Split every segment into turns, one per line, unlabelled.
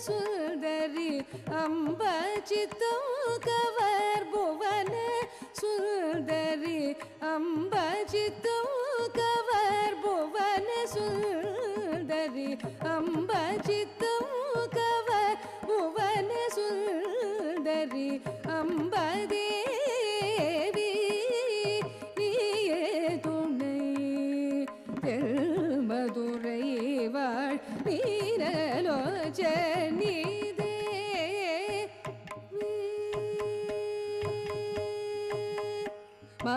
சுந்தரி அம்பசித்தம் cover புவன சுந்தரி அம்பசித்தம் cover புவன சுந்தரி அம்பசித்தம் cover புவன சுந்தரி அம்பதேவி நீயே துணை மதுரை வாழ் வீரலோச்சனி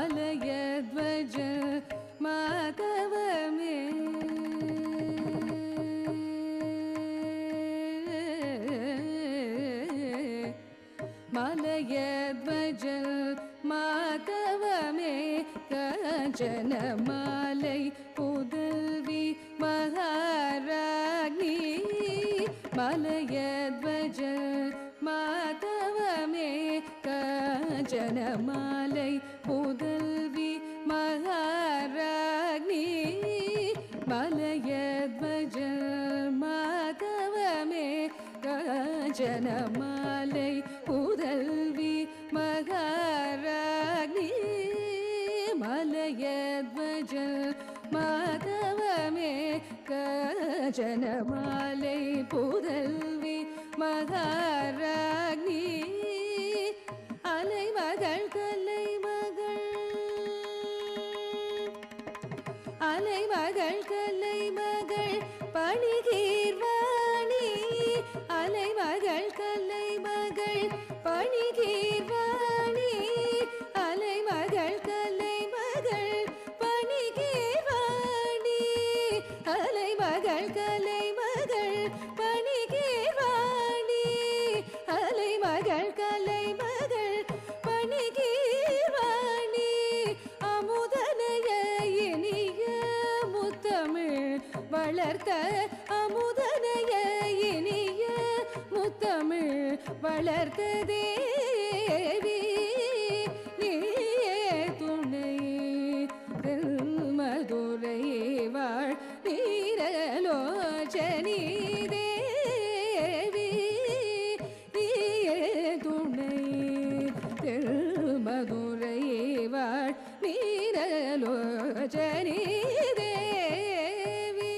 மலயத்வஜ மாதவமே மலயத்வஜ மாதவமே கஞ்சன மாலை புதல்வி மகாராணி மலயத்வஜ மாதவமே கஞ்சன மாலை புதல்வி மகாராணி மலயத்வஜ மாதவமே கஞ்சன மாலை புதல்வி மகாராணி மலயத்வஜ மாதவமே கஞ்சன மாலை புதல்வி மகாராணி அலைமகள் கலைமகள் அலைமகள் கலைமகள் பணிகீர்வாணி அலைமகள் கலைமகள் பணிகீர்வாணி அலைமகள் கலைமகள் பணிகீர்வாணி அலைமகள் கலைமகள் பணிகீர்வாணி அலைமகள் கலைமகள் பணிகீர்வாணி அமுதனைய இனிய முத்தமிழ் வளர்த்த அமுதனைய இனிய முத்தமிழ் வளர்த்த தேவி நீயே துணை மதுரை வாழ் வீரலோச்சனி தேவி நீயே துணை மதுரை வாழ் வீரலோச்சனி தேவி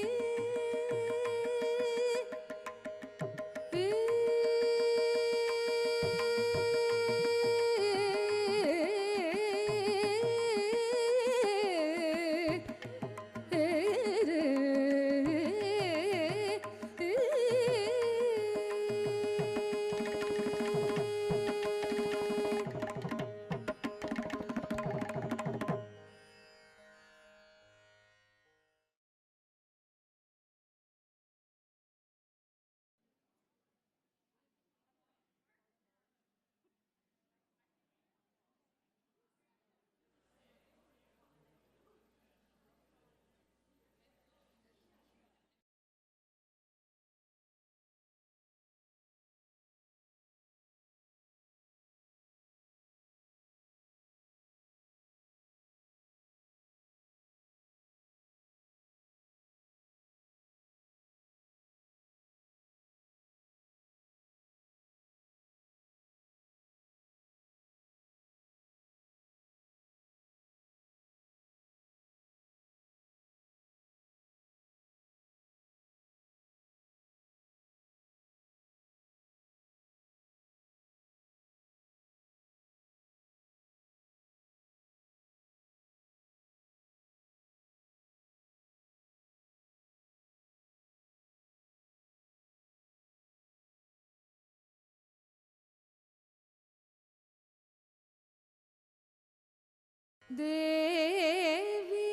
தேவி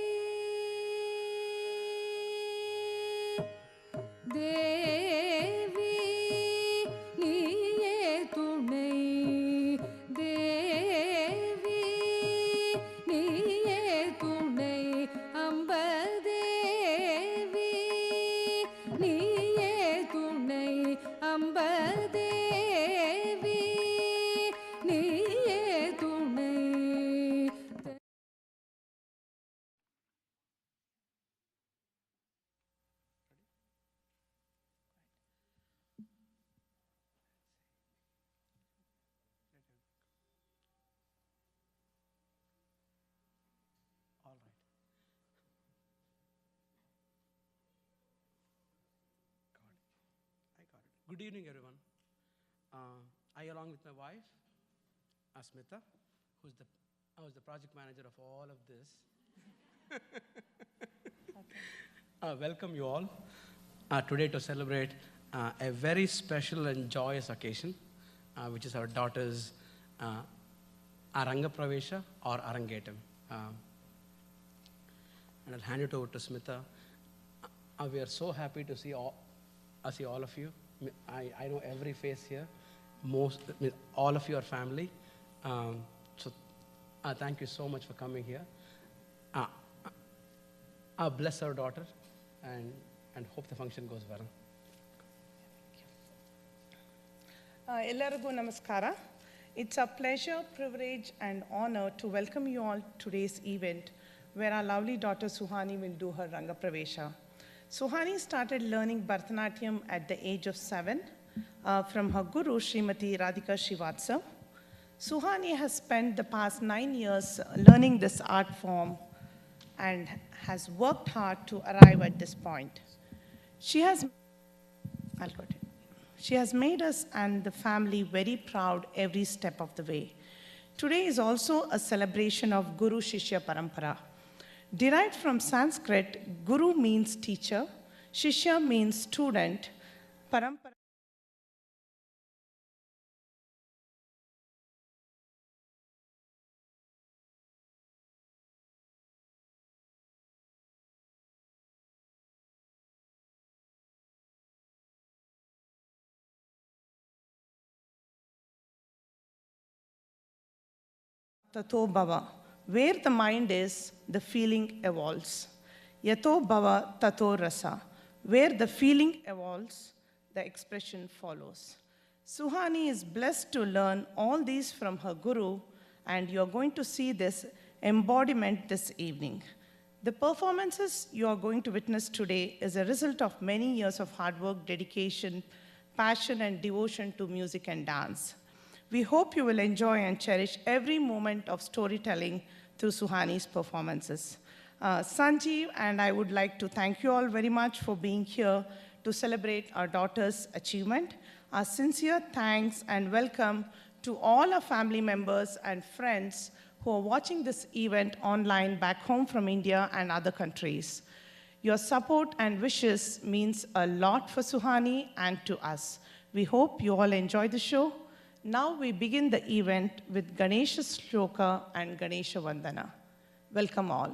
தேவி நீயே துணை தேவி நீயே துணை அம்பதேவி நீயே துணை அம்பதேவி நீயே துணை
Good evening, everyone. I, along with my wife, Asmita, who's the project manager of all of this, welcome you all today to celebrate a very special and joyous occasion, which is our daughter's Rengaprevash or Arangetam. And I'll hand it over to Smita. We are so happy to see all of you. I know every face here. All of you are family. So thank you so much for coming here. Bless our daughter and hope the function goes well.
Ellargu namaskara. It's a pleasure, privilege, and honor to welcome you all to today's event where our lovely daughter Suhani will do her Rengaprevasha. Suhani started learning Bharatanatyam at the age of 7 from her guru, Srimati Radhika Srivastava. Suhani has spent the past 9 years learning this art form and has worked hard to arrive at this point. She has made us and the family very proud every step of the way. Today is also a celebration of Guru Shishya Parampara. Derived from Sanskrit, Guru means teacher, Shishya means student, Parampara Tato Bhava. Where the mind is, the feeling evolves. Yato Bhava Tato Rasa. Where the feeling evolves, the expression follows. Suhani is blessed to learn all these from her guru, and you're going to see this embodiment this evening. The performances you are going to witness today is a result of many years of hard work, dedication, passion, and devotion to music and dance. We hope you will enjoy and cherish every moment of storytelling through Suhani's performances. Sanjeev and I would like to thank you all very much for being here to celebrate our daughter's achievement. Our sincere thanks and welcome to all our family members and friends who are watching this event online back home from India and other countries. Your support and wishes means a lot for Suhani and to us. We hope you all enjoy the show. Now we begin the event with Ganesha Shloka and Ganesha Vandana. Welcome all.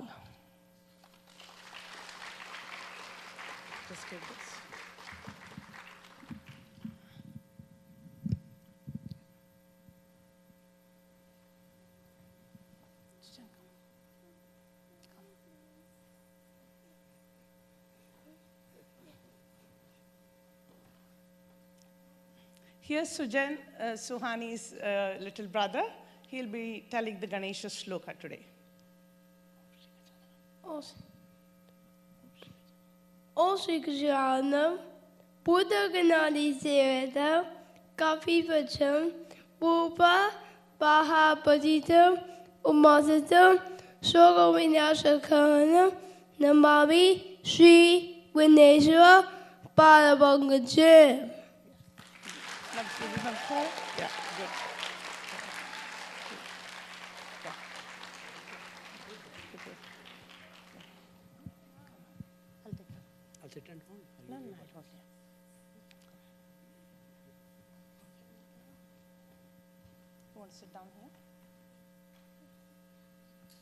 Just take this. Here's Sujan, Suhani's little brother. He'll be telling the Ganesha Shloka today.
O Sri Krishna, Buddha Ganadi Sevata, Kafi Vacham, Bupa, Baha Padita, Umasata, Shoga Vinashakana, Namavi, Sri Vineshwara, Parabangajam.
Yeah, good.
I'll sit and hold.
No, I don't. You want to sit down here?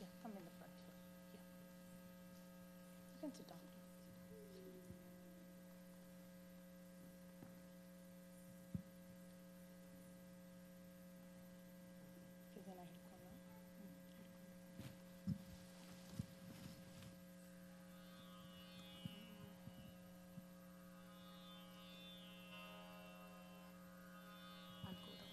Yeah, come in the front here. Yeah. You can sit down. Okay, then I hit call now. I'll go down.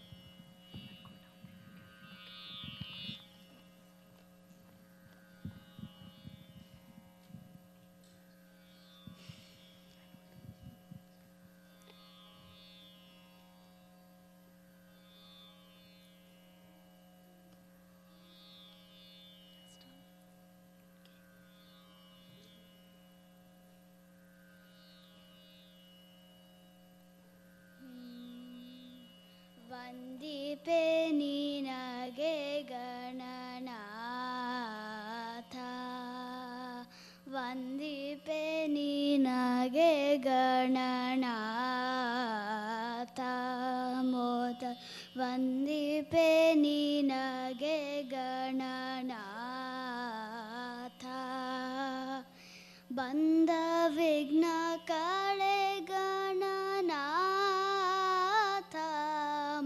ವಂದಿಪೆ ನಿನಗೆ ಗಣನಾಥ ಮೋದ ವಂದಿಪೆ ನಿನಗೆ ಗಣನಾಥ ಬಂದ ವಿಘ್ನ ಕಳೆ ಗಣನಾಥ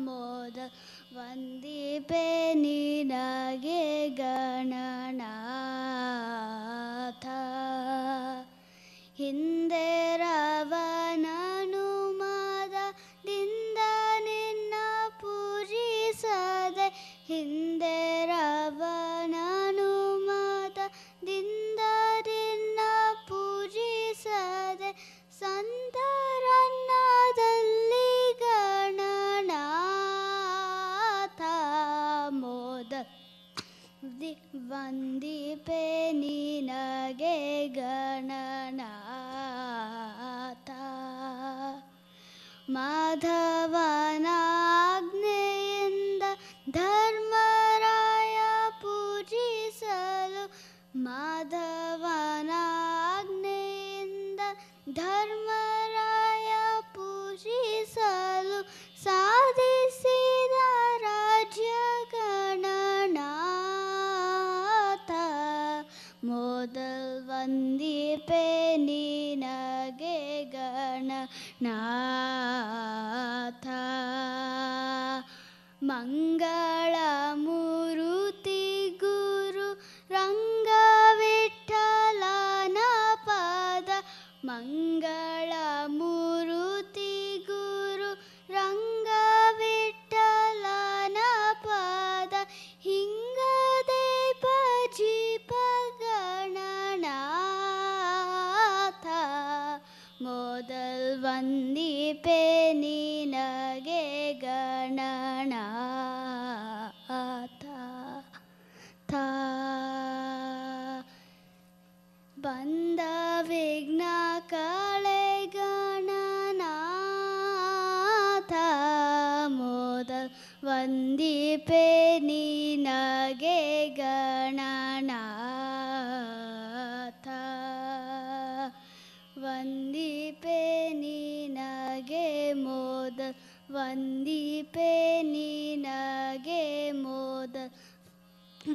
ಮೋದ ವಂದಿಪೆ ನಿನಗೆ ಗಣನಾಥ ಹಿಂದೆ ರಾವಣನು ಮದದಿಂದ ನಿನ್ನ ಪೂಜಿಸದೆ ಹಿಂದೆ ರಾವಣನು ಮದದಿಂದ ನಿನ್ನ ಪೂಜಿಸದೆ ಸಂತರನ್ನದಲ್ಲಿ ಗಣನಾಥ ಮೋದ ವಂದಿಪೆ ನಿನಗೆ ಗಣನಾಥ ಮಾಧವನ ಆಜ್ಞೆಯಿಂದ ಧರ್ಮರಾಯ ಪೂಜಿಸಲು ಮಾಧವನ ಆಜ್ಞೆಯಿಂದ ಧರ್ಮರಾಯ ಪೂಜಿಸಲು ಸಾಧಿಸಿದ ರಾಜ್ಯ ಗಣನಾಥ ಮೊದಲ್ ವಂದಿಪೆ ನಿನಗೆ ಗಣನಾಥ ಮಂಗಳ ಮೂರುತಿ ಗುರು ರಂಗವಿಠಲನ ಪಾದ ಮಂಗಳ ಮೂರುತಿ ಗುರು ರಂಗವಿಠಲನ ಪಾದ ಹಿಂಗದೆ ಭಜಿಪ ಗಣನಾಥ ಮೊದಲ್ ವಂದಿಪೆ ನಿನಗೆ ಗಣನಾಥ ಬಂದ ವಿಘ್ನ ಕಳೆ ಗಣನಾಥ ಮೊದಲ್ ವಂದಿಪೆ ನಿನಗೆ ಗಣನಾಥ ವಂದಿಪೆ ನಿನಗೆ ಮೊದಲ್ ವಂದಿಪೆ ನಿನಗೆ ಮೊದಲ್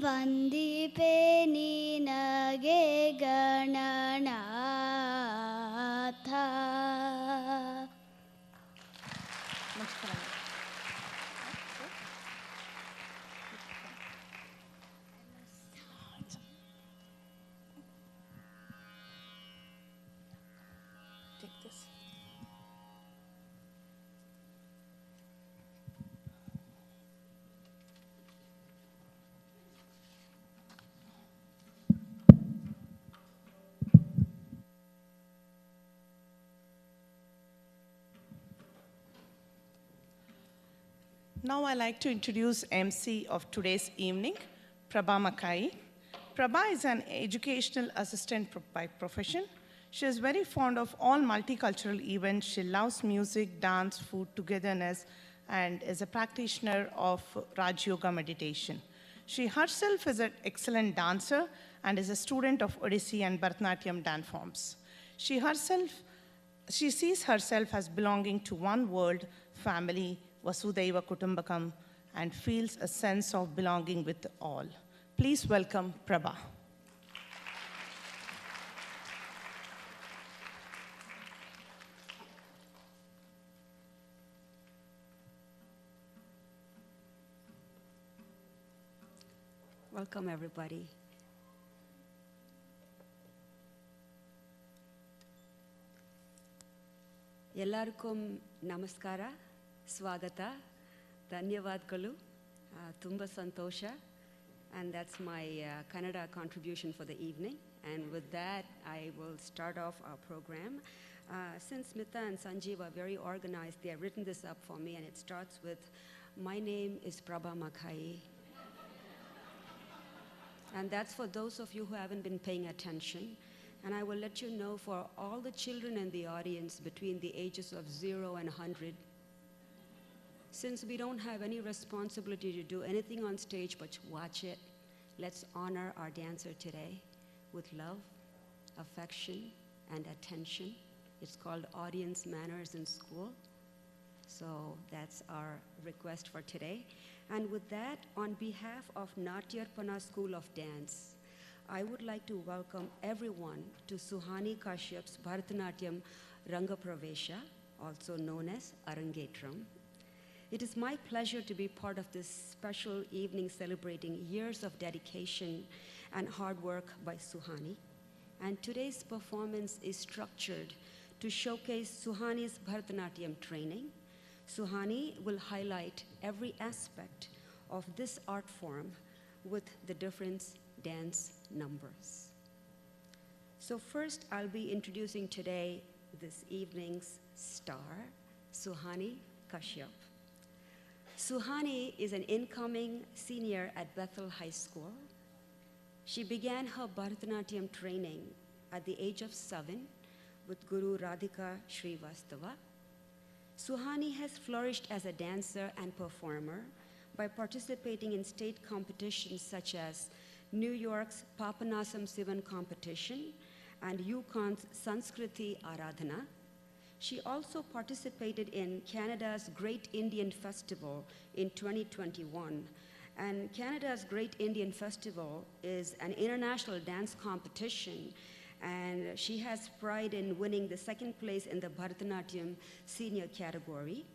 ವಂದಿಪೆ ನಿನಗೆ Gananatha
Take this. Now I'd like to introduce MC of today's evening, Prabha Makai. Prabha is an educational assistant by profession. She is very fond of all multicultural events. She loves music, dance, food, togetherness, and is a practitioner of Raj Yoga meditation. She herself is an excellent dancer and is a student of Odissi and Bharatanatyam dance forms. She sees herself as belonging to one world, family, Vasudhaiva Kutumbakam, and feels a sense of belonging with all. Please welcome Prabha.
Welcome, everybody. ಎಲ್ಲರಿಗೂ ನಮಸ್ಕಾರ ಸ್ವಾಗತ ಧನ್ಯವಾದಗಳು ತುಂಬ ಸಂತೋಷ and that's my Kannada contribution for the evening, and with that I will start off our program. Since Smita and Sanjeev are very organized, they have written this up for me, and it starts with, my name is Prabha Makai. And that's for those of you who haven't been paying attention. And I will let you know, for all the children in the audience between the ages of 0 and 100, since we don't have any responsibility to do anything on stage but watch it, let's honor our dancer today with love affection, and attention. It's called Audience Manners in School. So that's our request for today. And with that, on behalf of Natyarpana School of Dance, I would like to welcome everyone to Suhani'S Bharatanatyam Rengaprevash, also known as Arangetram. It is my pleasure to be part of this special evening celebrating years of dedication and hard work by Suhani. And today's performance is structured to showcase Suhani'S Bharatanatyam training. Suhani will highlight every aspect of this art form with the different dance numbers. So first, I'll be introducing today this evening's star, Suhani Kashyap. Suhani is an incoming senior at Bethel High School. She began her Bharatanatyam training at the age of 7 with Guru Radhika Srivastava. Suhani has flourished as a dancer and performer by participating in state competitions such as New York's Papanasam Sivan competition and Yukon's Sanskriti Aradhana. She also participated in Canada's Great Indian Festival in 2021. And Canada's Great Indian Festival is an international dance competition, and she has pride in winning the second place in the Bharatanatyam senior category.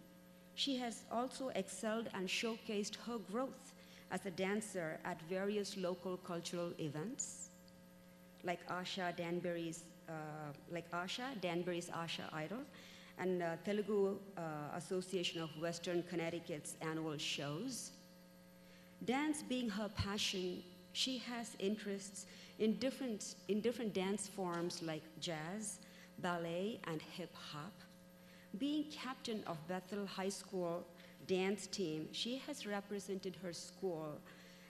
She has also excelled and showcased her growth as a dancer at various local cultural events, like Asha Danbury's Asha Idol, and Telugu Association of Western Connecticut's annual shows. Dance being her passion, she has interests in different dance forms like jazz, ballet, and hip hop. Being captain of Bethel High School dance team, she has represented her school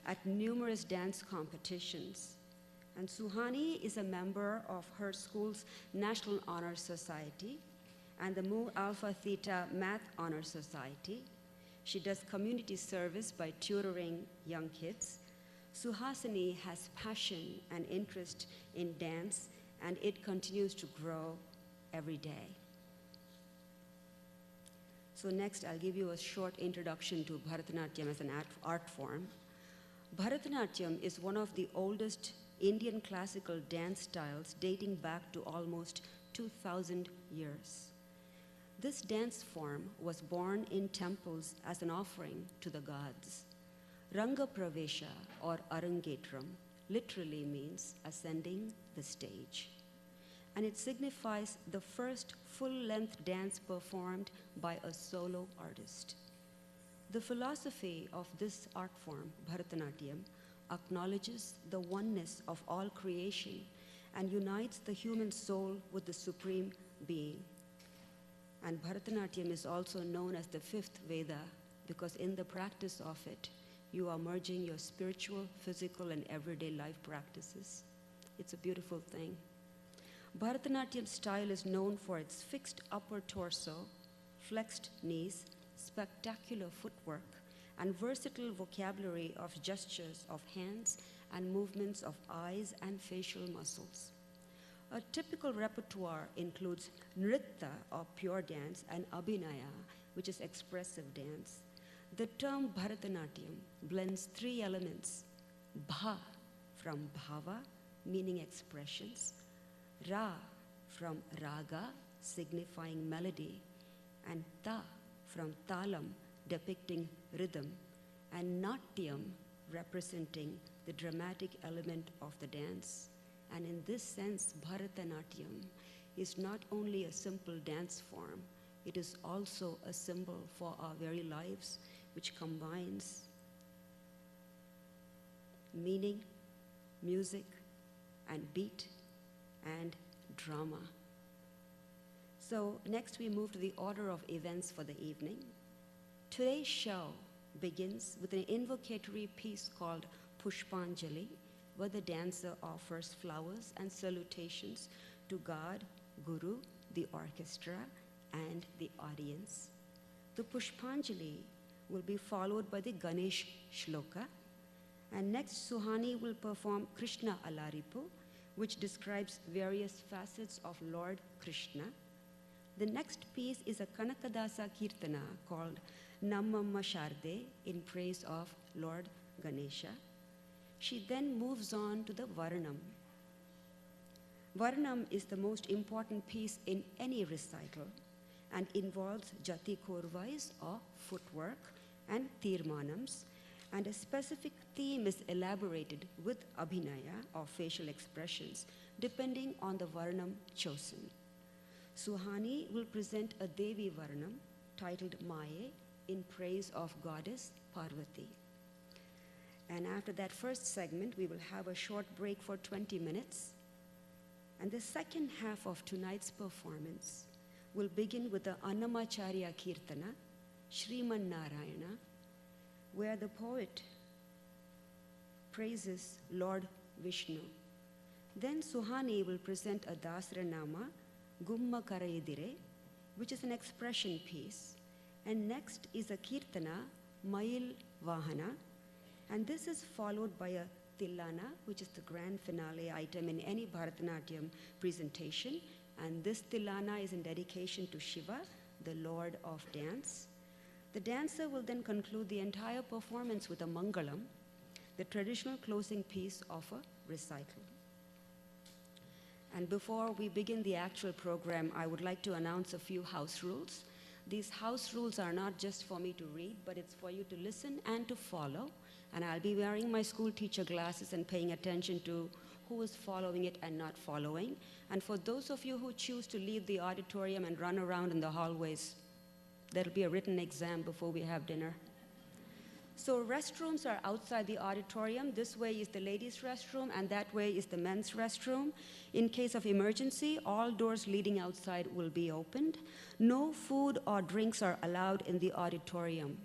at numerous dance competitions. And Suhani is a member of her school's National Honor Society and the Mu Alpha Theta Math Honor Society. She does community service by tutoring young kids. Suhasini has passion and interest in dance, and it continues to grow every day. So next, I'll give you a short introduction to Bharatanatyam as an art form. Bharatanatyam is one of the oldest Indian classical dance styles dating back to almost 2,000 years. This dance form was born in temples as an offering to the gods. Rengaprevasha, or Arangetram, literally means ascending the stage. And it signifies the first full-length dance performed by a solo artist. The philosophy of this art form, Bharatanatyam, acknowledges the oneness of all creation and unites the human soul with the Supreme Being. And Bharatanatyam is also known as the fifth Veda because in the practice of it, you are merging your spiritual, physical, and everyday life practices. It's a beautiful thing. Bharatanatyam style is known for its fixed upper torso, flexed knees, spectacular footwork, and versatile vocabulary of gestures of hands and movements of eyes and facial muscles. A typical repertoire includes nritta, or pure dance, and abhinaya, which is expressive dance. The term Bharatanatyam blends three elements: bha, from bhava, meaning expressions; ra, from raga, signifying melody; and ta, from talam, depicting rhythm; and natyam, representing the dramatic element of the dance. And in this sense, Bharatanatyam is not only a simple dance form, it is also a symbol for our very lives, which combines meaning, music, and beat, and drama. So next we move to the order of events for the evening. Today's show begins with an invocatory piece called Pushpanjali, where the dancer offers flowers and salutations to God, Guru, the orchestra, and the audience. The Pushpanjali will be followed by the Ganesh Shloka, and next Suhani will perform Krishna Alaripu, which describes various facets of Lord Krishna. The next piece is a Kanakadasa Kirtana called Nammamma Sharde in praise of Lord Ganesha. She then moves on to the Varanam. Varanam is the most important piece in any recital and involves Jati Korvais or footwork and Tirmanams, and a specific theme is elaborated with Abhinaya or facial expressions depending on the Varanam chosen. Suhani will present a Devi Varanam titled Maye in praise of goddess Parvati. And after that first segment, we will have a short break for 20 minutes. And the second half of tonight's performance will begin with the Annamacharya Kirtana, Sriman Narayana, where the poet praises Lord Vishnu. Then Suhani will present a Dasranama, Gumma Karayidire, which is an expression piece. And next is a Kirtana, Mail Vahana, and this is followed by a Tillana, which is the grand finale item in any Bharatanatyam presentation. And this Tillana is in dedication to Shiva, the Lord of Dance. The dancer will then conclude the entire performance with a Mangalam, the traditional closing piece of a recital. And before we begin the actual program, I would like to announce a few house rules. These house rules are not just for me to read, but it's for you to listen and to follow. And I'll be wearing my school teacher glasses and paying attention to who is following it and not following. And for those of you who choose to leave the auditorium and run around in the hallways, there'll be a written exam before we have dinner. So restrooms are outside the auditorium. This way is the ladies' restroom, and that way is the men's restroom. In case of emergency, all doors leading outside will be opened. No food or drinks are allowed in the auditorium.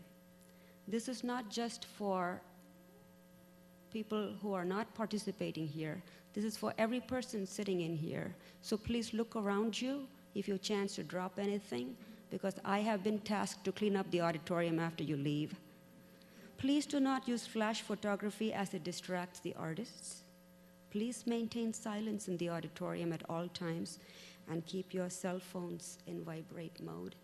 This is not just for people who are not participating here. This is for every person sitting in here. So please look around you if you chance to drop anything, because I have been tasked to clean up the auditorium after you leave. Please do not use flash photography as it distracts the artists. Please maintain silence in the auditorium at all times and keep your cell phones in vibrate mode.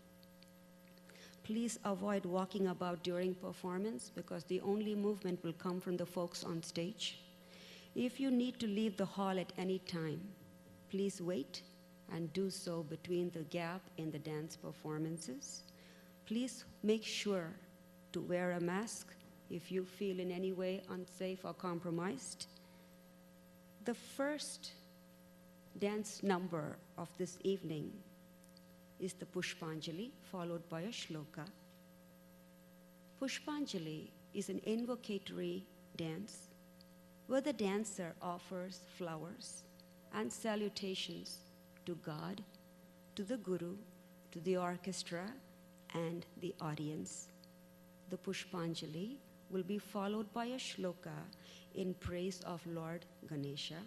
Please avoid walking about during performance, because the only movement will come from the folks on stage. If you need to leave the hall at any time, please wait and do so between the gap in the dance performances. Please make sure to wear a mask if you feel in any way unsafe or compromised. The first dance number of this evening is the Pushpanjali, followed by a shloka. Pushpanjali is an invocatory dance where the dancer offers flowers and salutations to God, to the Guru, to the orchestra, and the audience. The Pushpanjali will be followed by a shloka in praise of Lord Ganesha.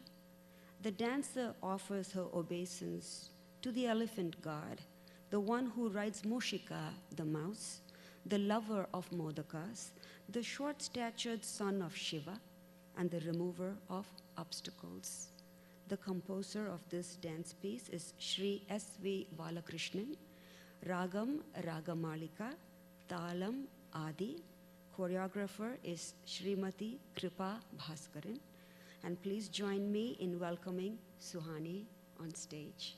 The dancer offers her obeisance to the elephant god, the one who rides Mushika, the mouse, the lover of Modakas, the short-statured son of Shiva, and the remover of obstacles. The composer of this dance piece is Sri S.V. Balakrishnan. Ragam Ragamalika, Talam Adi. Choreographer is Srimati Kripa Bhaskaran. And please join me in welcoming Suhani on stage.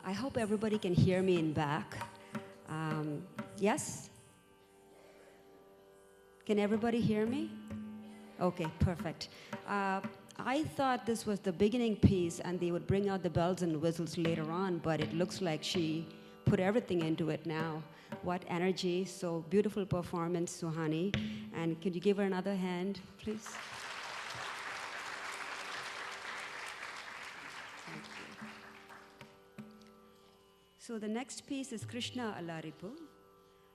I hope everybody can hear me in back. Yes? Can everybody hear me? Okay, perfect. I thought this was the beginning piece and they would bring out the bells and whistles later on, but it looks like she put everything into it now. What energy, so beautiful performance, Suhani. And could you give her another hand, please? Thank you. So the next piece is Krishna Allaripu.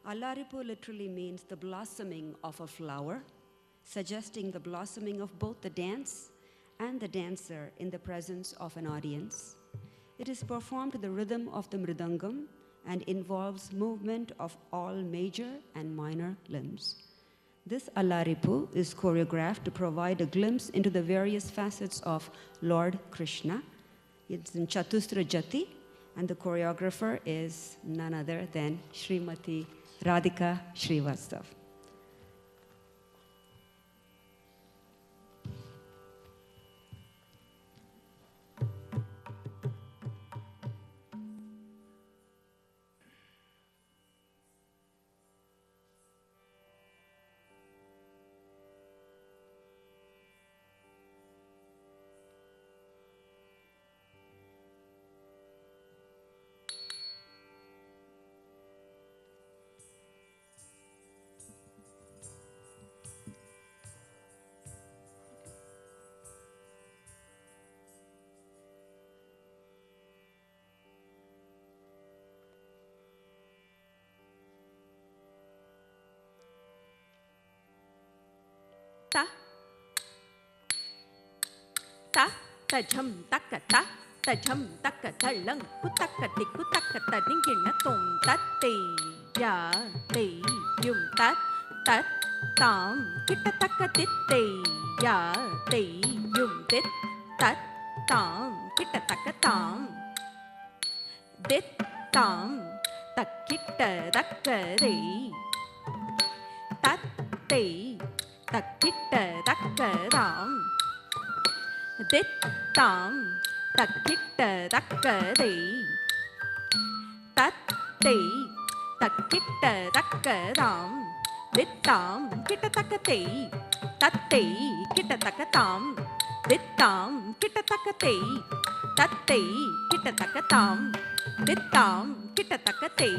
Allaripu literally means the blossoming of a flower, suggesting the blossoming of both the dance and the dancer in the presence of an audience. It is performed to the rhythm of the mridangam and involves movement of all major and minor limbs. This Allaripu is choreographed to provide a glimpse into the various facets of Lord Krishna. It's in Chatustra Jati, and the choreographer is none other than Srimati Radhika Srivastava.
Ta ta jam taka ta ta jam taka ta lang kutaka ti kutaka ta dingina tom ta te ya te yum ta ta tam kita taka ti te ya te yum ti ta tam kita taka tam dit tam takita taka re ta te takita taka ram dit tam takita takare tat te takita takaram dit tam kita takate tat te kita takatam dit tam kita takate tat te kita takatam dit tam kita takate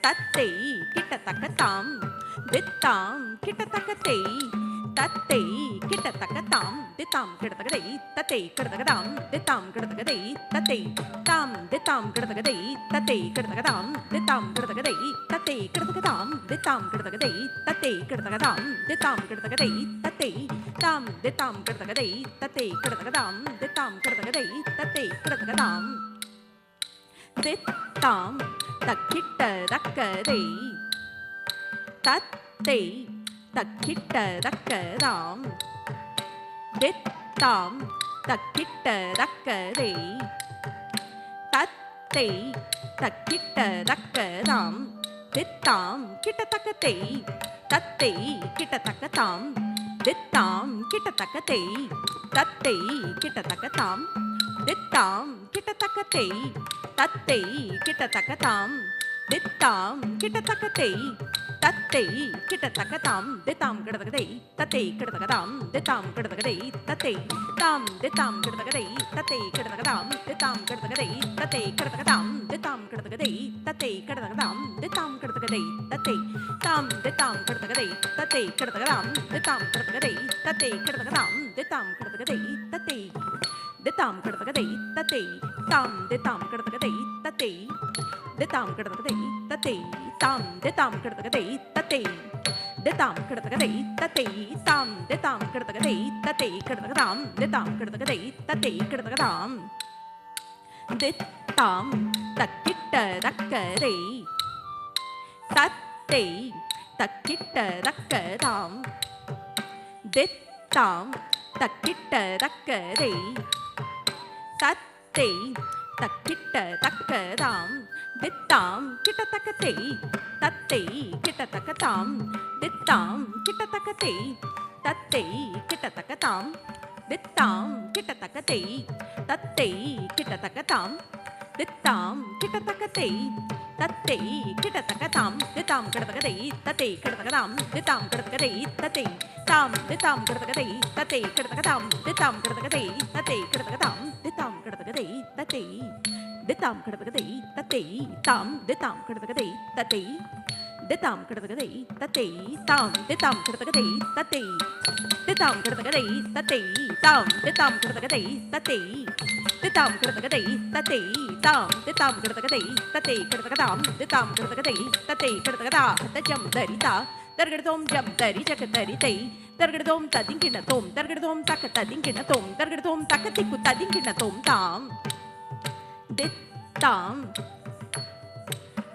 tat te kita takatam dit tam kita takate tat te kita takatam ditam kidatakadai tate kidatakadam ditam kidatakadai tate tam ditam kidatakadai tate kidatakadam ditam kidatakadai tate kidatakadam ditam kidatakadai tate kidatakadam ditam kidatakadai tate tam ditam kidatakadai tate kidatakadam ditam kidatakadai tate kidatakadam ditam takita takadai tate takita takaram dit tam takita takare tat te takita takaram dit tam kita takate tatte kitatakatam dittam kitatakate tatte kitatakatam dittam kitatakate tatte kitatakatam dittam kitatakate tatte kitatakatam dittam kitatakatai tatte kitatakatam dittam kitatakatai tatte tam dittam kitatakatai tatte kitatakatam dittam kitatakatai tatte kitatakatam dittam kitatakatai tatte kitatakatam dittam kitatakatai tatte tam dittam kitatakatai tatte kitatakatam dittam kitatakatai tatte kitatakatam dittam kitatakatai tatte dittam kitatakatai tatte tam dittam kitatakatai tatte dittam kitatakatai tatte tam dittam kitatakatai tatte dittam kitatakatai tatte tam dittam kitatakatai tatte kitatakatam dittam kitatakatai tatte kitatakatam dittam takkittakare tatte takkittakadam dittam takkittakare tatte takkittakadam dittam kitatakate tatte kitatakatam dittam kitatakate tatte kitatakatam dittam kitatakate tatte kitatakatam dittam kitatakate tatte kitatakatam dittam kitatakatai tatte kitatakatam dittam kitatakatai tatte tam dittam kitatakatai tatte kitatakatam dittam kitatakatai tatte kitatakatam dittam kitatakatai tatte dittam kitatakatai tatte tam dittam kitatakatai tatte dittam kitatakatai tatte tam dittam kitatakatai tatte dittam kitatakatai tatte tam dittam kitatakatai tatte dittam kitatakatai tatte tam dittam kitatakatai tatte kitatakatam dittam kitatakatai tatte kitatakataa tajam darita dargadom jam dari jakataritai dargadom tadinkinatom dargadom takatadinkinatom dargadom takatiku tadinkinatom tam dittam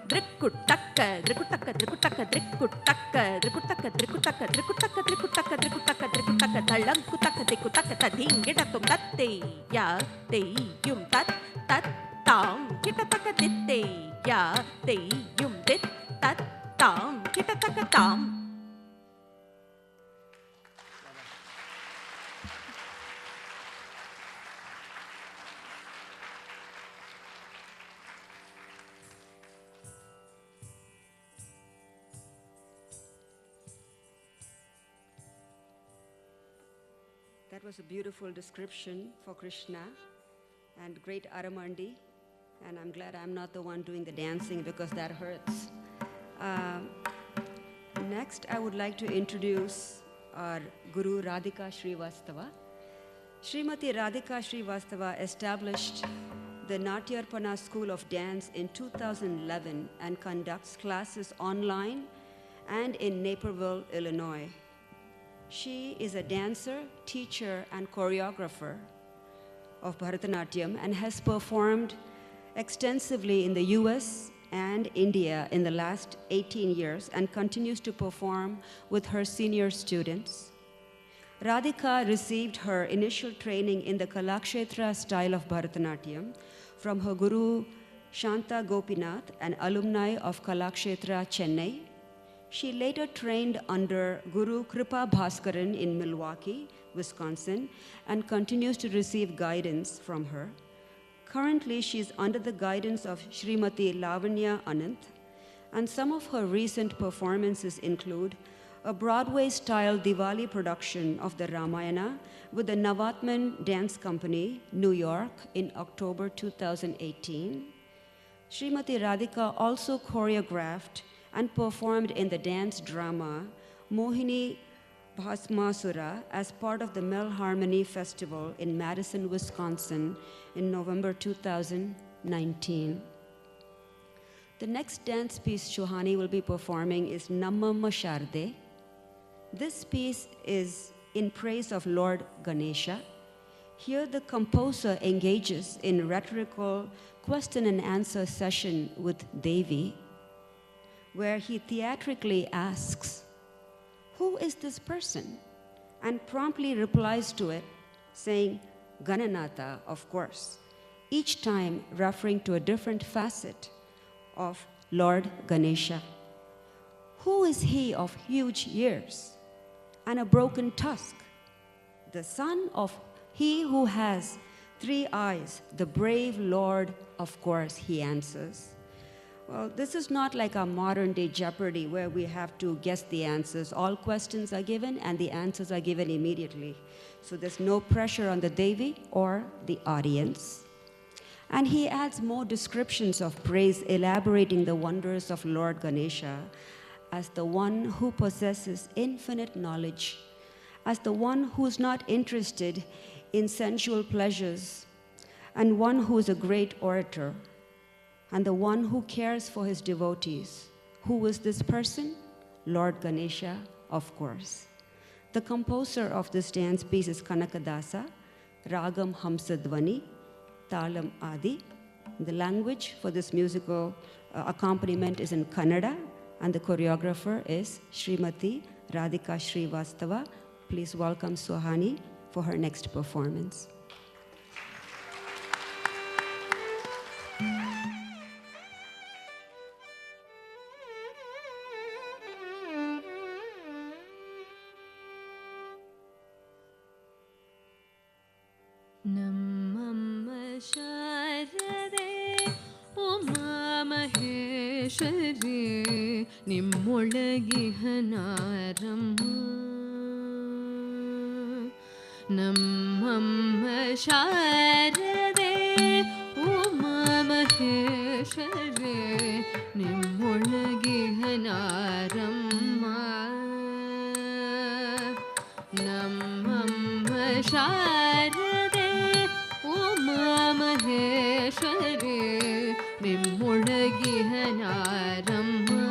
drikuttakka drikuttakka drikuttakka drikuttakka drikuttakka drikuttakka drikuttakka drikuttakka drikuttakka drikuttakka dalam kutakka dikuttakka tadingidatum tatte ya te yum tat tat tam kitattakka ditte ya te yum dit tat tam kitattakka tam.
That was a beautiful description for Krishna and great Aramandi. And I'm glad I'm not the one doing the dancing because that hurts. Next, I would like to introduce our Guru Radhika Srivastava. Srimati Radhika Srivastava established the Natyarpana School of Dance in 2011 and conducts classes online and in Naperville, Illinois. She is a dancer, teacher, and choreographer of Bharatanatyam and has performed extensively in the US and India in the last 18 years and continues to perform with her senior students. Radhika received her initial training in the Kalakshetra style of Bharatanatyam from her guru Shanta Gopinath, an alumni of Kalakshetra, Chennai. She later trained under Guru Kripa Bhaskaran in Milwaukee, Wisconsin, and continues to receive guidance from her. Currently, she is under the guidance of Srimati Lavanya Anant, and some of her recent performances include a Broadway-style Diwali production of the Ramayana with the Navatman Dance Company, New York, in October 2018. Srimati Radhika also choreographed and performed in the dance drama Mohini Bhasmasura as part of the Mel Harmony Festival in Madison, Wisconsin in November 2019. The next dance piece Suhani will be performing is Nammamma Sharde. This piece is in praise of Lord Ganesha. Here the composer engages in rhetorical question and answer session with Devi, where he theatrically asks, "Who is this person?" and promptly replies to it, saying, "Gananatha, of course," each time referring to a different facet of Lord Ganesha. Who is he of huge years and a broken tusk? The son of he who has 3 eyes, the brave lord, of course, he answers. Well, this is not like our modern day Jeopardy where we have to guess the answers. All questions are given and the answers are given immediately. So there's no pressure on the Devi or the audience. And he adds more descriptions of praise, elaborating the wonders of Lord Ganesha as the one who possesses infinite knowledge, as the one who's not interested in sensual pleasures, and one who is a great orator, and the one who cares for his devotees. Who is this person? Lord Ganesha, of course. The composer of this dance piece is Kanakadasa, Ragam Hamsadvani, Talam Adi. The language for this musical accompaniment is in Kannada, and the choreographer is Srimati Radhika Srivastava. Please welcome Suhani for her next performance.
Namamma Sharade Uma Maheshwari Nimmolagihanarama Namamma Sharade Uma Maheshwari Nimmolagihanarama Namamma Sharade Maheshwari Nimmolagihanarama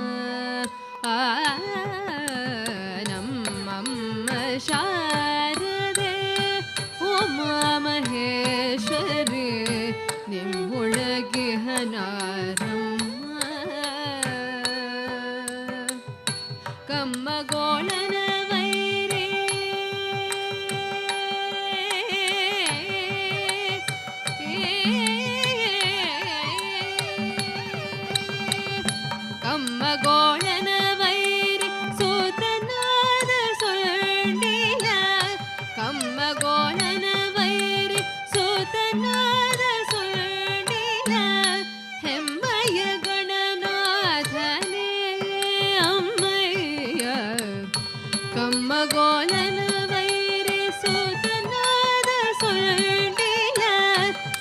Namamma Sharade Uma Maheshwari Nimmolagihanarama Kammagolana Vairi Kammagolana Vairi Sutanada Soldila Kammagolana Vairi Sutanada Soldila Hemmaya Gananathane Ammaya Kammagolana Vairi Sutanada Soldila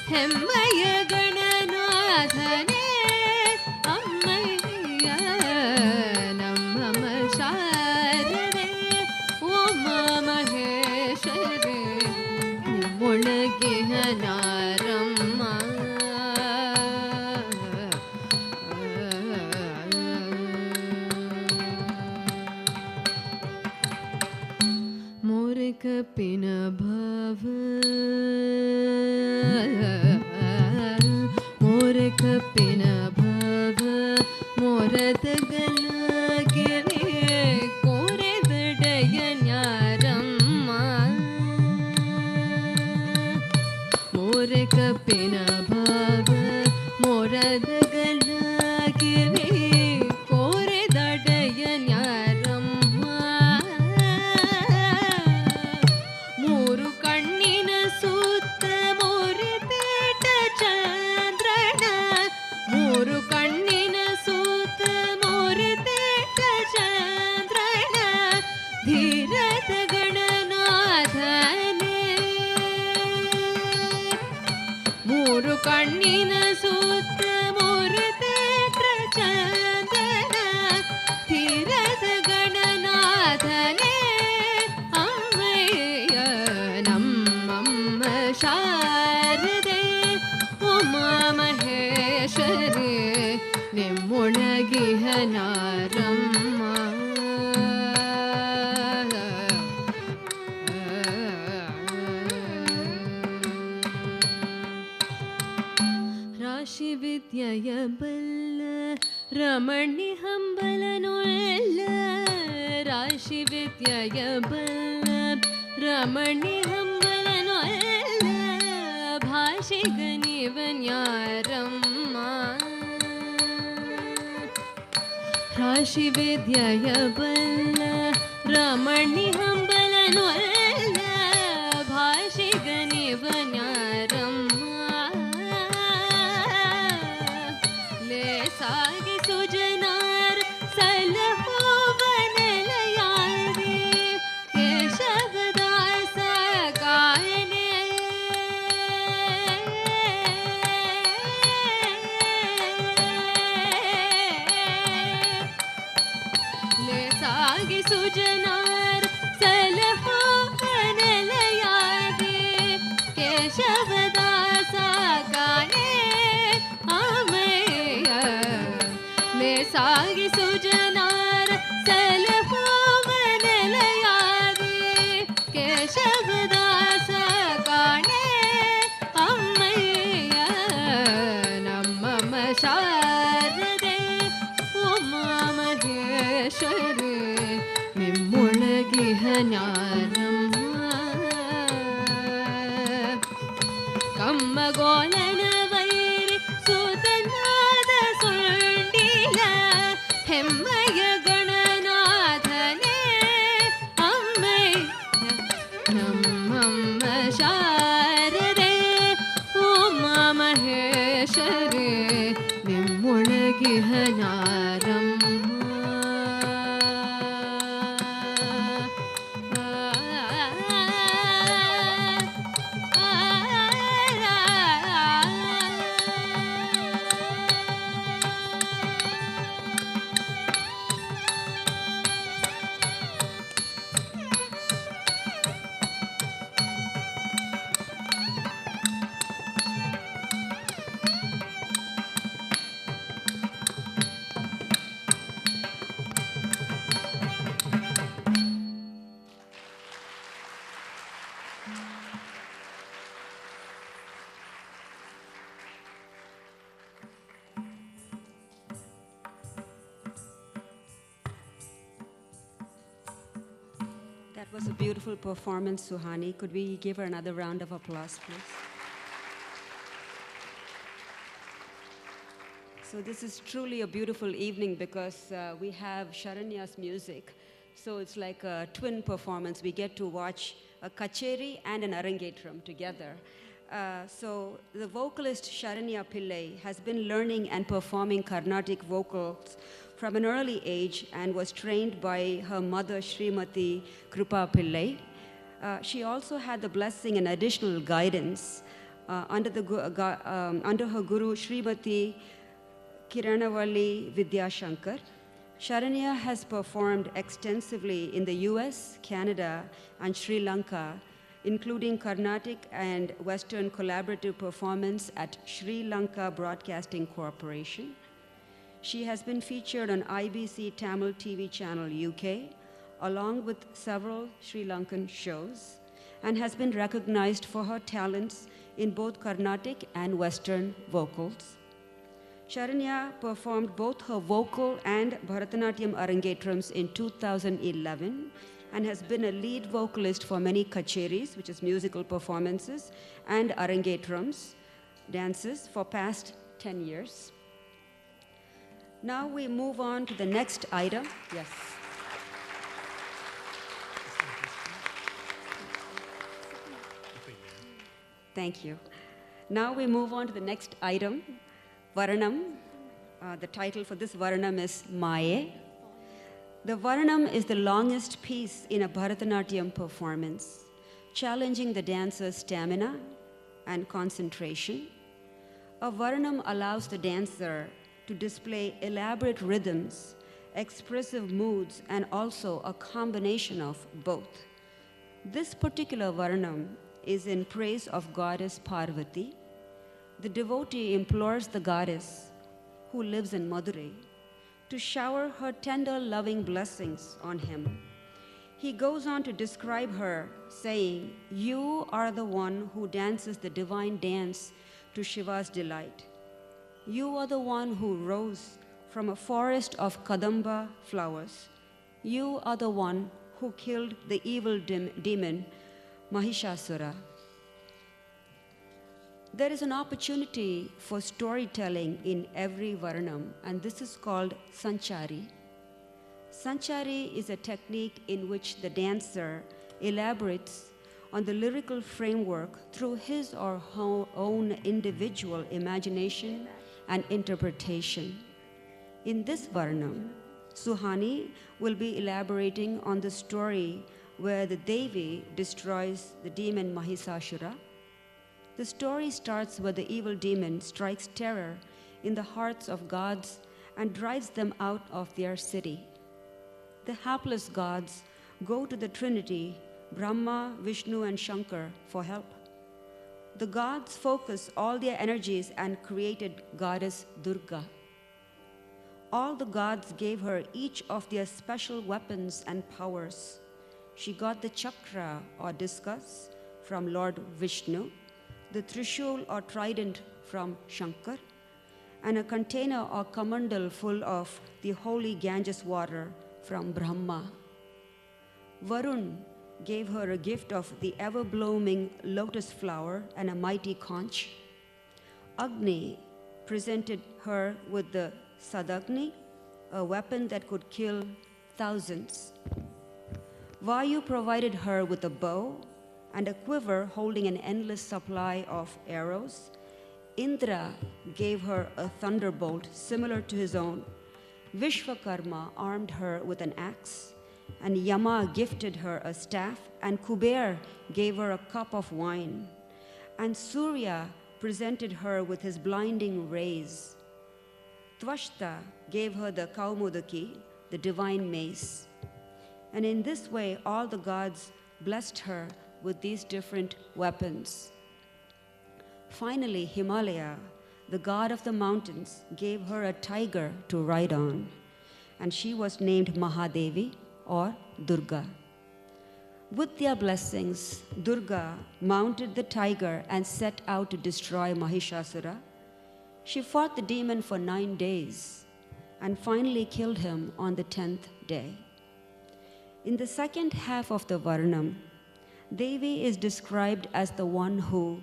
Hemmaya Gananathane Nimmolagihanarama Morakapina bhava Morakapina bhava Moradagalagive Koredadayanarama Morakapina bhava Moradagalagive Koredadayanarama Muru kannina sutta moriteta chandrana Muru kannina sutta moriteta chandrana Dhirata gananathane Muru kannina sutta moriteta chandrana Dhirata gananathane Ammaya Namamma Sharade Uma Maheshwari Nimmolagihanarama Rashi Vidyaya Balla Ramani Hambalanolla Rashi Vidyaya Balla Ramani Hambalanolla Bhashiganivanyaramma ರಾಶಿ ವಿದ್ಯೆಯ ಬಲ್ಲ ರಮಣಿ ಹಂಬಲನೊಲ್ಲ ಭಾಷಿಗನಿವನ್ಯಾರಮ್ಮ ಲೇಸಾಗಿ ಸುಜನಾರ್ ಸಲಹುವನಲಯಾರಿ ಕೇಶವದಾಸ ಗಾಯನೆ ಲೇಸಾಗಿ ಸುಜನಾರ್ ಸಲಹುವನಲಯಾರಿ ಕೇಶವದಾಸ ಗಾಯನೆ ಅಮಯ ಲೇಸಾಗಿ ಸುಜನಾರ ಸಲಹುವನಲಯಾರಿ ಕೇಶವದಾಸ ಕಾಣೆ ಅಮ್ಮಯ್ಯ ನಮ್ಮಮ್ಮ ಶಾರದೆ ಉಮಾ ಮಹೇಶ್ವರಿ ನಿಮ್ಮೊಳಗಿಹ ಜ್ಞಾನಮ್ಮ ಕಮ್ಮಗೋಲನ ವೈರಿ ಸುತನಾದ ಸುಂಡಿಲ ಹೆಮ್ಮಯ ಗಣನಾಥನೇ ಅಮ್ಮಯ್ಯ ನಮ್ಮಮ್ಮ ಶಾರದೆ Uma Maheshwari ನಿಮ್ಮೊಳಗಿಹ ಜ್ಞಾನಮ್ಮ
That was a beautiful performance, Suhani. Could we give her another round of applause, please? So this is truly a beautiful evening because we have Sharanya's music. So it's like a twin performance. We get to watch a kacheri and an arangetram together. So the vocalist Sharanya Pillai has been learning and performing Carnatic vocals from an early age and was trained by her mother Srimati Krupa Pillai. She also had the blessing and additional guidance under her guru Srimati Kiranavalli Vidyashankar. Sharanya has performed extensively in the US, Canada, and Sri Lanka, including Carnatic and Western collaborative performance at Sri Lanka Broadcasting Corporation. She has been featured on IBC Tamil TV channel UK, along with several Sri Lankan shows, and has been recognized for her talents in both Carnatic and Western vocals. Sharanya performed both her vocal and Bharatanatyam Rengaprevash in 2011 and has been a lead vocalist for many kacheris, which is musical performances, and Rengaprevash dances for past 10 years. Now we move on to the next item. Yes. Thank you. Now we move on to the next item, Varanam. The title for this Varanam is Maye. The Varanam is the longest piece in a Bharatanatyam performance, challenging the dancer's stamina and concentration. A Varanam allows the dancer to display elaborate rhythms, expressive moods, and also a combination of both. This particular Varanam is in praise of goddess Parvati. The devotee implores the goddess, who lives in Madurai, to shower her tender, loving blessings on him. He goes on to describe her, saying, "You are the one who dances the divine dance to Shiva's delight. You are the one who rose from a forest of Kadamba flowers. You are the one who killed the evil demon Mahishasura." There is an opportunity for storytelling in every Varanam, and this is called Sanchari. Sanchari is a technique in which the dancer elaborates on the lyrical framework through his or her own individual imagination and interpretation. In this Varnam, Suhani will be elaborating on the story where the Devi destroys the demon Mahisashura. The story starts where the evil demon strikes terror in the hearts of gods and drives them out of their city. The hapless gods go to the Trinity, Brahma, Vishnu, and Shankar, for help. The gods focus all their energies and created goddess Durga. All the gods gave her each of their special weapons and powers. She got the chakra or discus from Lord Vishnu, the trishul or trident from Shankar, and a container or kamandal full of the holy Ganges water from Brahma. Varun gave her a gift of the ever-blooming lotus flower and a mighty conch. Agni presented her with the Sadagni, a weapon that could kill thousands. Vayu provided her with a bow and a quiver holding an endless supply of arrows. Indra gave her a thunderbolt similar to his own. Vishwakarma armed her with an axe, and Yama gifted her a staff, and Kuber gave her a cup of wine. And Surya presented her with his blinding rays. Tvashta gave her the Kaumudaki, the divine mace. And in this way, all the gods blessed her with these different weapons. Finally, Himalaya, the god of the mountains, gave her a tiger to ride on, and she was named Mahadevi or Durga. With their blessings, Durga mounted the tiger and set out to destroy Mahishasura. She fought the demon for 9 days and finally killed him on the 10th day. In the second half of the Varnam, Devi is described as the one who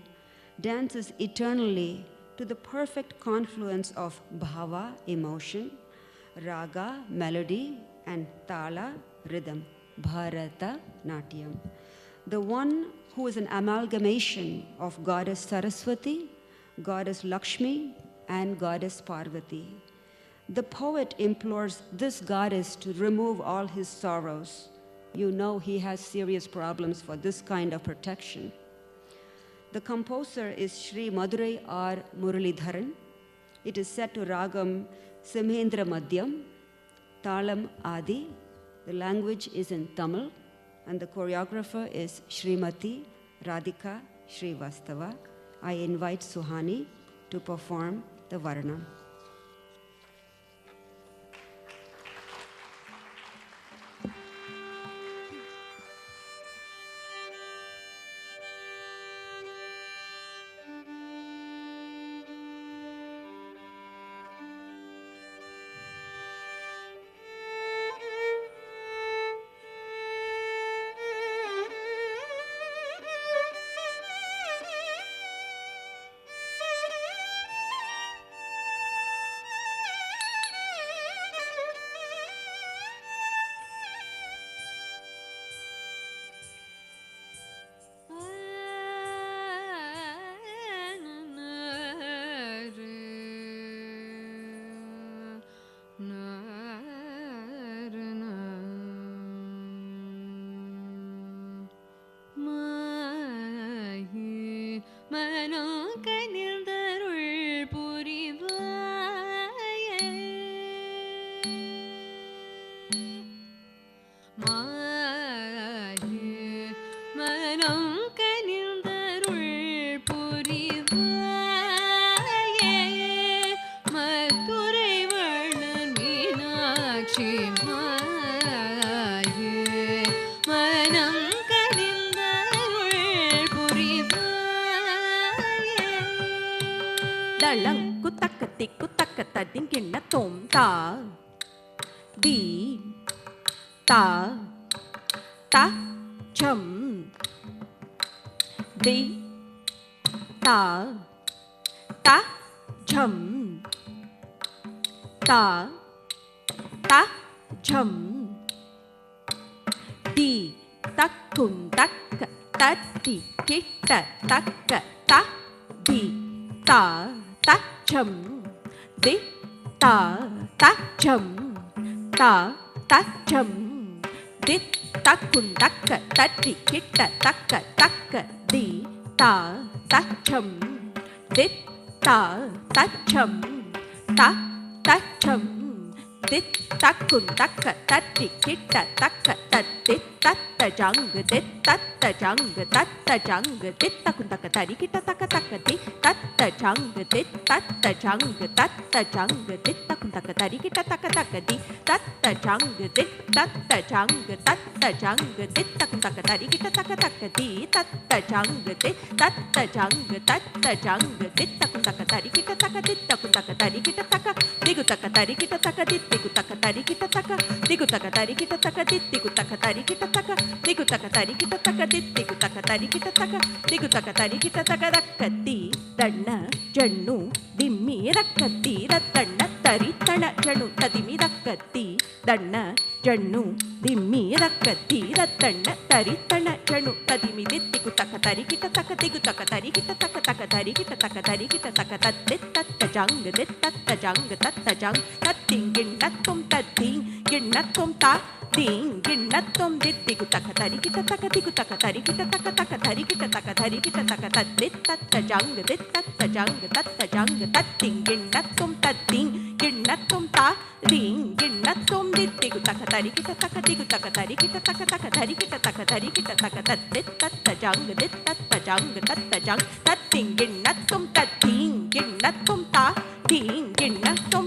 dances eternally to the perfect confluence of bhava, emotion, raga, melody, and tala, rhythm, Bharatanatyam. The one who is an amalgamation of goddess Saraswati, goddess Lakshmi, and goddess Parvati. The poet implores this goddess to remove all his sorrows. You know he has serious problems for this kind of protection. The composer is Sri Madurai R. Muralidharan. It is set to Ragam Simhendra Madhyam, Talam Adi. The language is in Tamil, and the choreographer is Srimati Radhika Srivastava. I invite Suhani to perform the Varnam.
Dalang kutakati kutakata dingin na tom ta di ta ta cham di ta ta cham ta ta cham தி தக்கும் தக்க தத்தி கிட்ட தக்க த தி தா தச்சம் தி தா தச்சம் தா தச்சம் தி தக்கும் தக்க தத்தி கிட்ட தக்க தக்க தி தா தச்சம் தி தா தச்சம் த தச்சம் தி தக்கும் தக்க தத்தி கிட்ட தக்க தத்தி தத்த ஜங்கு தி தத்த ஜங்கு தத்த ஜங்கு தி தக்கும் தக்க தரி கிட்ட தக்க தக்க தி தத்த ஜங்கு தி தத்த ஜங்கு தத்த ஜங்கு தி தக்கும் தக்க தரி கிட்ட தக்க தக்க தி தத்த ஜங்கு தி தத்த ஜங்கு தத்த ஜங்கு தி தக்கும் தக்க தரி கிட்ட தக்க தக்க தி தத்த ஜங்கு தி தத்த ஜங்கு தத்த ஜங்கு தி தக்கும் தக்க தரி கிட்ட தக்க தி தக்கும் தக்க தரி கிட்ட தக்க திகு தக்க தரி கிட்ட தக்க தி திகு தக்க தரி கிட்ட தக்க திகு தக்க தரி கிட்ட தக்க தி திகு தக்க தரி கிட்ட தக்க திகு தக்க தரி கிட்ட தக்க தி திகு தக்க தரி கிட்ட தக்க திகு தக்க தரி கிட்ட தக்க ರಕ್ಕತ್ತಿ ದಣ್ಣ ಜಣ್ಣು ದಿಮ್ಮಿ ರಕ್ಕತ್ತಿ ರತ್ತಣ್ಣ ತರಿ ತಣ ಜಣು ತದಿಮಿ ರಕ್ಕತ್ತಿ ದಣ್ಣ ಜಣ್ಣು ದಿಮ್ಮಿ ರಕ್ಕತ್ತಿ ರತ್ತಣ್ಣ ತರಿ ತಣ ಜಣು ತದಿಮಿ ದಿತ್ತಿಗು ತಕ ತರಿ ಕಿಟ ತಕ ತಿಗು ತಕ ತರಿ ಕಿಟ ತಕ ತಕ ತರಿ ಕಿಟ ತಕ ತರಿ ಕಿಟ ತಕ ತತ್ತೆ ತತ್ತ ಜಂಗ್ ದಿತ್ತತ್ತ ಜಂಗ್ ತತ್ತ ಜಂಗ್ ತತ್ತಿಂಗ್ ಗಿಣ್ಣತ್ತುಂ ತತ್ತಿಂಗ್ ಗಿಣ್ಣತ್ತುಂ ತಾ ತಿಂಗ್ ಗಿಣ್ಣತ್ತುಂ ದಿತ್ತಿಗು ತಕ ತರಿ ಕಿಟ ತಕ ತಿಗು ತಕ ತರಿ ಕಿಟ ತಕ ತಕ ತರಿ ಕಿಟ ತಕ ತರಿ ಕಿಟ ತಕ ತತ್ತೆ ತತ್ತ ಜಂಗ್ ದಿತ್ತತ್ತ ಜಂಗ್ ತತ್ತ ಜಂಗ್ ತತ್ತಿಂಗ್ ಗಿಣ್ಣತ್ತುಂ ತತ್ತಿಂಗ್ ಗಿಣ್ಣತ್ತುಂ ತಾ ತಿಂಗ್ ಗಿಣ್ಣತ್ತುಂ ದಿತ್ತಿಗು ತಕ ತರಿ ಕಿಟ ತಕ ತಿಗು ತಕ ತರಿ ಕಿಟ ತಕ ತಕ ತರಿ ಕಿಟ ತಕ ತರಿ ಕಿಟ ತಕ ತತ್ತೆ ತತ್ತ ಜಂಗ್ ದಿತ್ತತ್ತ ಜಂಗ್ ತತ್ತ ಜಂಗ್ ತತ್ತಿಂಗ್ ಗಿಣ್ಣತ್ತುಂ ತತ್ತಿಂಗ್ ಗಿಣ್ಣತ್ತುಂ ತಾ ತಿಂಗ್ ಗಿಣ್ಣತ್ತುಂ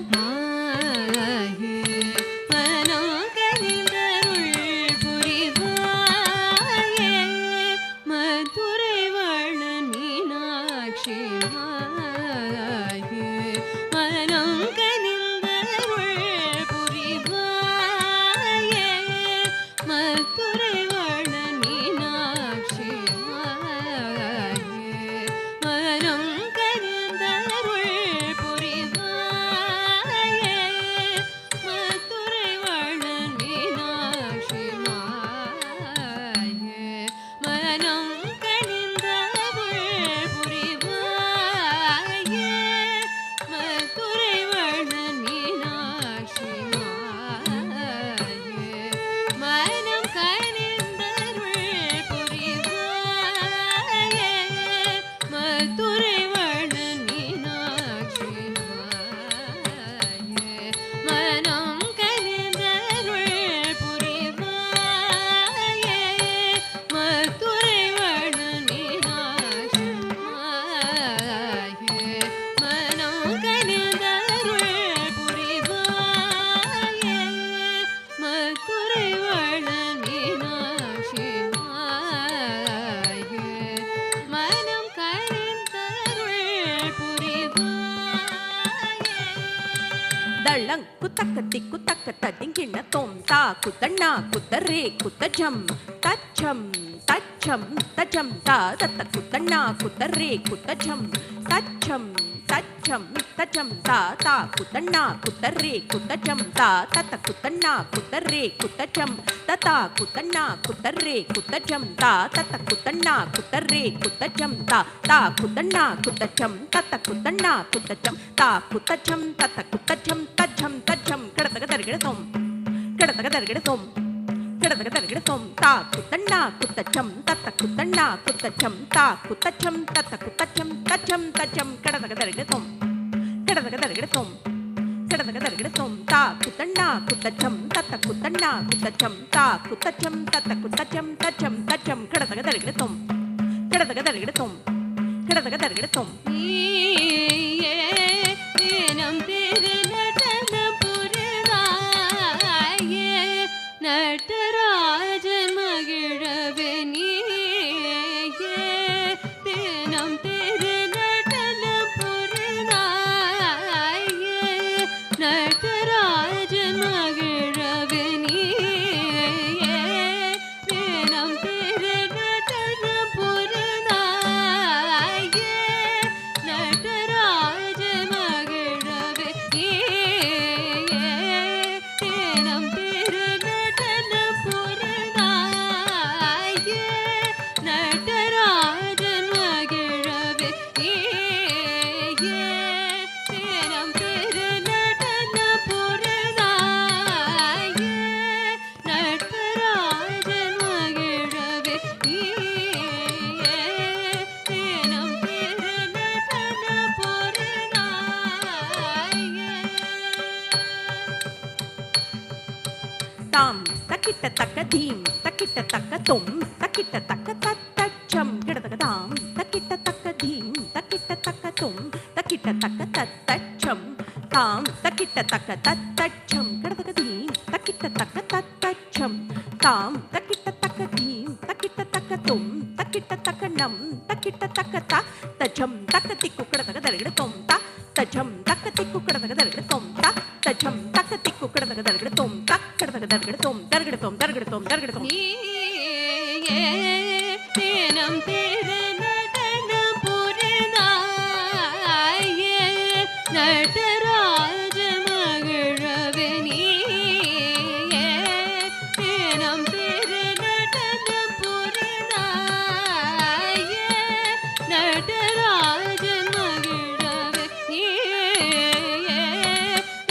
ಕುತಣ್ಣ ಕುತರ್ರೆ ಕುತಜಂ ತಚ್ಚಂ ತಚ್ಚಂ ತಜಂ ತಾ ತತ್ತ ಕುತಣ್ಣ ಕುತರ್ರೆ ಕುತಜಂ ತಚ್ಚಂ ತಚ್ಚಂ ತಜಂ ತಾ ತಾ ಕುತಣ್ಣ ಕುತರ್ರೆ ಕುತಜಂ ತಾ ತತ್ತ ಕುತಣ್ಣ ಕುತರ್ರೆ ಕುತಜಂ ತತಾ ಕುತಣ್ಣ ಕುತರ್ರೆ ಕುತಜಂ ತಾ ತತ್ತ ಕುತಣ್ಣ ಕುತರ್ರೆ ಕುತಜಂ ತಾ ತಾ ಕುತಣ್ಣ ಕುತಜಂ ತತ್ತ ಕುತಣ್ಣ ಕುತಜಂ ತಾ ಕುತಜಂ ತತ್ತ ಕುತಜಂ ತಜಂ ತಜಂ ಕಡತಗ ತರಗಿಡತೋಂ ಕಡತಗ ತರಗಿಡತೋಂ ಕಡತಗ ತರಗಿಡತೋಂ ತಾ ಕುತಣ್ಣ ಕುತಜಂ ತತ್ತ ಕುತಣ್ಣ ಕುತಜಂ ತಾ ಕುತಜಂ ತತ್ತ ಕುತಜಂ ತಜಂ ತಜಂ ಕಡತಗ ತರಗಿಡತೋಂ ಕಡತಗ ತರಗಿಡತೋಂ ಕಡತಗ ತರಗಿಡತೋಂ ತಾ ಕುತಣ್ಣ ಕುತಜಂ ತತ್ತ ಕುತಣ್ಣ ಕುತಜಂ ತಾ ಕುತಜಂ ತತ್ತ ಕುತಜಂ ತಜಂ ತಜಂ ಕಡತಗ ತರಗಿಡತೋಂ ಕಡತಗ ತರಗಿಡತೋಂ ಕಡತಗ ತರಗಿಡತೋಂ
நடராஜன் மகிழவே நீயே தினம் திரு நடன புரிதாயே நடராஜன் மகிழவே நீயே தினம் திரு நடன புரிதாயே நடராஜன்
தக்கிட்ட தக்க தீம் தக்கிட்ட தக்க தொம் தக்கிட்ட தக்க தத்தச்சம் கிடதகதாம் தக்கிட்ட தக்க தீம் தக்கிட்ட தக்க தொம் தக்கிட்ட தக்க தத்தச்சம் தாம் தக்கிட்ட தக்க தத்தச்சம் கிடதகதீம் தக்கிட்ட தக்க தத்தச்சம் தாம் தக்கிட்ட தக்க தீம் தக்கிட்ட தக்க தொம் தக்கிட்ட தக்க நம் தக்கிட்ட தக்க தச்சம் தக்க திக்கு கிடதக தரகிட தொம் தச்சம் தக்க திக்கு கிடதக தரகிட தொம் தச்சம் தக்க திக்கு கிடதக தரகிட தொம் கிடதக தரகிட தொம் தரகிட தொம் தரகிட தொம் தரகிட தொம்
தேனம் திரு நடனம் புரிந்தாயே நடராஜ மகிழவே நீயே தேனம் திரு நடனம் புரிந்தாயே நடராஜ மகிழவே நீயே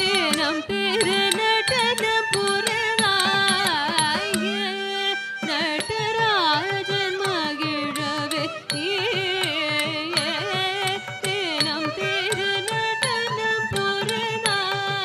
தேனம் திரு நடனம் புரிந்தாயே நடராஜன் மகிழவே நீயே தேனம் திரு நடனம் புரிந்தாயே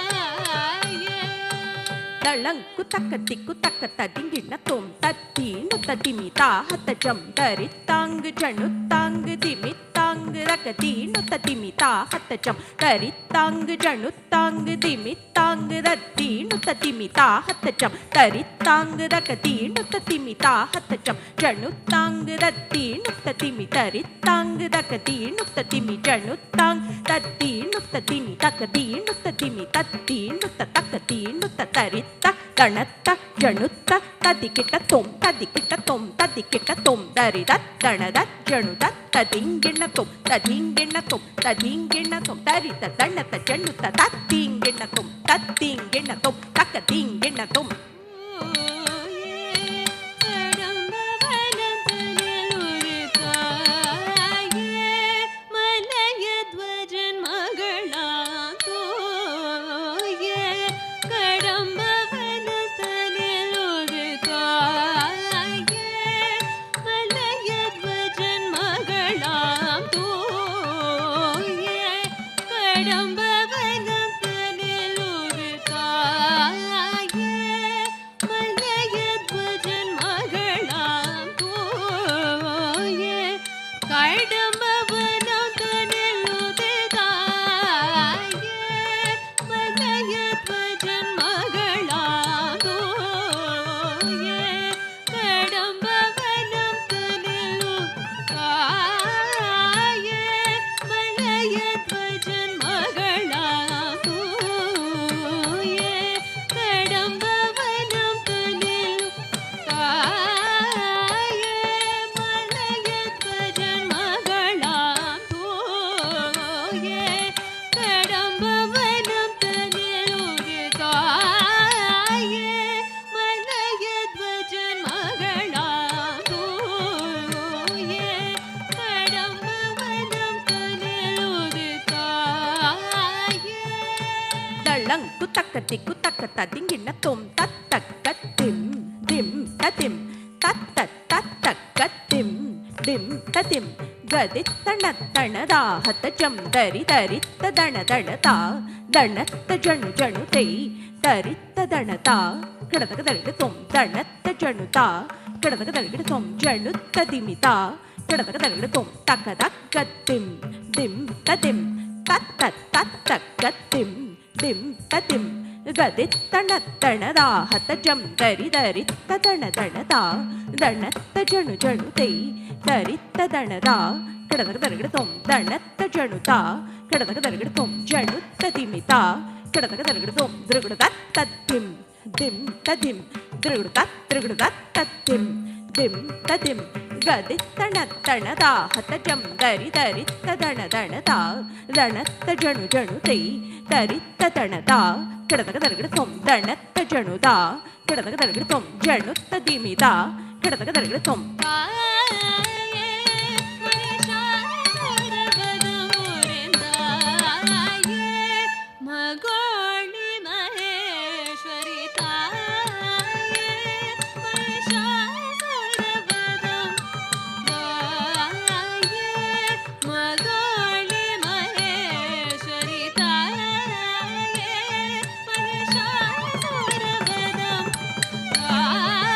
தளங்கு தக்க திக்கு தக்க தடிங்கின தொம் தத்தீனு ததிமி தாஹத்தஜம் தரித்தாங்கு ஜனுத்தாங்கு திமித்தாங்கு ரகதீனு ததிமி தாஹத்தஜம் தரித்தாங்கு ஜனுத்தாங்கு திமித்தாங்கு ரத்தீனு ததிமி தாஹத்தஜம் தரித்தாங்கு ரகதீனு ததிமி தாஹத்தஜம் ஜனுத்தாங்கு ரத்தீனு ததிமி தரித்தாங்கு ரகதீனு ததிமி ஜனுத்தாங் தத்தீனு ததிமி தகதீனு ததிமி தத்தீனு தகதீனு தரித்த தணத்த ஜனுத்த ததிக்கிட்ட தொம் ததிக்கிட்ட தொம் ததிக்கிட்ட தொம் தரித தணத ஜனுத ததிங்கிண்ண தொம் ததிங்கிண்ண தொம் ததிங்கிண்ண தொம் தரித தணத்த ஜனுத்த தத்திங்கிண்ண தொம் தத்திங்கிண்ண தொம் தக்கதிங்கிண்ண தொம் திக்கு தக்க ததிங்கிண்ண தொம் தத்தக்க திம் திம் ததிம் தத்த தத்தக்க திம் திம் ததிம் கதித்தண தணதாஹத்தஜம் தரி தரித்த தண தணதா தணத்த ஜணு ஜணு தை தரித்த தணதா கிடதக தரிகிட தொம் தணத்த ஜணுதா கிடதக தரிகிட தொம் ஜணு ததிமிதா கிடதக தரிகிட தொம் தக்க தக்க திம் திம் ததிம் தத்த தத்தக்க திம் திம் ததிம் கதித்தண தணதாஹத்தஜம் தரி தரித்த தண தணதா தணத்த ஜணு ஜணு தை தரித்த தணதா கிடதக தரிகிட தொம் தணத்த ஜணுதா கிடதக தரிகிட தொம் ஜணு ததிமிதா கிடதக தரிகிட தொம் திருகுட தத்திம் திம் ததிம் திருகுட தத்திம் திம் ததிம் கதித்தண தணதாஹத்தஜம் தரி தரித்த தண தணதா தணத்த ஜணு ஜணு தை தரித்த தணதா கிடதக தரிகிட தொம் தணத்த ஜணுதா கிடதக தரிகிட தொம் ஜணு ததிமிதா கிடதக தரிகிட தொம்
Ah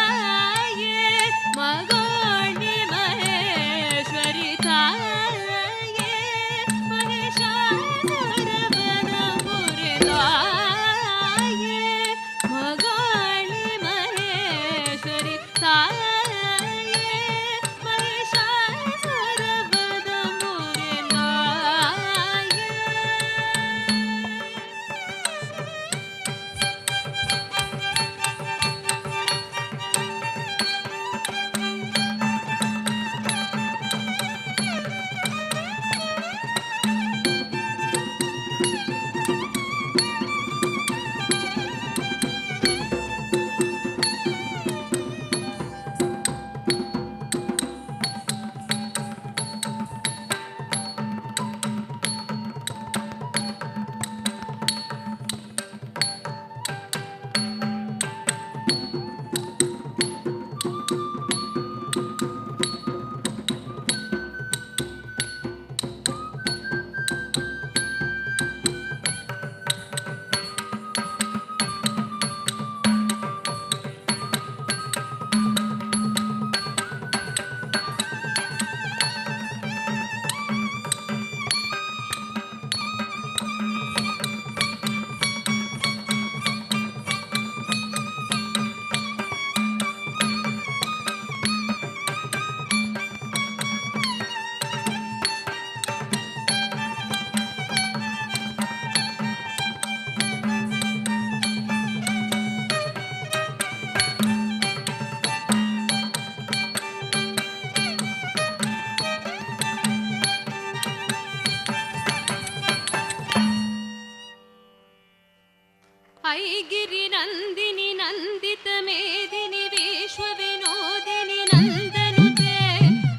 ऐगिरि नन्दिनि नन्दित मेदिनि विश्व विनोदिनि नन्दनुते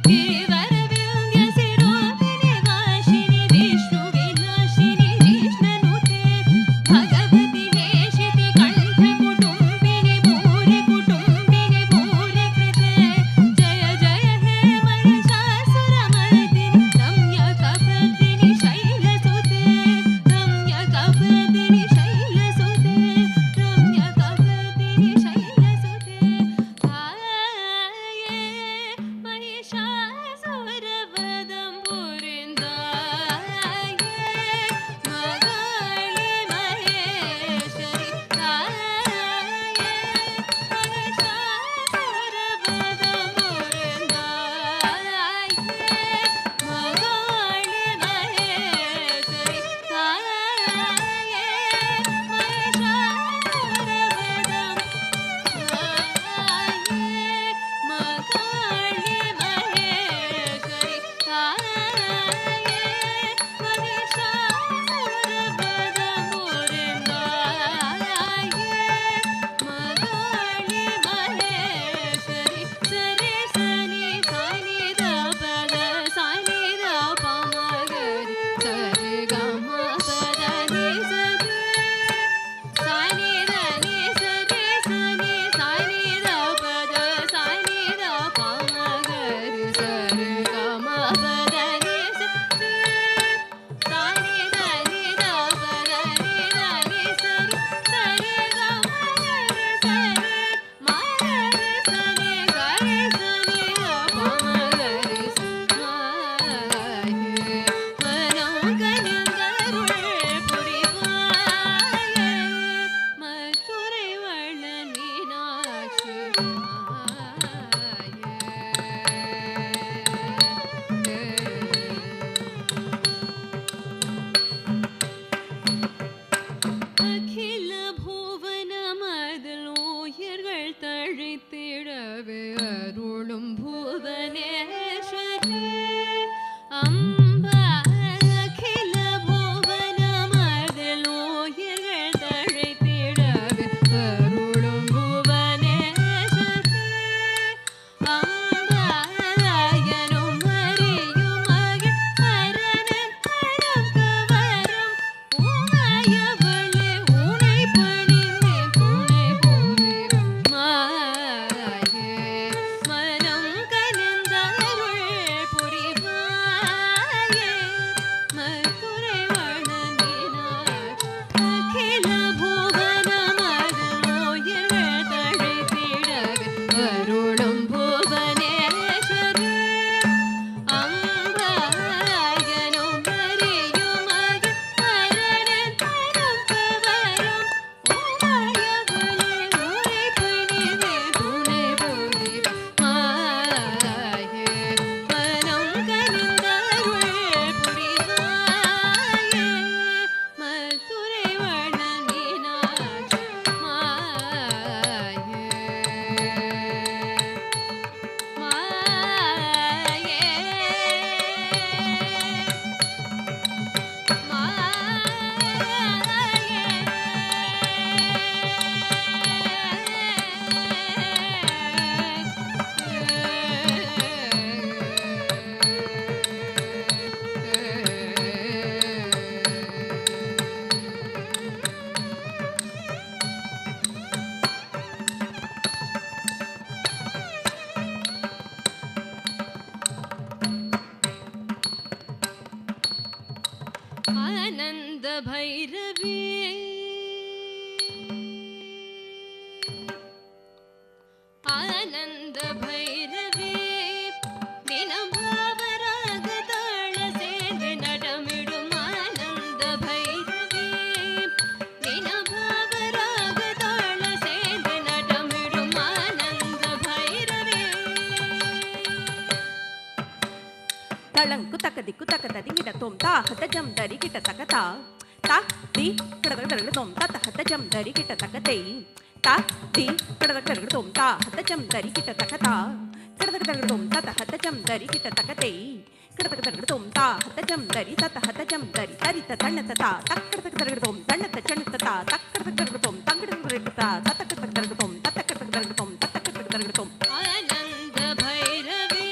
गिरिवर विन्द्य शिरोदिनि वासिनि विष्णु विनाशिनि विष्णनुते भगवति हेशिति कंठ कुटुम्बिनि भूरि कुटुम्बिनि भूरि कृते जय जय हे महिषासुरमर्दिनि रम्यकपर्दिनि शैलसुते रम्यकपर्दिनि शैलसुते रम्यकपर्दिनि शैलसुते आये महिषासुरवदं पुरिन्दाये मगाळि महेश्वरि आये महिषासुरवदं पुरिन्दाये मगाळि महेश्वरि அகில புவன மதலோயர்கள் தழைத்திடவே அருளும் புவனேஸ்வரி அம்பா அகில புவன மதலோயர்கள் தழைத்திடவே அருளும் புவனேஸ்வரி அம்பா அயனும் அறியும் மகிழ் அரணன் தனக்கு வரும் உமையவளே உனை பணிந்தேன் துணை புரியும் மாயே மனம் கனிந்தருள் புரிவாயே மதுரை வணங்கினார் அகில புவன மதலோயர்கள் தழைத்திடவே அருளும் புவனேஸ்வரி அம்பாயனும் அறியும் மகிழ் அரணன் தனக்கு வரும் உமையவளே உனை பணிந்தேன் துணை புரியும் மாயே மனம் கனிந்தருள் புரிவாயே மதுரை வணங்கினார் आनंद भैरवी आनंद भैरवी दिनम भावराग ताल सेंद नटमिडुम आनंद भैरवी दिनम भावराग ताल सेंद नटमिडुम आनंद भैरवी
தளங்கு தக்கதிக்கு தக்கததிங்கிட தோம் தா ஹத ஜம் தரி கிட்ட தக்கதா தா தி கடகட தோம் தா ஹத ஜம் தரி கிட்ட தக்கதை தா தி கடகட தோம் தா ஹத ஜம் தரி கிட்ட தக்கதா கடகட தோம் தா ஹத ஜம் தரி கிட்ட தக்கதை திக்கடதக தரகடதோம் தா ஹதஜம் தரி தத ஹதஜம் தரி தரி தன்னததா தக்கடதக தரகடதோம் தன்னத சன்னததா தக்கடதக தரகடதோம் தங்கடதக தரகடதா தத்தக்கடதக தரகடதோம் தத்தக்கடதக தரகடதோம் தத்தக்கடதக தரகடதோம்
ஆனந்த பைரவி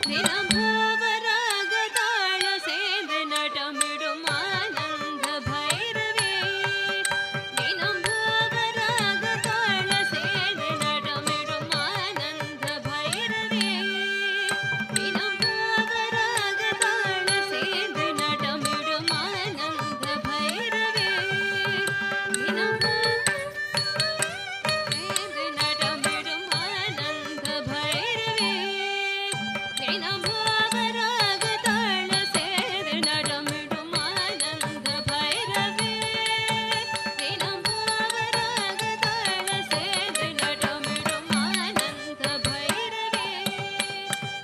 தினம் பாவராக தாள சேர்ந்து நடமிடும் ஆனந்த பைரவி தினம் பாவராக தாள சேர்ந்து நடமிடும் ஆனந்த பைரவி தினம் பாவராக தாள சேர்ந்து நடமிடும் ஆனந்த பைரவி தினம் சேர்ந்து நடமிடும் ஆனந்த பைரவி தினம் பாவராக தாள சேர்ந்து நடமிடும் ஆனந்த பைரவி தினம் பாவராக தாள சேர்ந்து நடமிடும் ஆனந்த பைரவி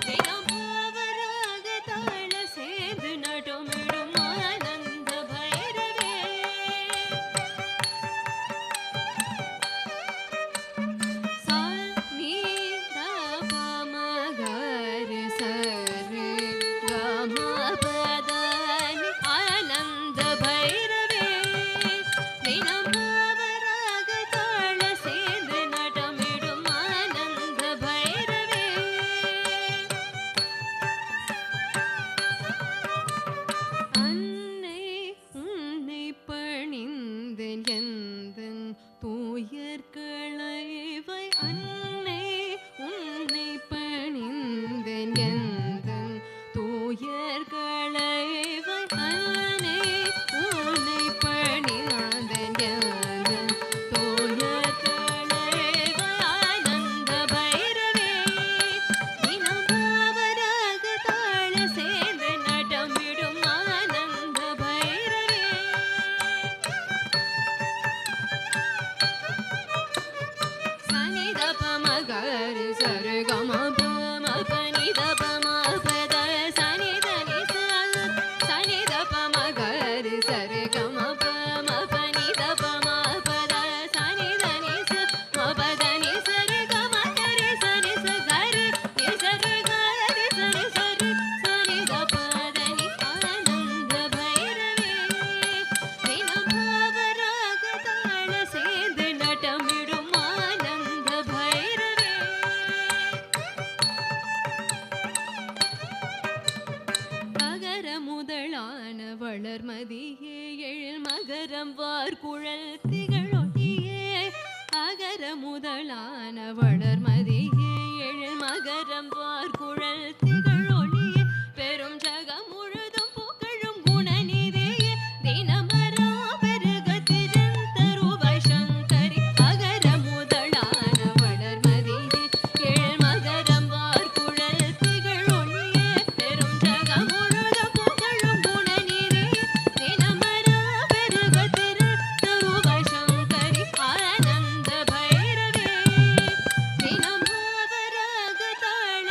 தினம் பாவராக தாள சேர்ந்து நடமிடும் ஆனந்த பைரவி சால் நீ த ப ம க ரி ச ரி க ம ப த நி ஆனந்த பைரவி தினம் பாவராக தாள சேர்ந்து நடமிடும் ஆனந்த பைரவி அன்னை உன்னை பணிந்தேன் எந்தன் தூயர்களைவை அன்னை உன்னை பணிந்தேன் எந்தன் தூயர்களைவை அன்னை உன்னை பணிந்தேன் எந்தன் தூயர்களைவை ஆனந்த பைரவி தினம் பாவராக தாள சேர்ந்து நடமிடும் ஆனந்த பைரவி சனி த ப ம க ரி ச ரி க ம ப ம ப நி த ப ம ப த சனி த நி ச சனி த ப ம க ரி ச ரி க ம ப ம ப நி த ப ம ப த சனி த நி ச ம ப த நி ச ரி க ம க ரி ச நி ச க ரி நி ச ரி க ரி ச ரி ச ரி சனி த ப த நி ஆனந்த பைரவி தினம் பாவராக தாள சேர்ந்து நடமிடும் ஆனந்த பைரவி மகர முதலான வளர்மதியே எழில் மகரம் வார்குழல் திகழொட்டியே அகர முதலான வளர்மதியே எழில் மகரம் வார்குழல் திகழொளியே பெரும் ஜகம் முழுதும் புகழும் குணநிதியே தினமரா பெருக திருந்தருவாய் சங்கரி அகர முதலான வளர்மதியே எழில் மகரம் வார்குழல் திகழொளியே பெரும் ஜகம் முழுதும் புகழும் குணநிதியே தினமரா பெருக திருந்தருவாய் சங்கரி ஆனந்த பைரவி தினம் பாவராக தாள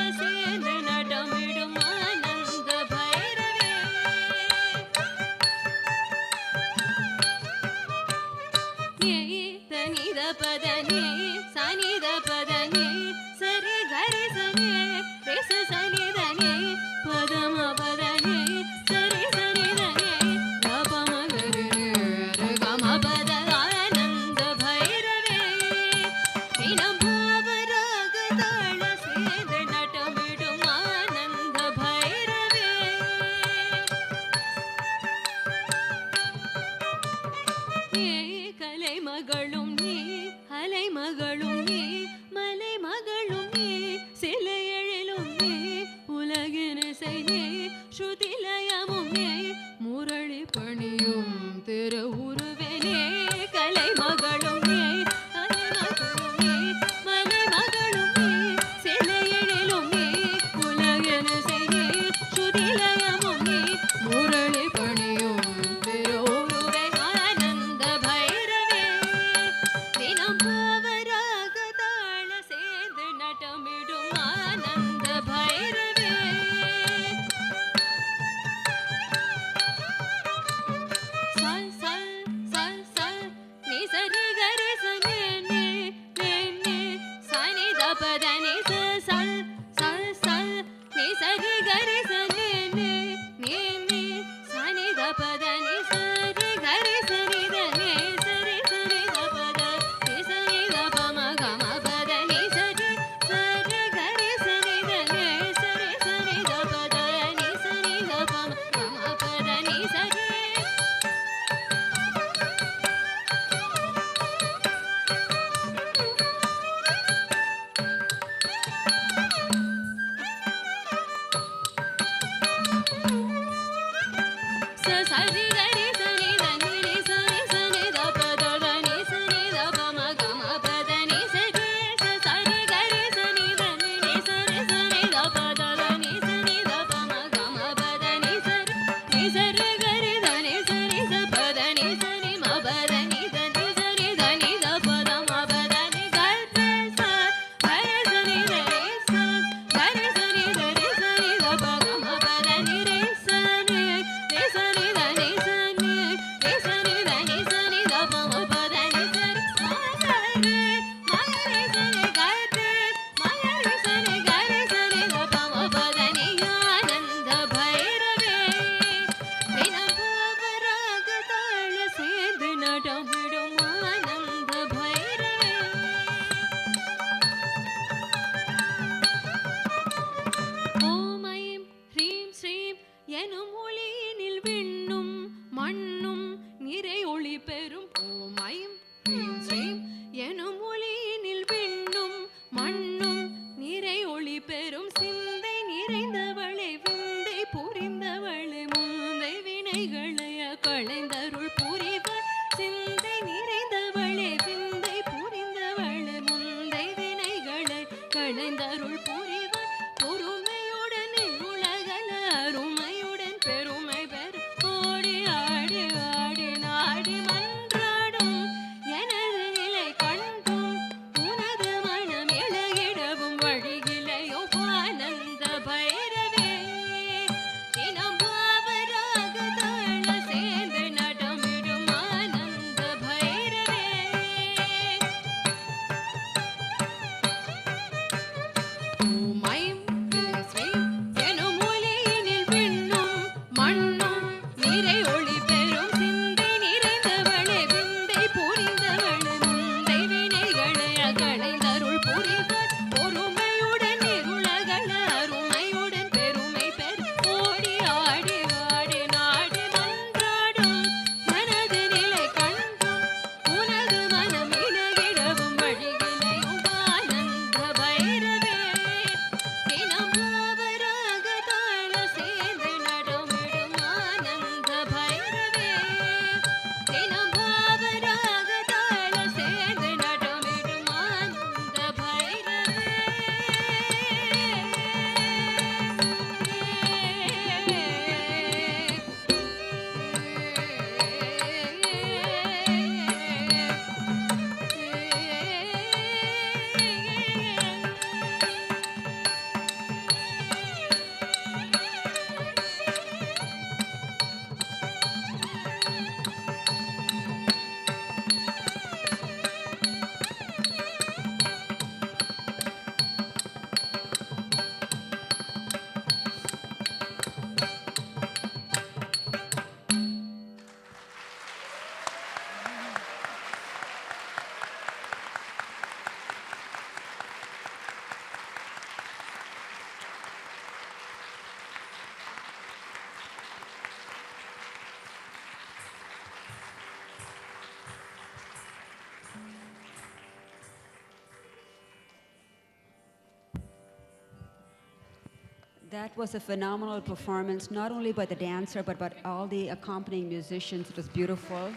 That was a phenomenal performance, not only by the dancer, but by all the accompanying musicians. It was beautiful.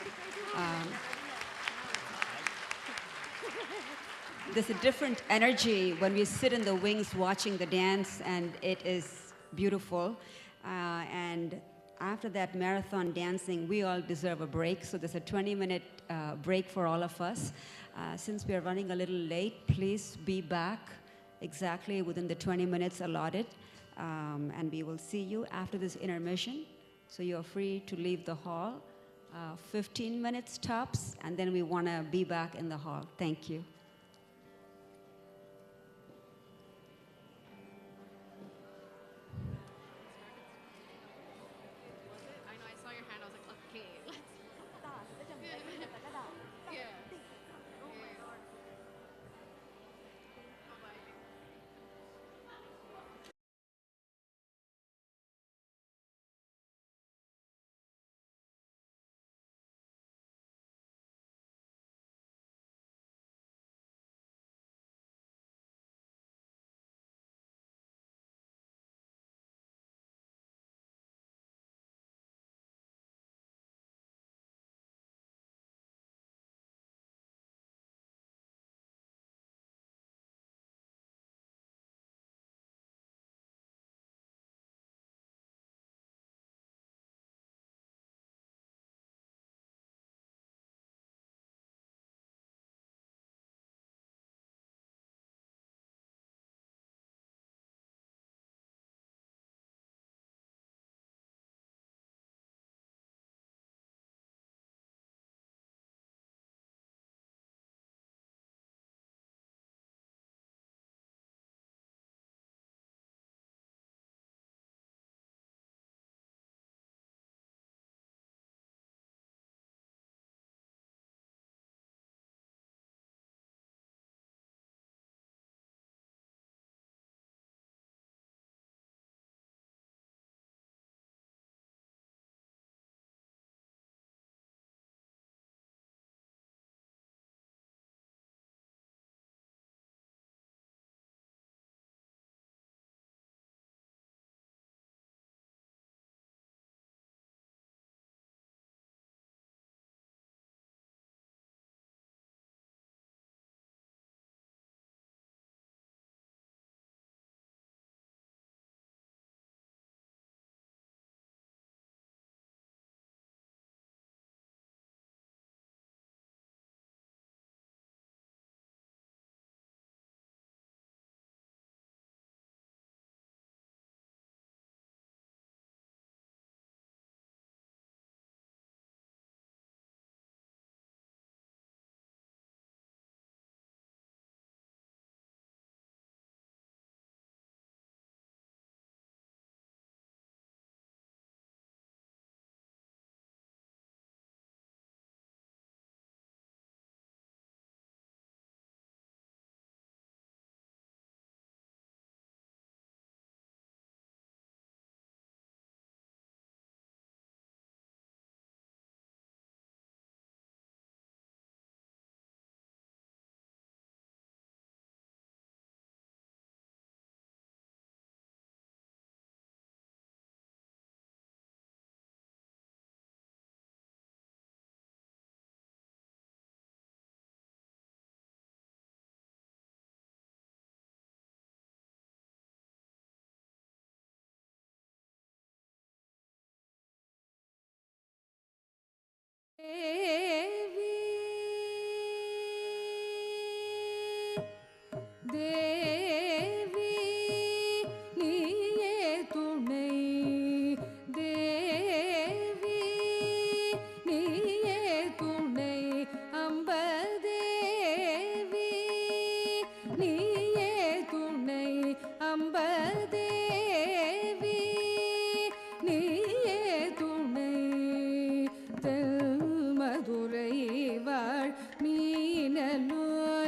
There's a different energy when we sit in the wings watching the dance, and it is beautiful. And after that marathon dancing, we all deserve a break. So there's a 20-minute break for all of us. Since we are running a little late, please be back exactly within the 20 minutes allotted. And we will see you after this intermission. So you're free to leave the hall. 15 minutes tops, and then we want to be back in the hall. Thank you.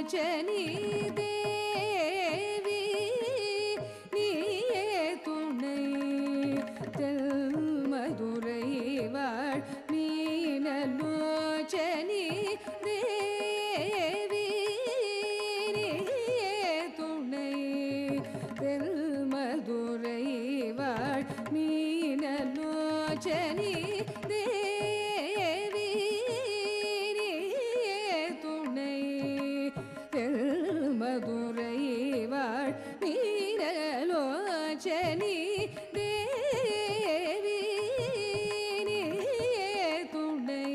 தேவி நீயே துணை தென்மதுரை வாழ் மீனலோச்சனி தேவி நீயே துணை தென்மதுரை வாழ் மீனலோச்சனி தேவி நீயே துணை தென்மதுரை வாழ் மீனலோச்சனி தேவி நீயே துணை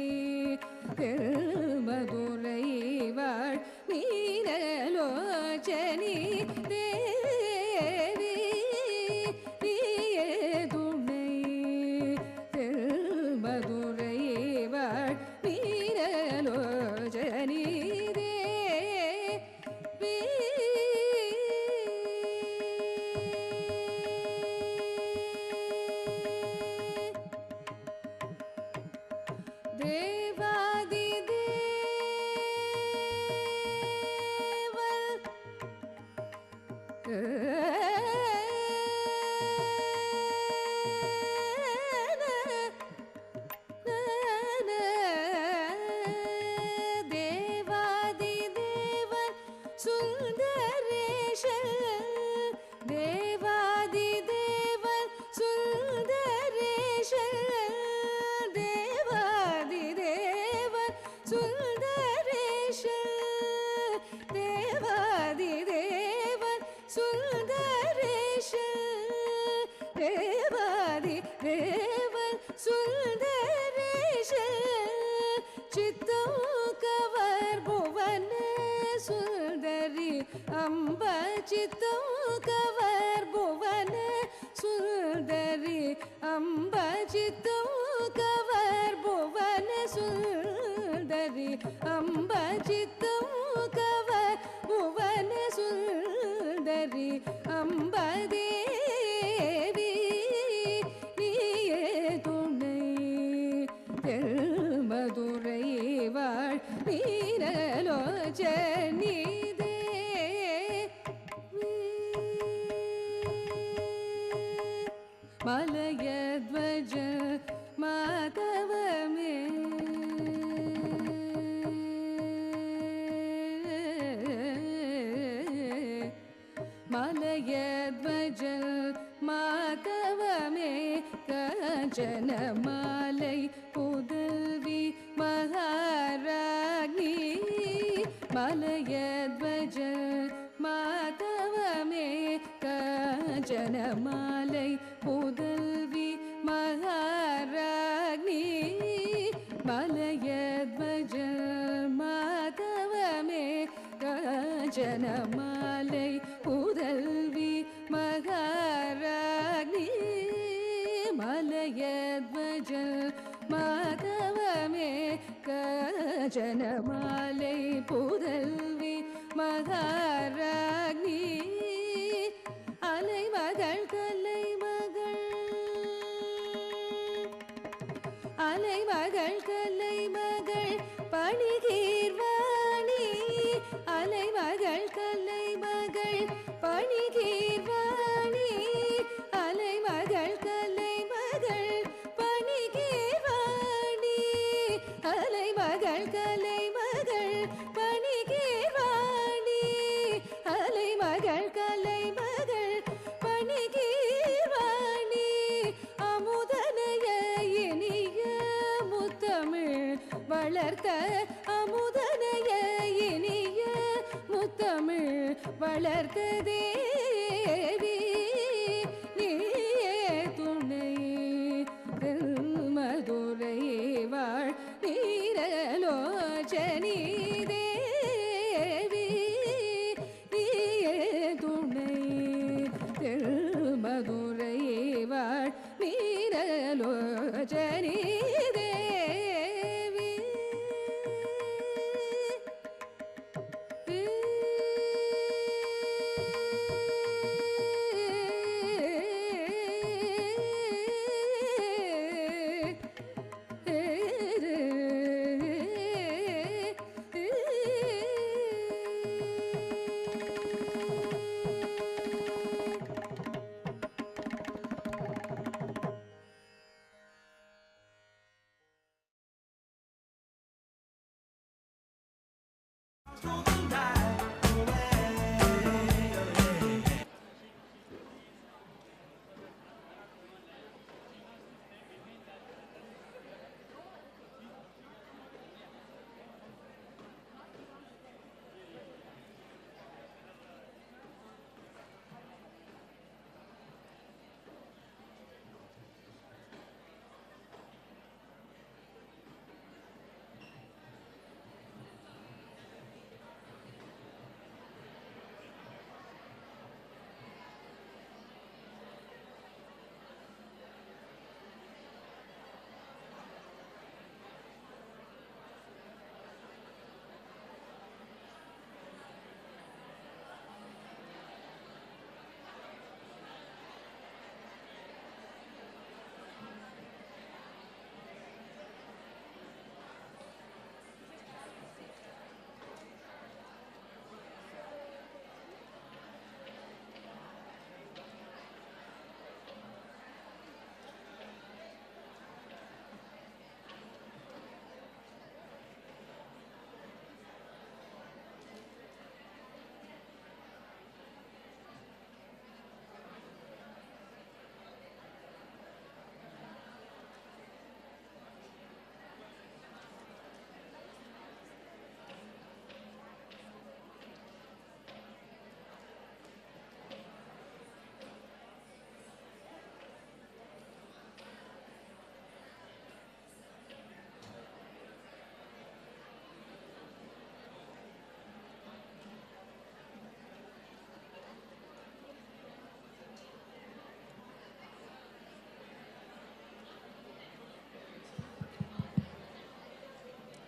தென்மதுரை வாழ் மீனலோச்சனி தேவி நீயே துணை தென்மதுரை வாழ் மீனலோச்சனி தேவாதி தேவன் தேவாதி தேவன் சுந்தரேஷன் தேவாதி தேவன் சுந்தரேஷன் தேவாதி தேவன் சுந்தரேஷன் தேவாதி தேவன் சுந்தரேஷன் தேவாதி தேவன் சுந்தரேஷன் சித்தம் கவர் புவன சுந்தரி அம்ப சித்தம் கவர் புவன சுந்தரி அம்ப சித்தம் கவர் புவன சுந்தரி அம்ப சித்தம் கவர் புவன சுந்தரி அம்ப தேவி நீயே துணை தென்மதுரை வாழ் மீனலோச்சனி தேவி மலயத்வஜ மாதவமே மலயத்வஜ மாதவமே கஞ்சன மாலை புதல்வி மகாராணி மலயத்வஜ மாதவமே கஞ்சன மாலை புதல்வி மகாராணி மலயத்வஜ மாதவமே கஞ்சன மாலை புதல்வி மகாராணி மலயத்வஜ மாதவமே கஞ்சன மாலை புதல்வி மகாராணி அலைமகள் கலைமகள் அலைமகள் கலைமகள் பணிகீர்வாணி அலைமகள் கலைமகள் பணிகீர்வாணி அலைமகள் கலைமகள் பணிகீர்வாணி அலைமகள் கலைமகள் பணிகீர்வாணி அலைமகள் கலைமகள் பணிகீர்வாணி அமுதனைய இனிய முத்தமிழ் வளர்த்த அமுதனைய இனிய முத்தமிழ் வளர்த்த தேவி நீயே துணை தென்மதுரை வாழ் மீனலோச்சனி தேவி நீயே துணை தென்மதுரை வாழ் மீனலோச்சனி தேவி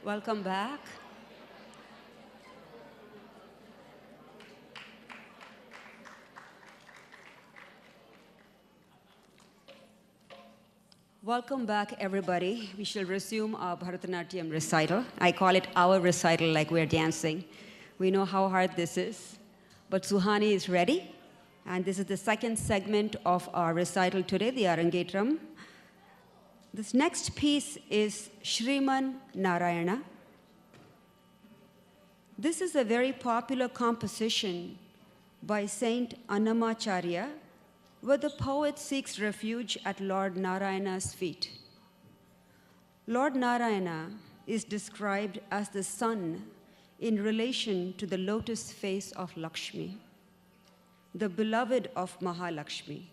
Welcome back. Welcome back, everybody. We shall resume our Bharatanatyam recital. I call it our recital like we're dancing. We know how hard this is, but Suhani is ready. And this is the second segment of our recital today, the Arangetram. This next piece is Shriman Narayana. This is a very popular composition by Saint Annamacharya, where the poet seeks refuge at Lord Narayana's feet. Lord Narayana is described as the sun in relation to the lotus face of Lakshmi, the beloved of Mahalakshmi.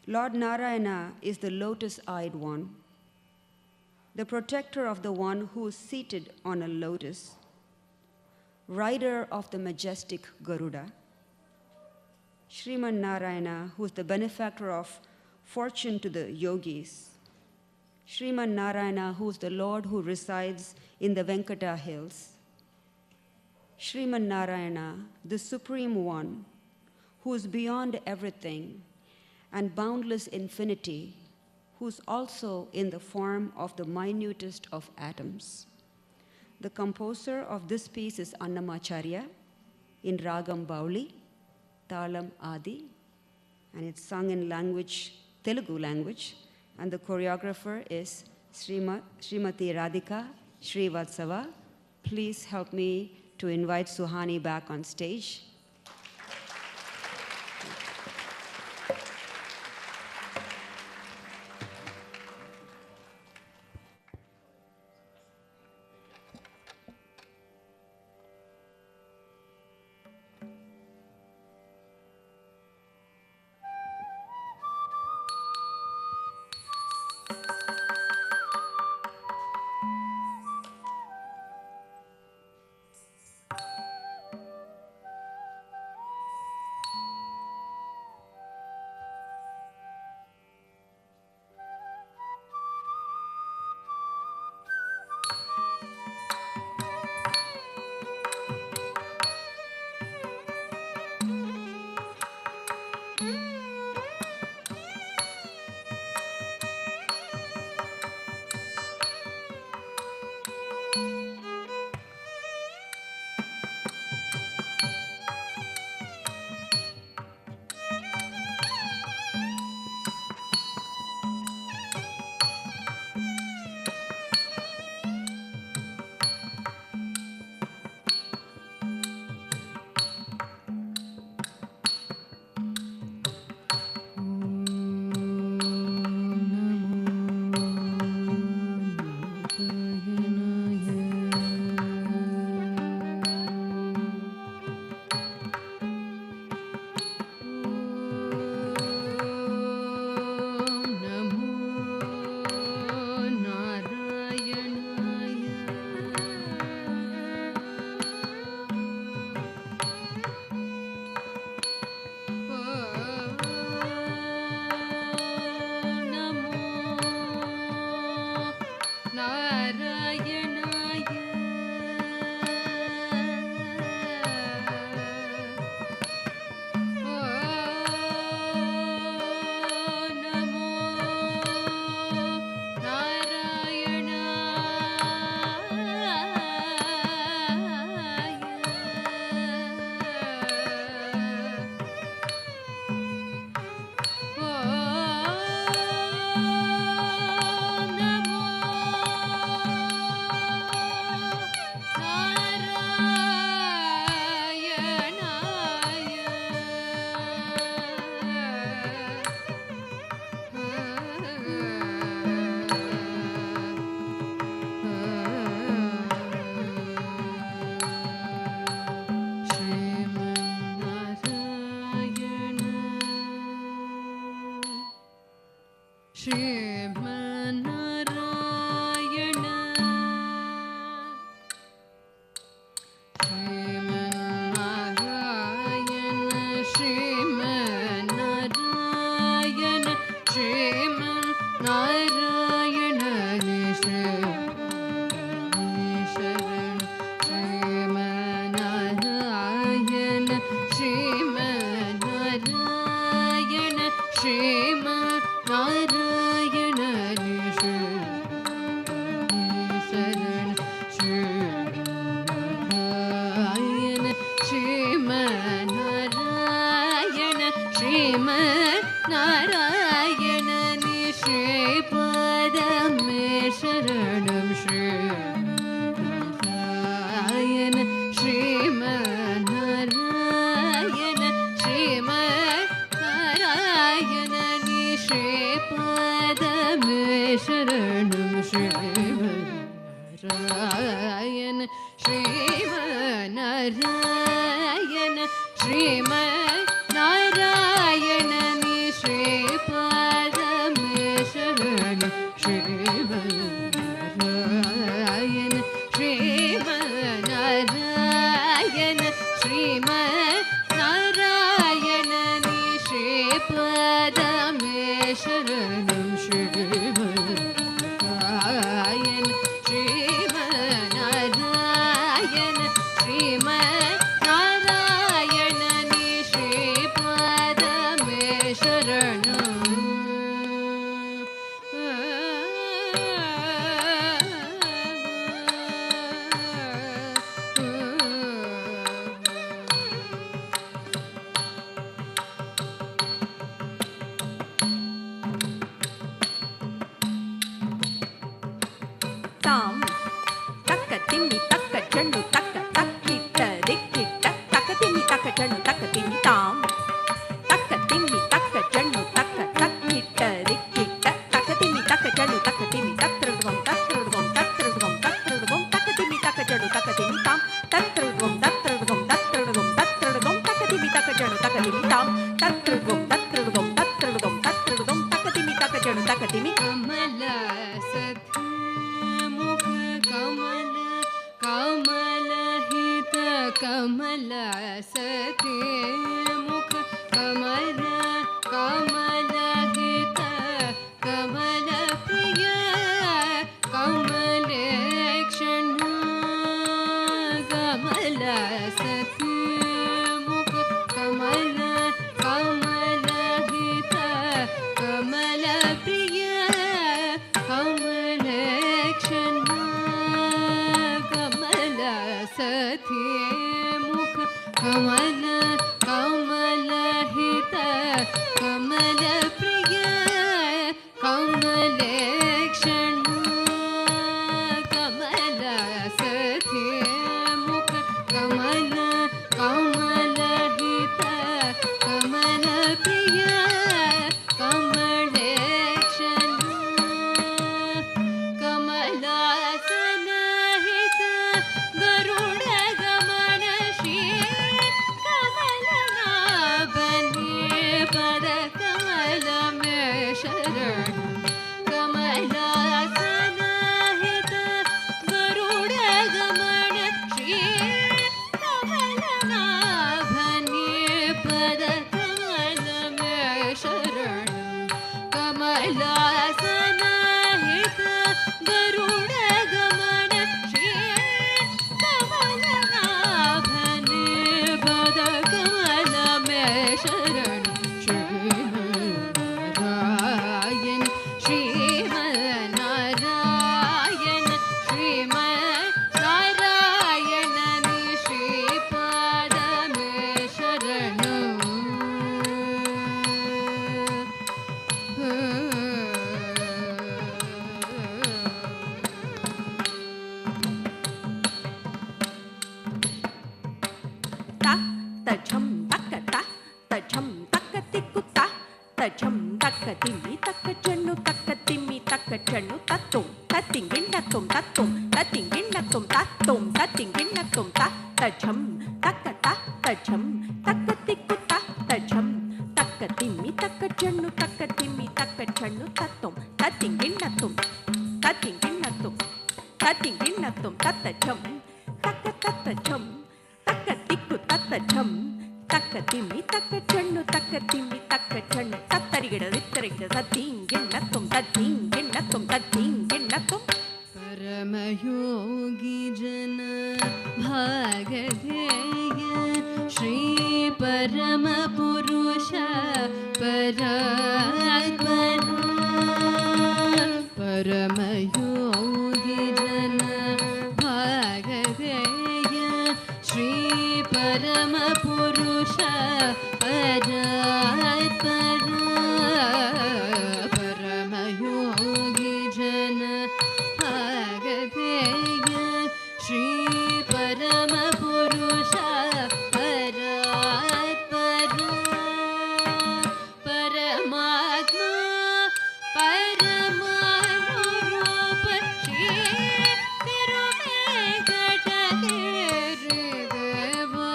Lord Narayana is the lotus-eyed one, the protector of the one who is seated on a lotus, rider of the majestic Garuda. Shriman Narayana, who is the benefactor of fortune to the yogis. Shriman Narayana, who is the Lord who resides in the Venkata hills. Shriman Narayana, the Supreme One, who is beyond everything and boundless infinity, who is also in the form of the minutest of atoms. The composer of this piece is Annamacharya in Ragam Bauli, Talam Adi, and it's sung in language, Telugu language, and the choreographer is Srimati Radhika Srivastava. Please help me to invite Suhani back on stage.
Garuda ಗಮನ ಶ್ರೀ ಕಮಲ
tacham takata, tacham takatikuta, tacham takatimi takachanu takatimi takachanu tatum, tatinginatum tatum, tatinginatum tatum, tatinginatum tacham takata, tacham takatikuta, tacham takatimi takachanu takatimi takachanu tatum, tatinginatum, tatinginatum, tatinginatum tatacham, takatatacham, takatiku tatacham, takatimi takachanu takatimi takachanu tatarigada rittarigada tatinginatum, tatinginatum, tatinginatum.
परमयोगी जन भागधेय श्री परम पुरुष परात्पर परमयोगी जन भागधेय श्री परम पुरुष परात्पर परमयोगी जन श्री परम पुरुष परात्पर परमात्मा परमानुरूप श्री तिरुवेंकटगिरिदेवा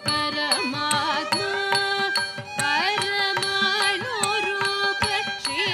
परमात्मा परमानुरूप Shri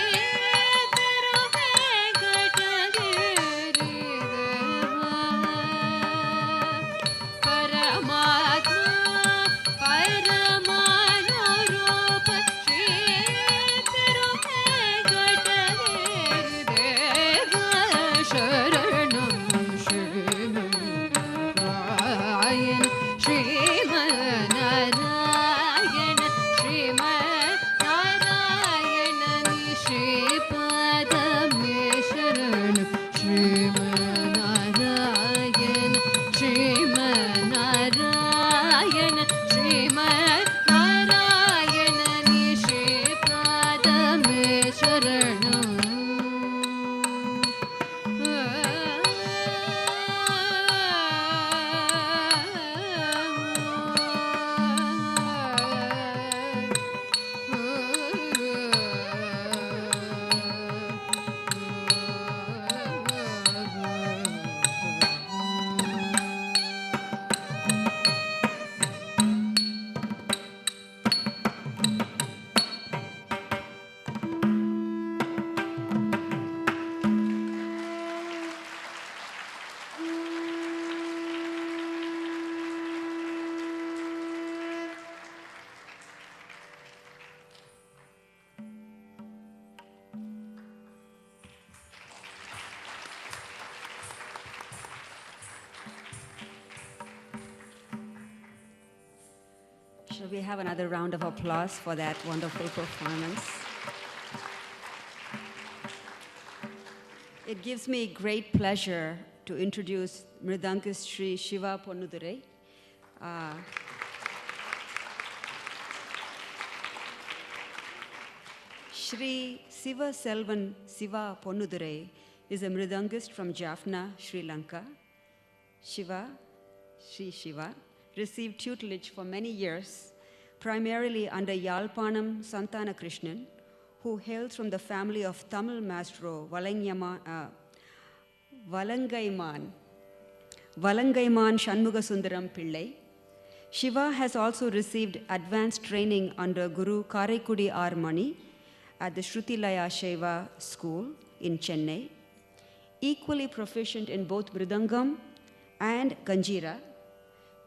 Shall we have another round of applause for that wonderful performance? It gives me great pleasure to introduce Mridangist Sri Shiva Ponnudurai. Sri Siva Selvan Siva Ponnudurai is a Mridangist from Jaffna, Sri Lanka. Sri Shiva, received tutelage for many years, primarily under Yalpanam Santana Krishnan, who hails from the family of Tamil maestro Valangaiman Shanmugasundaram Pillai. Shiva has also received advanced training under Guru Karaikudi R. Mani at the Shrutilaya Shaiva School in Chennai. Equally proficient in both Mridangam and Ganjira,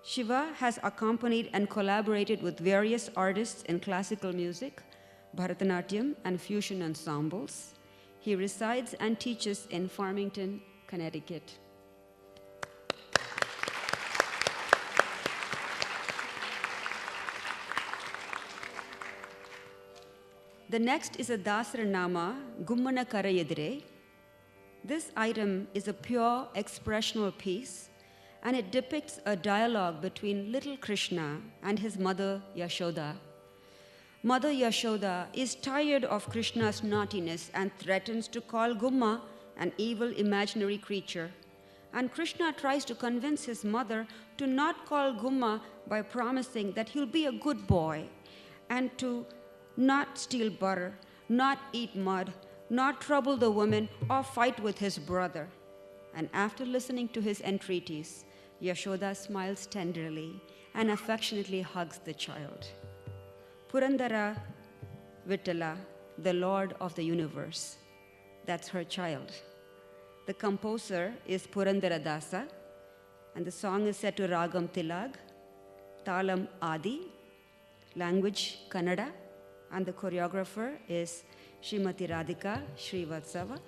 Shiva has accompanied and collaborated with various artists in classical music, Bharatanatyam, and fusion ensembles. He resides and teaches in Farmington, Connecticut. The next is a Dasaranama, Gummana Karayedire. This item is a pure expressional piece, and it depicts a dialogue between little Krishna and his mother Yashoda. Mother Yashoda is tired of Krishna's naughtiness and threatens to call Gumma an evil imaginary creature And Krishna tries to convince his mother to not call Gumma by promising that he'll be a good boy and to not steal butter, not eat mud, not trouble the women, or fight with his brother. And after listening to his entreaties, Yashoda smiles tenderly and affectionately hugs the child. Purandara Vittala, the Lord of the universe, that's her child. The composer is Purandara Dasa, and the song is set to Ragam Tilag, Talam Adi, language Kannada, and the choreographer is Srimati Radhika Srivastava.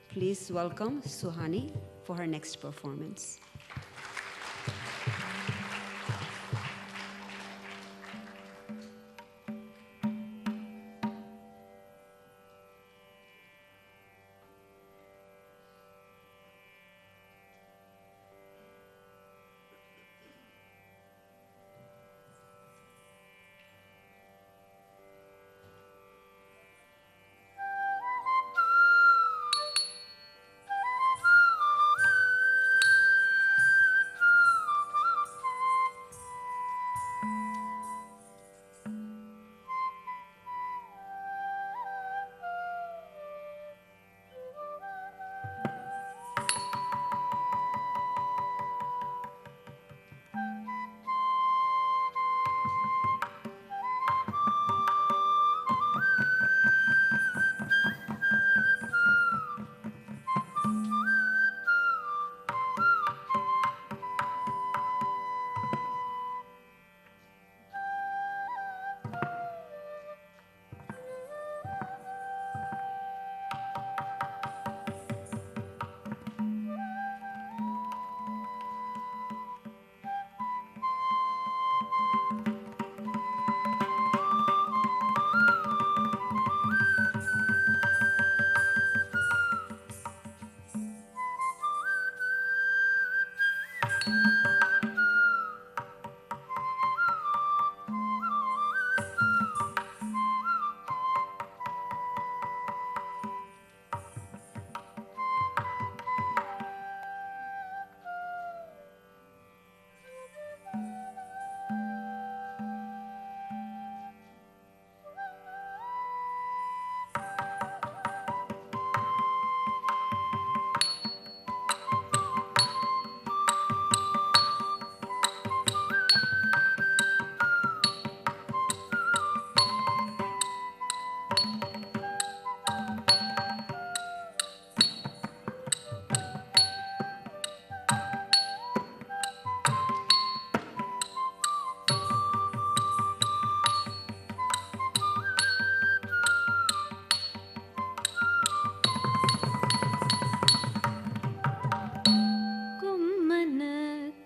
Please welcome Suhani for her next performance.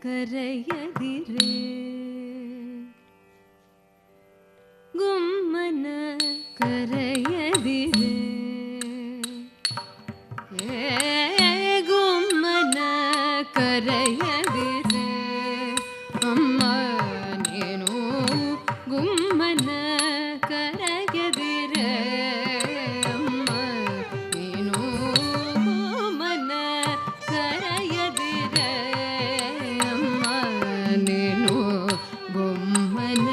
ಕರೆಯದಿರೆ ಗುಮ್ಮನ ಕರೆಯದಿರೆ ಗುಮ್ಮನ ಕರೆಯದಿರೆ ಅಮ್ಮ ನೀನು ಗುಮ್ಮನ ಕರೆಯದಿರೆ ಅಮ್ಮ ನೀನು ಗುಮ್ಮನ ಕರೆಯದಿರೆ ಅಮ್ಮ ನೀನು ಗುಮ್ಮನ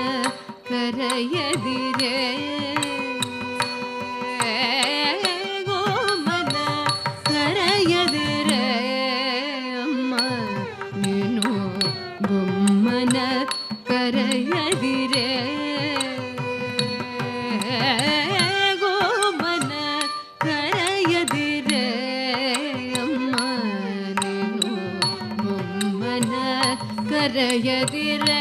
ಕರೆಯದಿರೆ ಗೋಮನ ಕರೆಯದಿರೆ ಅಮ್ಮ ನೀನು ಗುಮ್ಮನ ಕರೆಯದಿರೆ ಗೋಮನ ಕರೆಯದಿರೆ ಅಮ್ಮ ನೀನು ಗುಮ್ಮನ ಕರೆಯದಿರೆ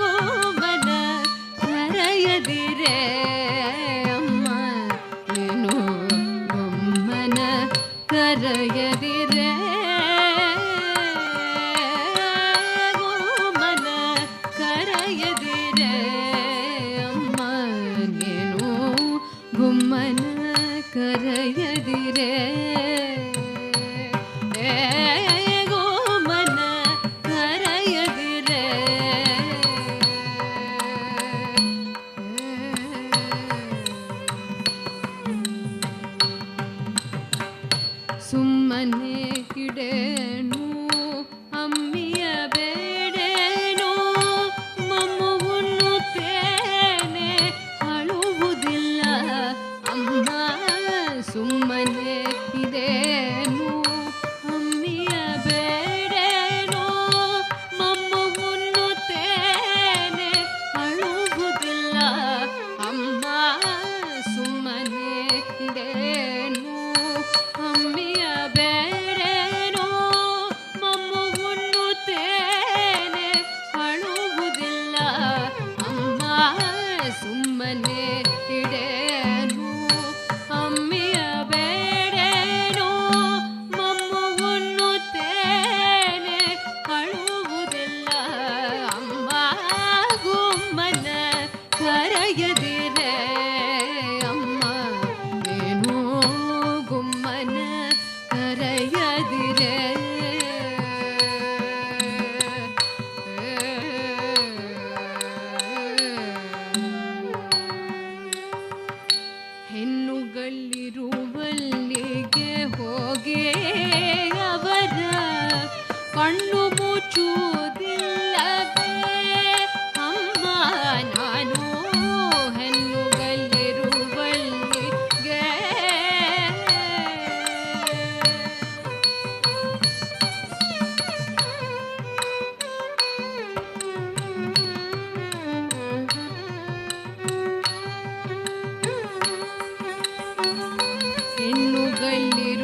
ಗೋಮನ ಕರೆಯದಿರೆ ಅಮ್ಮ ನೀನು ಗುಮ್ಮನ ಕರೆಯದಿರೆ ಗೋಮನ ಕರೆಯದಿರೆ ಅಮ್ಮ ನೀನು ಗುಮ್ಮನ ಕರೆಯದಿರೆ ಗೋಮನ ಕರೆಯದಿರೆ ಸುಮ್ಮನೆ ಇಡೇನು ಅಮ್ಮಿಯ ಬೇಡೇನು ಮಮ್ಮವನ್ನು ತೇನೆ ಅಳುವುದಿಲ್ಲ ಅಮ್ಮ ಸುಮ್ಮನೆ ಇದೇನು ಅಮ್ಮಿಯ ಬೇಡೇನು ಮಮ್ಮವನ್ನು ತೇನೆ ಅಳುವುದಿಲ್ಲ ಅಮ್ಮ ಸುಮ್ಮನೆ ಇದೇನು ಅಮ್ಮಿಯ ಬೇಡೇನು ಮಮ್ಮವನ್ನು ತೇನೆ ಅಳುವುದಿಲ್ಲ ಅಮ್ಮ ಸುಮ್ಮನೆ ಇಡೇನು ಅಮ್ಮಿಯ ಬೇಡೇನು ಮಮ್ಮವನ್ನು ತೇನೆ ಅಳುವುದಿಲ್ಲ ಅಮ್ಮ ಗುಮ್ಮನ ಕರೆಯದಿರೆ ಅಮ್ಮ ಏನು ಗುಮ್ಮನ ಕರೆಯದಿರೆ ಹೆಣ್ಣುಗಳಿರುವಲ್ಲಿಗೆ ಹೋಗಿ ಅವರ ಕಣ್ಣು ಮುಚ್ಚುವುದಿಲ್ಲವೇ ಅಮ್ಮ ನಾನು ಹೆಣ್ಣುಗಳಿರುವಲ್ಲಿಗೆ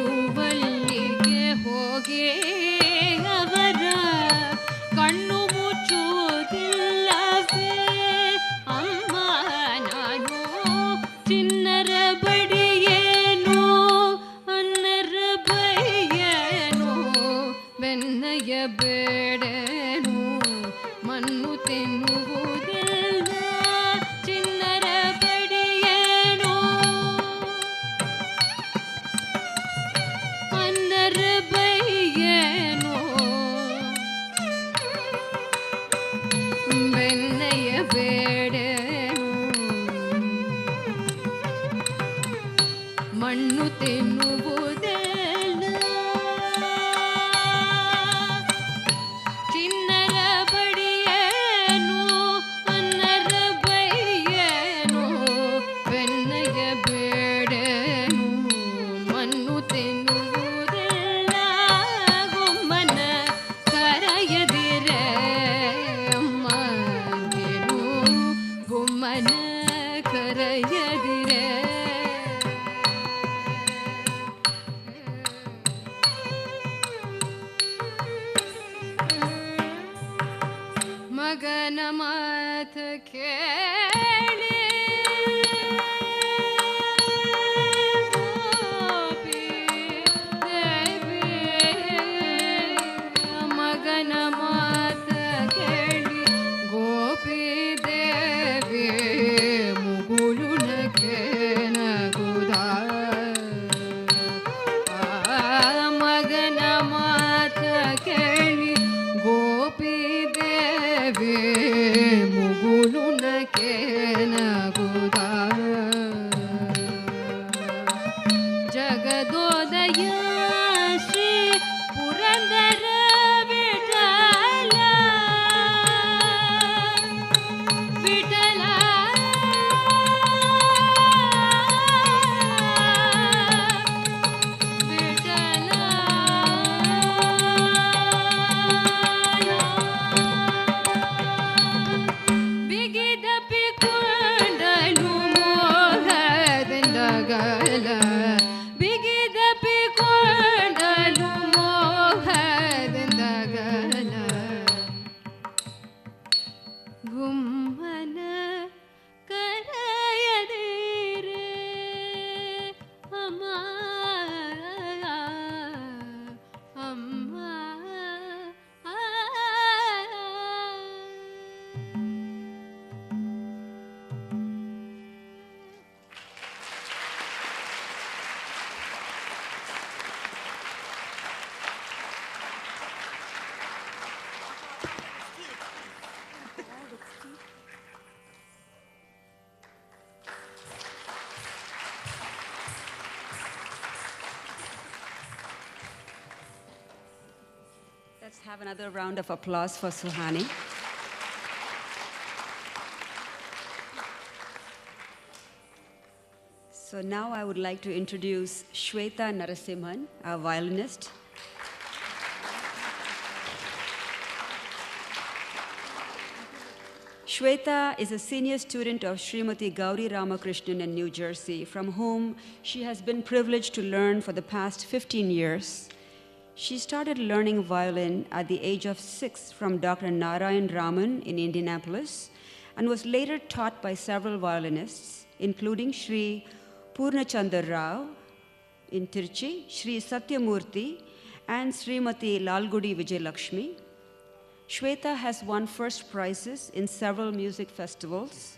ಹೆಣ್ಣುಗಳಿರುವಲ್ಲಿಗೆ ಹೋಗಿ ಅವರ ಕಣ್ಣು ಮುಚ್ಚುವುದಿಲ್ಲವೇ ಅಮ್ಮ ನಾನು ಚಿನ್ನರ ಬಡಿಯೇನು ಅನ್ನರ ಬೈಯೇನು ಬೆನ್ನಯ ಬೇಡೇನು ಮಣ್ಣು ತಿನ್ನುವುದಿಲ್ಲ ಚಿನ್ನರ ಬಡಿಯೇನು ಅನ್ನರ ಬೈಯೇನು ಬೆನ್ನಯ ಬೇಡೇನು ಮಣ್ಣು ತಿನ್ನುವುದಿಲ್ಲ ಚಿನ್ನರ ಬಡಿಯೇನು ಅನ್ನರ ಬೈಯೇನು ಬೆನ್ನಯ ಬೇಡೇನು ಮಣ್ಣು ತಿನ್ನುವುದಿಲ್ಲ ಗುಮ್ಮನ ಕರೆಯದಿರೆ ಅಮ್ಮ ಏನು ಗುಮ್ಮನ ಕರೆಯದಿರೆ ಮಗನ ಮಾತ ಕೇಳಿ ಗೋಪಿ ದೇವಿ ಮಗನ ಮಾತ ಕೇಳಿ ಗೋಪಿ ದೇವಿ ಮುಗುಳು ನಗುದ ಮಗನ ಮಾತ ಕೇಳಿ ಗೋಪಿ ದೇವಿ ಮುಗುಳು ನಗುದ ಜಗದೋದಯ ಶ್ರೀ ಪುರಂದರ ವಿಠಲ ವಿಠಲ ವಿಠಲ ಬಿಗಿದ ಪಿಕೊಂಡನು ಮೋಹದಿಂದಗಲ ಬಿಗಿದ ಪಿಕೊಂಡನು ಮೋಹದಿಂದಗಲ ಗುಮ್ಮನ ಕರೆಯದಿರೆ ಅಮ್ಮ ಅಮ್ಮ
have another round of applause for Suhani. So now I would like to introduce Shweta Narasimhan, our violinist. Shweta is a senior student of Srimati Gauri Ramakrishnan in New Jersey, from whom she has been privileged to learn for the past 15 years. She started learning violin at the age of 6 from Dr. Narayan Raman in Indianapolis, and was later taught by several violinists, including Sri Purnachandra Rao in Tirchi, Sri Satyamurthy, and Srimati Lalgudi Vijayalakshmi. Shweta has won first prizes in several music festivals,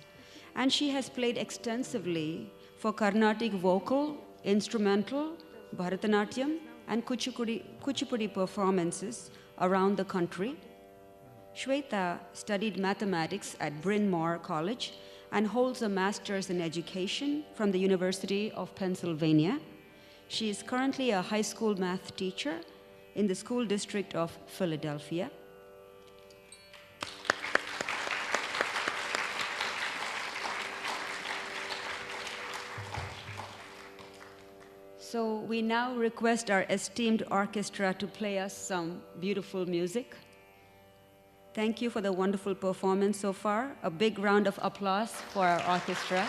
and she has played extensively for Carnatic vocal, instrumental, Bharatanatyam, and Kuchipudi performances around the country. Shweta studied mathematics at Bryn Mawr College and holds a master's in education from the University of Pennsylvania. She is currently a high school math teacher in the school district of Philadelphia. So we now request our esteemed orchestra to play us some beautiful music. Thank you for the wonderful performance so far. A big round of applause for our orchestra.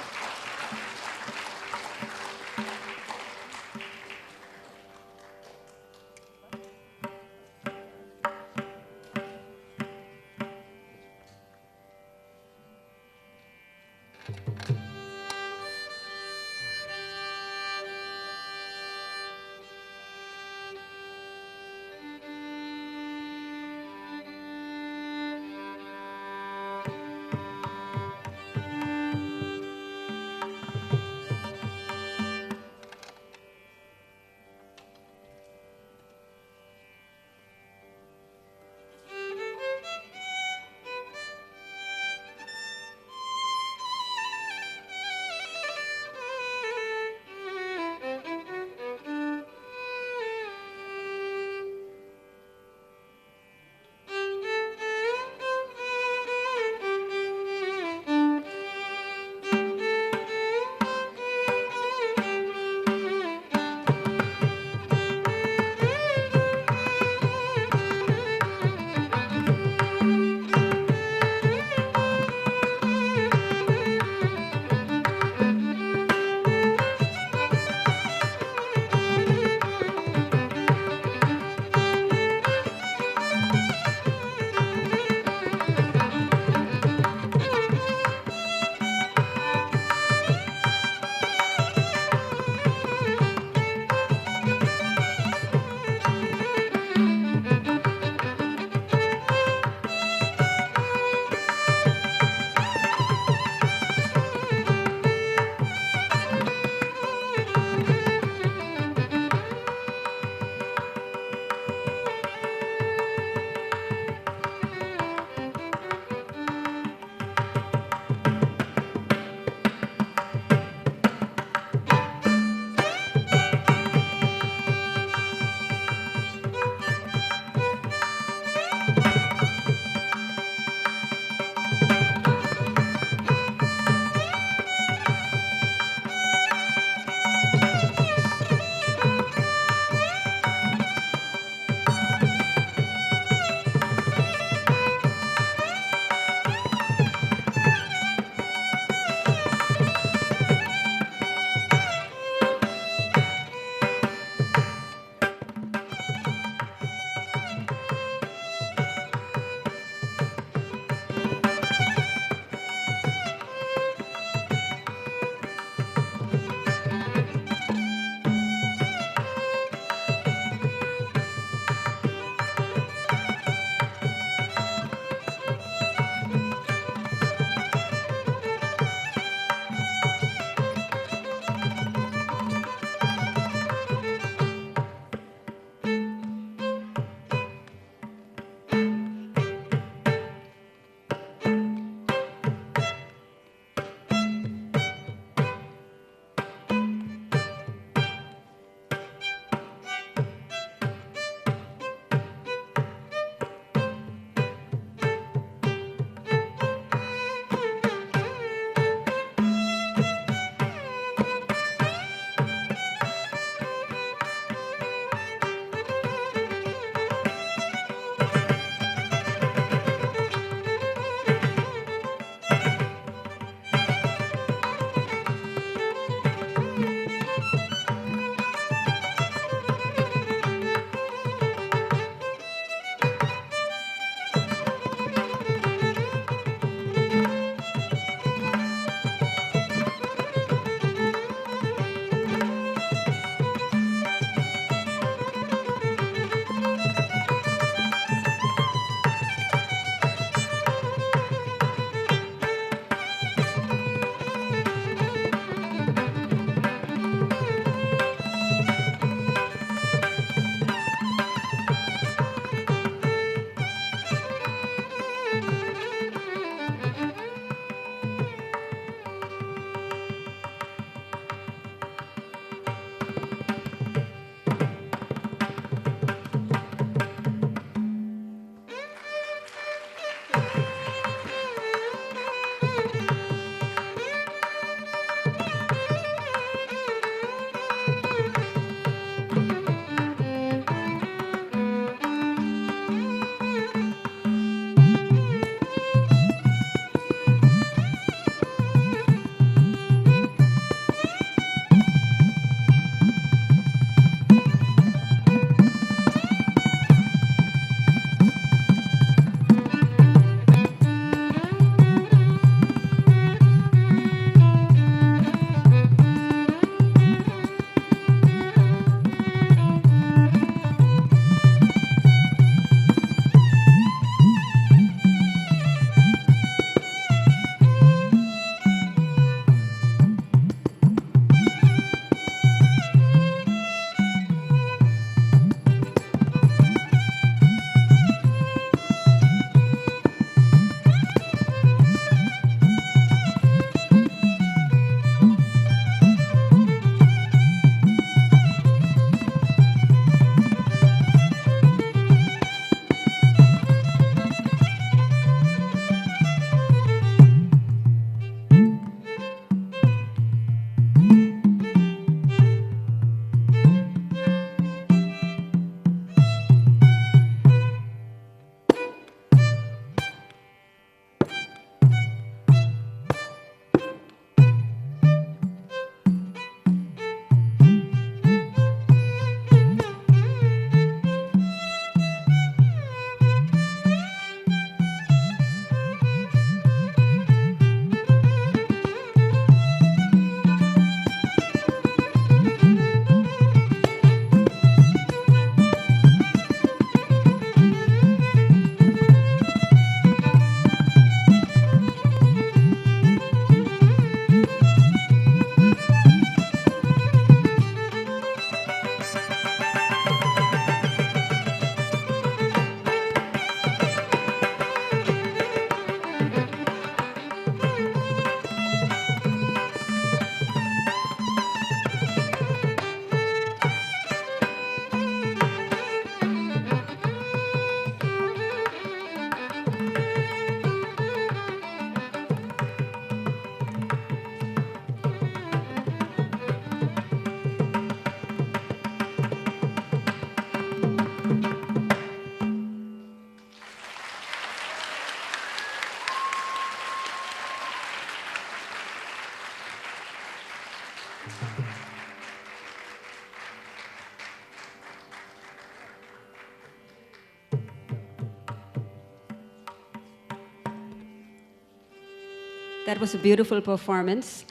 That was a beautiful performance.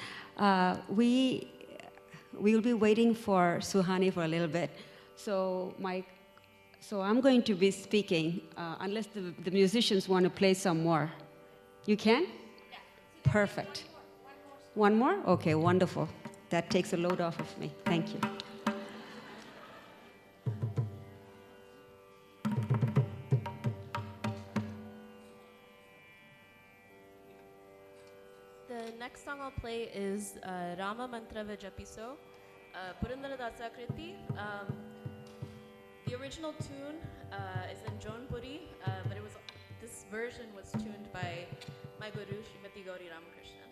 We will be waiting for Suhani for a little bit. So I'm going to be speaking, unless the musicians want to play some more. You can? Yeah. Perfect. One more? Okay, wonderful. That takes a load off of me. Thank you.
The next song I'll play is Rama Mantra Vijapiso, Purandaradasa Kriti. The original tune is in Jaunpuri, but this version was tuned by my guru, Srimati Gauri Ramakrishnan.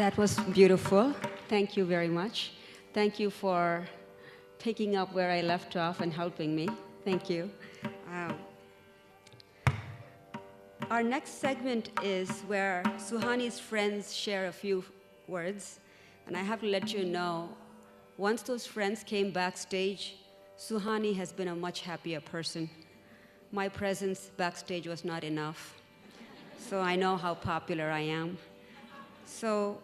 That was beautiful. Thank you very much. Thank you for picking up where I left off and helping me. Thank you. Our next segment is where Suhani's friends share a few words. And I have to let you know, once those friends came backstage, Suhani has been a much happier person. My presence backstage was not enough. So I know how popular I am. So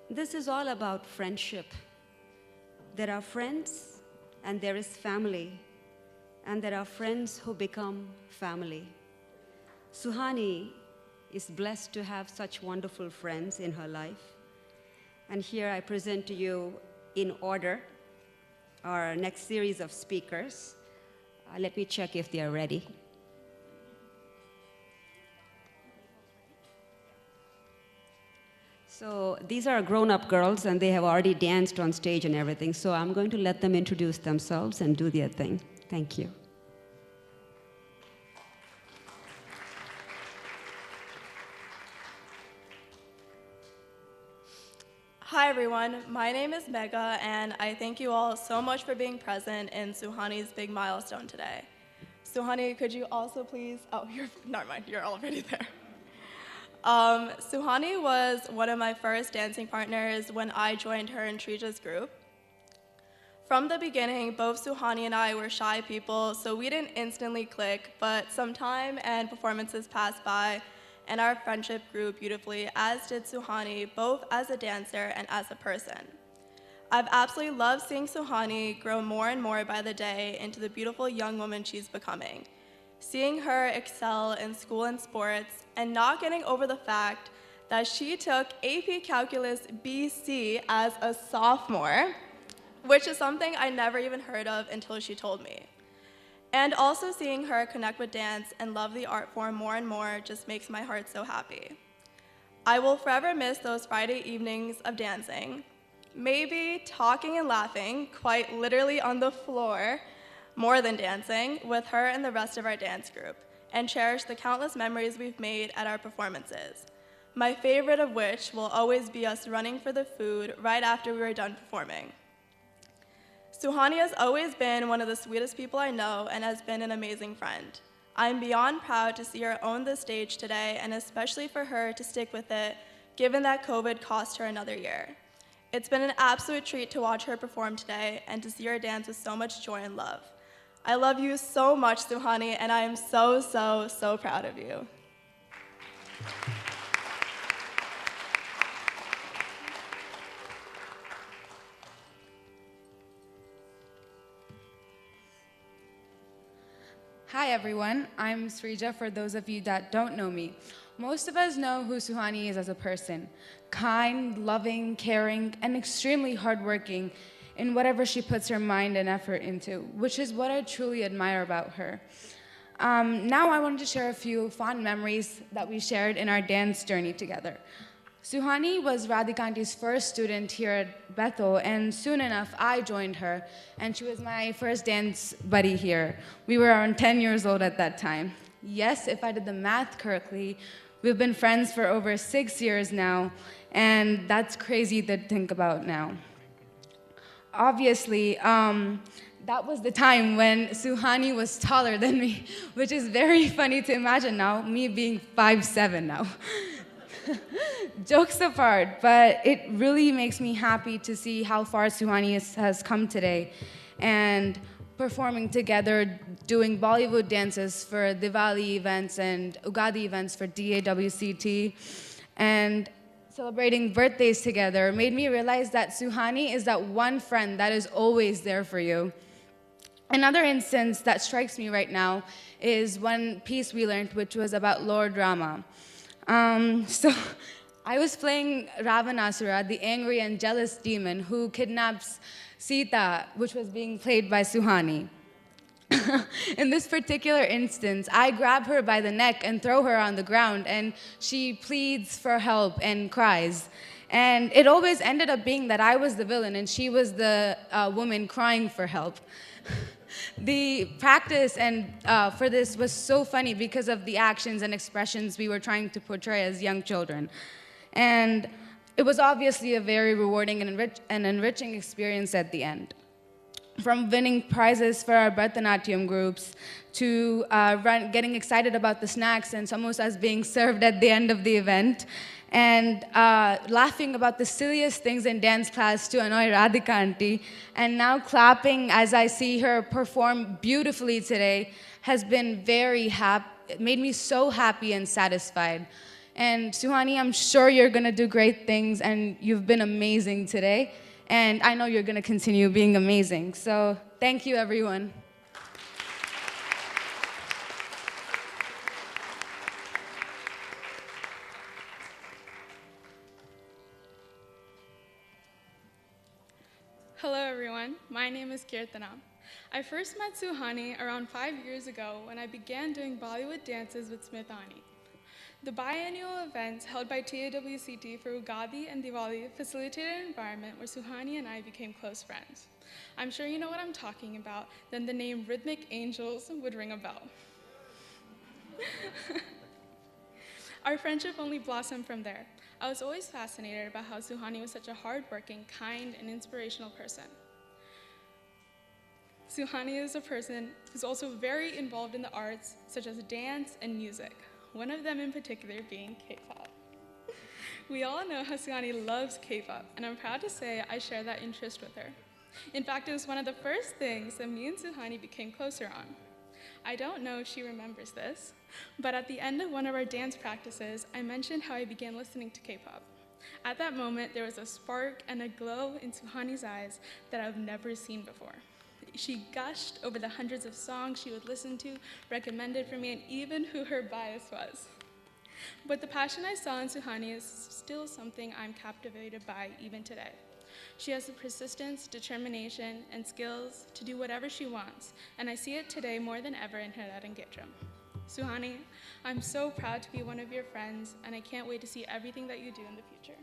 this is all about friendship. There are friends and there is family. And there are friends who become family. Suhani is blessed to have such wonderful friends in her life. And here I present to you in order our next series of speakers. Let me check if they are ready. So these are grown-up girls, and they have already danced on stage and everything. So I'm going to let them introduce themselves and do their thing. Thank you.
Hi everyone, my name is Mega, and I thank you all so much for being present in Suhani's big milestone today. Suhani, could you also please, never mind, you're already there. Suhani was one of my first dancing partners when I joined her in Trija's group. From the beginning, both Suhani and I were shy people, so we didn't instantly click, but some time and performances passed by, and our friendship grew beautifully, as did Suhani, both as a dancer and as a person. I've absolutely loved seeing Suhani grow more and more by the day into the beautiful young woman she's becoming. Seeing her excel in school and sports, and not getting over the fact that she took AP Calculus BC as a sophomore, which is something I never even heard of until she told me. And also seeing her connect with dance and love the art form more and more just makes my heart so happy. I will forever miss those Friday evenings of dancing, maybe talking and laughing, quite literally on the floor, more than dancing, with her and the rest of our dance group, and cherish the countless memories we've made at our performances. My favorite of which will always be us running for the food right after we were done performing. Suhani has always been one of the sweetest people I know and has been an amazing friend. I'm beyond proud to see her own this stage today, and especially for her to stick with it, given that COVID cost her another year. It's been an absolute treat to watch her perform today and to see her dance with so much joy and love. I love you so much, Suhani, and I am so, so, so proud of you.
Hi everyone, I'm Srija for those of you that don't know me. Most of us know who Suhani is as a person. Kind, loving, caring, and extremely hardworking in whatever she puts her mind and effort into, which is what I truly admire about her. Now I wanted to share a few fond memories that we shared in our dance journey together. Suhani was Radhika Auntie's first student here at Bethel, and soon enough I joined her, and she was my first dance buddy here. We were around 10 years old at that time. Yes, if I did the math correctly, we've been friends for over 6 years now, and that's crazy to think about now. Obviously, that was the time when Suhani was taller than me, which is very funny to imagine now, me being 5'7" now. Jokes apart, but it really makes me happy to see how far Suhani has come today, and performing together, doing Bollywood dances for Diwali events and Ugadi events for DAWCT, and celebrating birthdays together made me realize that Suhani is that one friend that is always there for you. Another instance that strikes me right now is one piece we learned, which was about Lord Rama. So I was playing Ravanasura, the angry and jealous demon who kidnaps Sita, which was being played by Suhani. In this particular instance, I grab her by the neck and throw her on the ground, and she pleads for help and cries. And it always ended up being that I was the villain and she was the woman crying for help. The practice for this was so funny because of the actions and expressions we were trying to portray as young children. And it was obviously a very rewarding and enriching experience at the end. From winning prizes for our Bharatanatyam groups to getting excited about the snacks and samosas being served at the end of the event, and laughing about the silliest things in dance class to annoy Radhika auntie, and now clapping as I see her perform beautifully today has been very happy. It made me so happy and satisfied. And Suhani, I'm sure you're gonna do great things, and you've been amazing today. And I know you're gonna continue being amazing. So thank you, everyone.
Hello everyone, my name is Kirtana. I first met Suhani around 5 years ago when I began doing Bollywood dances with Smithani. The biannual events held by TAWCT for Ugadi and Diwali facilitated an environment where Suhani and I became close friends. I'm sure you know what I'm talking about, then the name Rhythmic Angels would ring a bell. Our friendship only blossomed from there. I was always fascinated about how Suhani was such a hardworking, kind, and inspirational person. Suhani is a person who's also very involved in the arts, such as dance and music, one of them in particular being K-pop. We all know how Suhani loves K-pop, and I'm proud to say I share that interest with her. In fact, it was one of the first things that me and Suhani became closer on. I don't know if she remembers this, but at the end of one of our dance practices, I mentioned how I began listening to K-pop. At that moment, there was a spark and a glow in Suhani's eyes that I've never seen before. She gushed over the hundreds of songs she would listen to, recommended for me, and even who her bias was. But the passion I saw in Suhani is still something I'm captivated by even today. She has the persistence, determination, and skills to do whatever she wants, and I see it today more than ever in her Arangetram. Suhani, I'm so proud to be one of your friends, and I can't wait to see everything that you do in the future.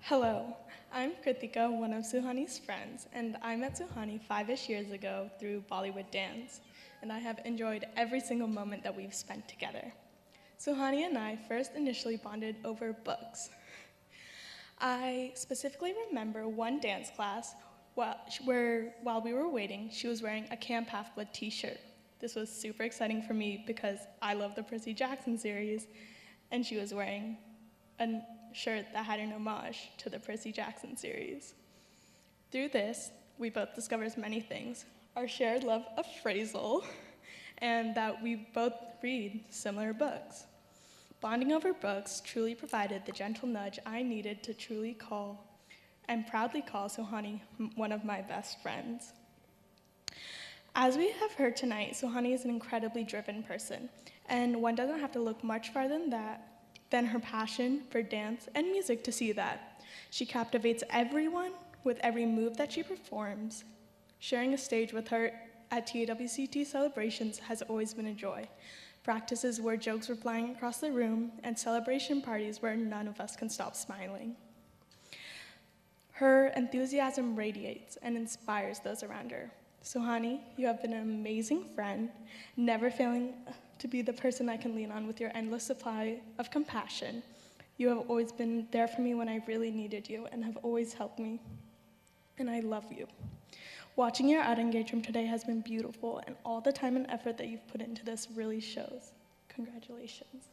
Hello, I'm Radhika, one of Suhani's friends, and I met Suhani 5-ish years ago through Bollywood dance, and I have enjoyed every single moment that we've spent together. Suhani and I first initially bonded over books. I specifically remember one dance class where while we were waiting, she was wearing a Camp Half-Blood t-shirt. This was super exciting for me because I love the Percy Jackson series, and she was wearing a shirt that had an homage to the Percy Jackson series. Through this, we both discovered many things: our shared love of phrasal, and that we both read similar books. Bonding over books truly provided the gentle nudge I needed to truly call and proudly call Suhani one of my best friends. As we have heard tonight, Suhani is an incredibly driven person, and one doesn't have to look much farther than her passion for dance and music to see that. She captivates everyone with every move that she performs. Sharing a stage with her at TAWCT celebrations has always been a joy. Practices where jokes were flying across the room, and celebration parties where none of us can stop smiling. Her enthusiasm radiates and inspires those around her. Suhani, you have been an amazing friend, never failing to be the person I can lean on with your endless supply of compassion. You have always been there for me when I really needed you and have always helped me, and I love you. Watching your art engagement today has been beautiful, and all the time and effort that you've put into this really shows. Congratulations.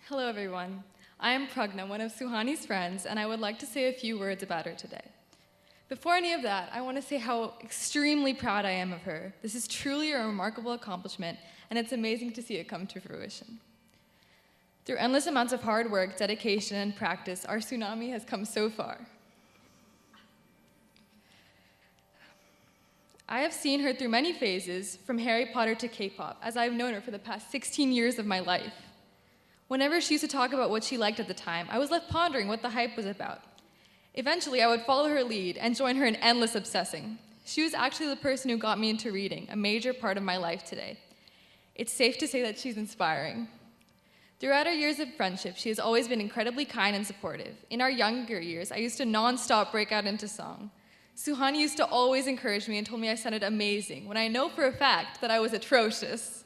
Hello, everyone. I am Pragna, one of Suhani's friends, and I would like to say a few words about her today. Before any of that, I want to say how extremely proud I am of her. This is truly a remarkable accomplishment, and it's amazing to see it come to fruition. Through endless amounts of hard work, dedication, and practice, our tsunami has come so far. I have seen her through many phases, from Harry Potter to K-pop, as I've known her for the past 16 years of my life. Whenever she used to talk about what she liked at the time, I was left pondering what the hype was about. Eventually, I would follow her lead and join her in endless obsessing. She was actually the person who got me into reading, a major part of my life today. It's safe to say that she's inspiring. Throughout our years of friendship, she has always been incredibly kind and supportive. In our younger years, I used to non-stop break out into song. Suhani used to always encourage me and told me I sounded amazing, when I know for a fact that I was atrocious.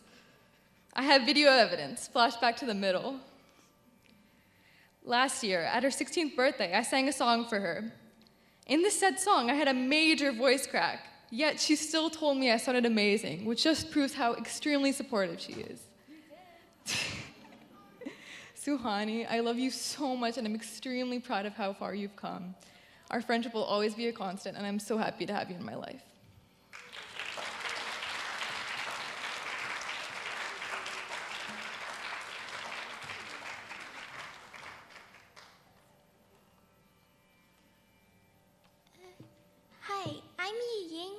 I have video evidence, flashback to the middle. Last year, at her 16th birthday, I sang a song for her. In this said song, I had a major voice crack, yet she still told me I sounded amazing, which just proves how extremely supportive she is. Suhani, I love you so much, and I'm extremely proud of how far you've come. Our friendship will always be a constant, and I'm so happy to have you in my life.
Hi, I'm Yi Ying,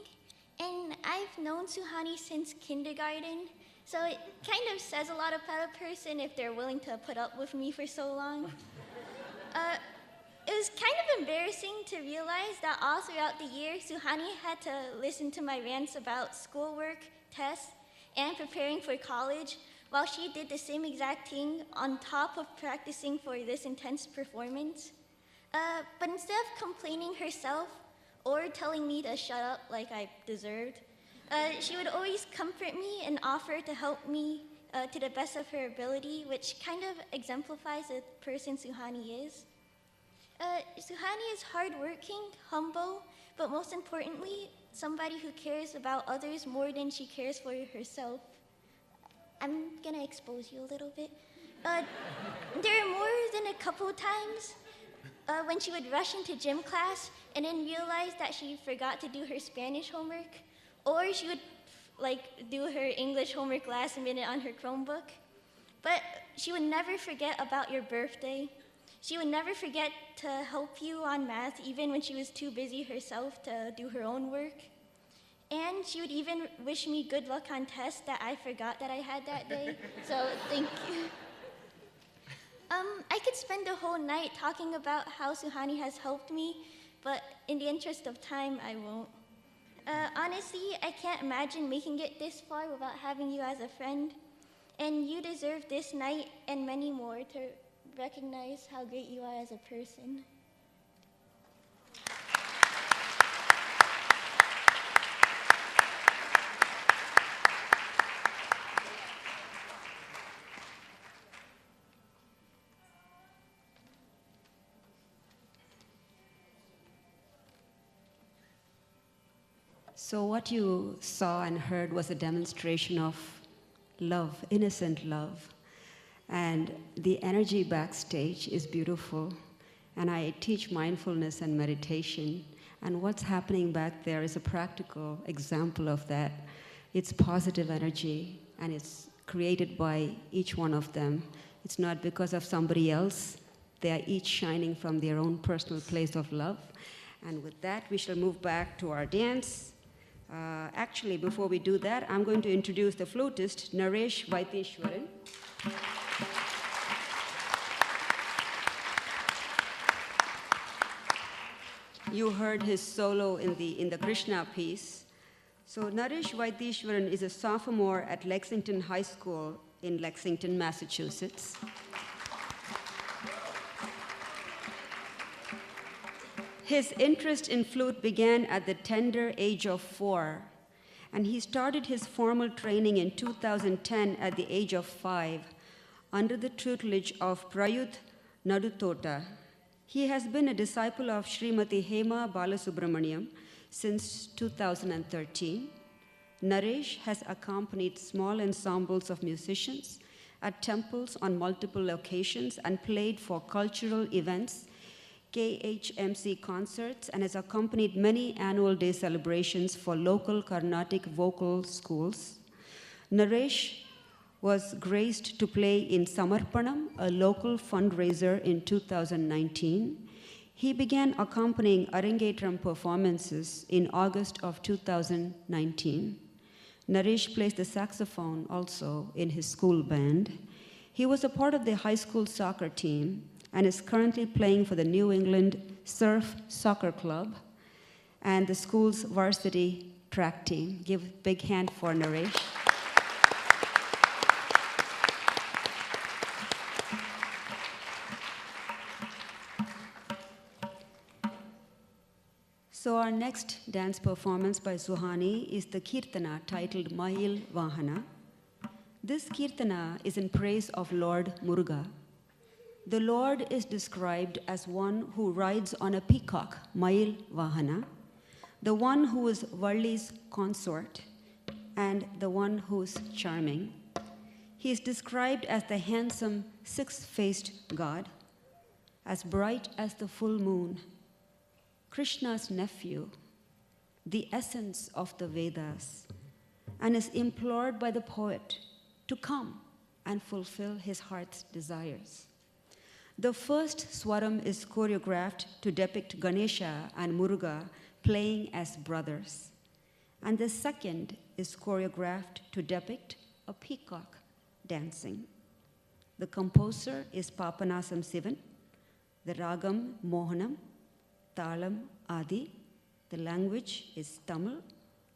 and I've known Suhani since kindergarten, so it kind of says a lot about a person if they're willing to put up with me for so long. It was kind of embarrassing to realize that all throughout the year, Suhani had to listen to my rants about schoolwork, tests, and preparing for college, while she did the same exact thing on top of practicing for this intense performance. But instead of complaining herself or telling me to shut up like I deserved, she would always comfort me and offer to help me to the best of her ability, which kind of exemplifies the person Suhani is. Suhani is hardworking, humble, but most importantly, somebody who cares about others more than she cares for herself. I'm gonna expose you a little bit. There are more than a couple times when she would rush into gym class and then realize that she forgot to do her Spanish homework, or she would do her English homework last minute on her Chromebook. But she would never forget about your birthday. She would never forget to help you on math, even when she was too busy herself to do her own work. And she would even wish me good luck on tests that I forgot that I had that day. So thank you. I could spend the whole night talking about how Suhani has helped me, but in the interest of time, I won't. Honestly, I can't imagine making it this far without having you as a friend. And you deserve this night and many more to recognize how great you are as a person.
So what you saw and heard was a demonstration of love, innocent love. And the energy backstage is beautiful. And I teach mindfulness and meditation. And what's happening back there is a practical example of that. It's positive energy, and it's created by each one of them. It's not because of somebody else. They are each shining from their own personal place of love. And with that, we shall move back to our dance. Actually, before we do that, I'm going to introduce the flutist, Naresh Vaiteshwaran. You heard his solo in the Krishna piece. So Naresh Vaiteshwaran is a sophomore at Lexington High School in Lexington, Massachusetts. His interest in flute began at the tender age of 4, and he started his formal training in 2010 at the age of 5, under the tutelage of Prayuth Nadutota. He has been a disciple of Srimati Hema Balasubramaniam since 2013. Naresh has accompanied small ensembles of musicians at temples on multiple occasions and played for cultural events, KHMC concerts, and has accompanied many annual day celebrations for local Carnatic vocal schools. Naresh was graced to play in Samarpanam, a local fundraiser, in 2019. He began accompanying Arangetram performances in August of 2019. Naresh plays the saxophone also in his school band. He was a part of the high school soccer team and is currently playing for the New England Surf Soccer Club. and the school's varsity track team. Give a big hand for Naresh. So our next dance performance by Suhani is the Kirtana titled Mayil Vahana. This Kirtana is in praise of Lord Muruga. The Lord is described as one who rides on a peacock, Mayil Vahana, the one who is Valli's consort, and the one who is charming. He is described as the handsome six-faced god, as bright as the full moon, Krishna's nephew, the essence of the Vedas, and is implored by the poet to come and fulfill his heart's desires. The first swaram is choreographed to depict Ganesha and Muruga playing as brothers, and the second is choreographed to depict a peacock dancing. The composer is Papanasam Sivan, the ragam Mohanam, Talam Adi, the language is Tamil,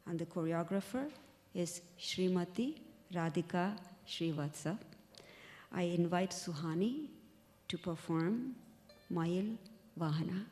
and the choreographer is Srimati Radhika Srivastava. I invite Suhani to perform Mayil Vahana.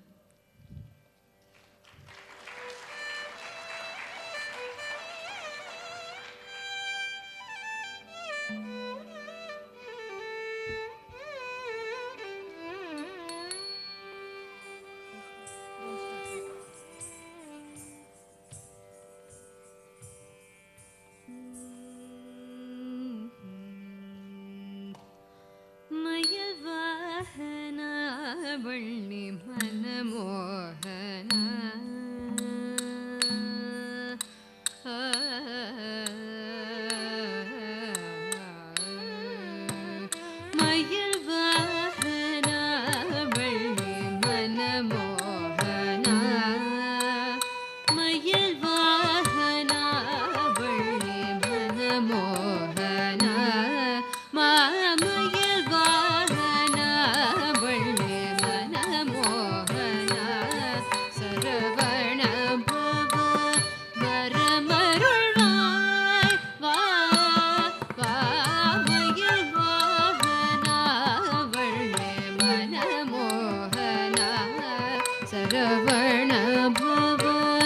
Sarvana Bhava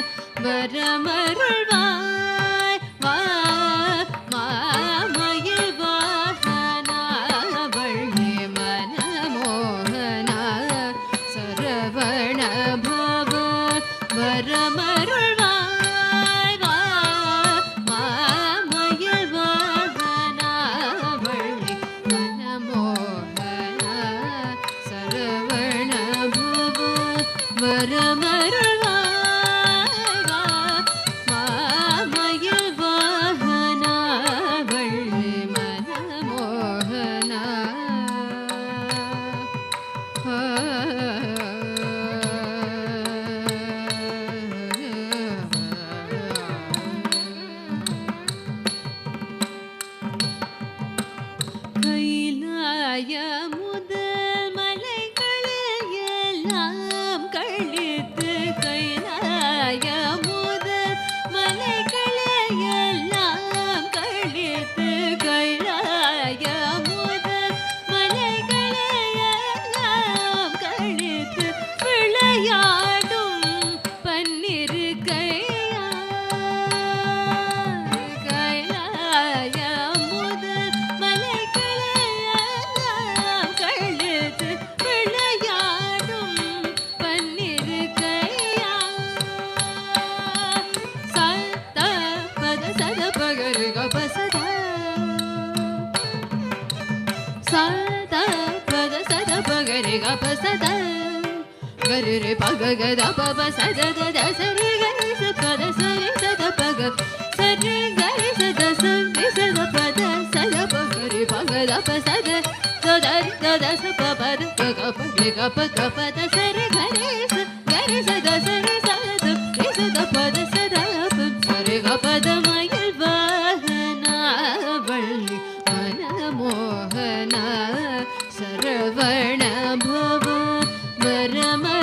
Varamar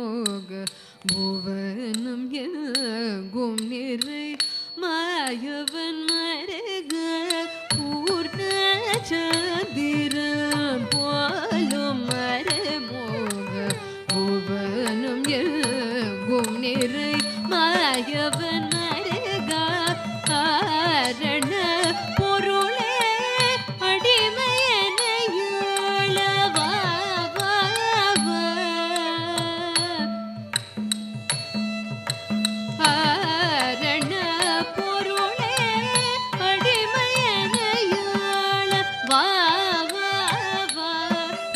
மோக புவனம் எங்கும் நிறை மாயவன் மருக பூர்ண சந்திரன் போலும் மரமோக புவனம் எங்கும் நிறை மாயவன் மருக காரண பொருளே அடிமையனையுளவா காரண பொருளே அடிமையனையுள வா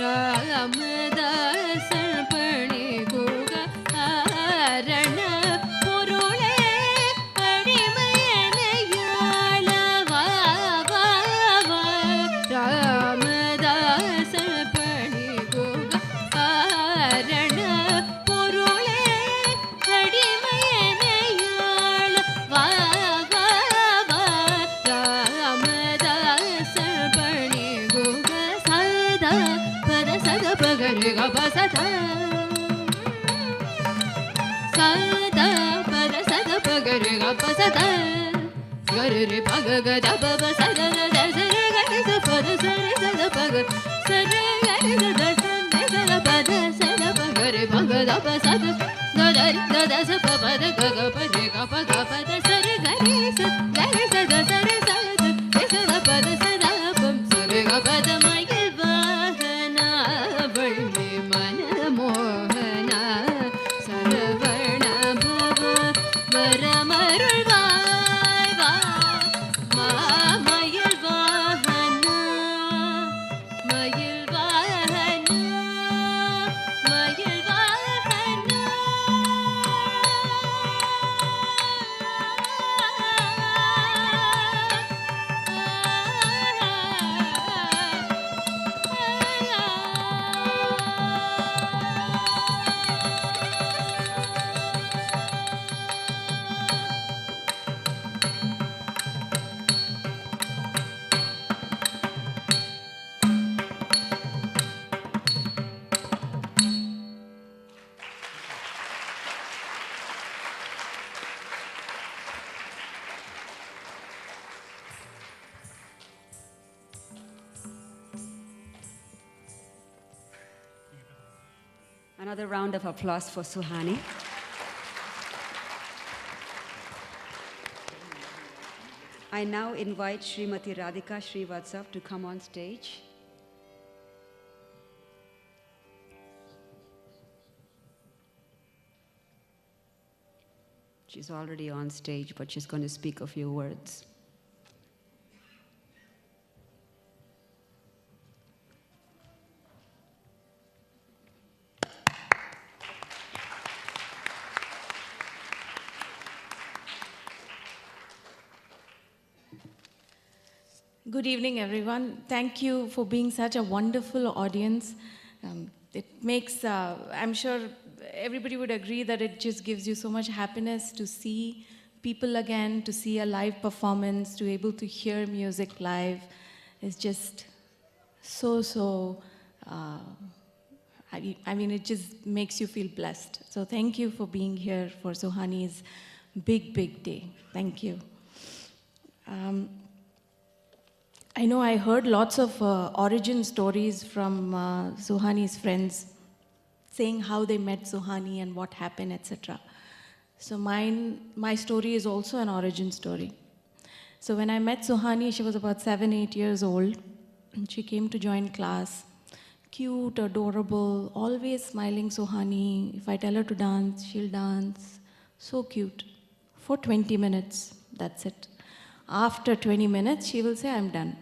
ராமதாசன் பணி குக காரண பொருளே அடிமையனையுள வா ராமதாசன் பணி குக காரண பொருளே அடிமையனையுள வா ராமதாசன் பணி குக சதா பத சத பகரி கப சதா சதா பத சத பகரி கப சதா கரி பக கத பப சத த சரி கரி ச பத சரி சத பக சரி கரி சத சத பத சத பகரி பக தப சத கரி கத ச பத கக பதி கப கப சரி கரி ச சத சரி சத சத பத சத பம் சரி கபத மயில் வாகன வள்ளி மன மோகன சரவண பவ வரமருள்வாய் வா மயில் வாகன மயில் வாகன மயில் வாகன
Another round of applause for Suhani. I now invite Srimati Radhika Srivastava to come on stage. She's already on stage, but she's going to speak a few words.
Good evening, everyone. Thank you for being such a wonderful audience. It makes, I'm sure everybody would agree that it just gives you so much happiness to see people again, to see a live performance, to be able to hear music live. It's just so, I mean, it just makes you feel blessed. So thank you for being here for Suhani's big day. Thank you. I know I heard lots of origin stories from Suhani's friends saying how they met Suhani and what happened, etc. So my story is also an origin story. So when I met Suhani, she was about 7-8 years old. And she came to join class. Cute, adorable, always smiling Suhani. If I tell her to dance, she'll dance. So cute. For 20 minutes, that's it. After 20 minutes, she will say, I'm done.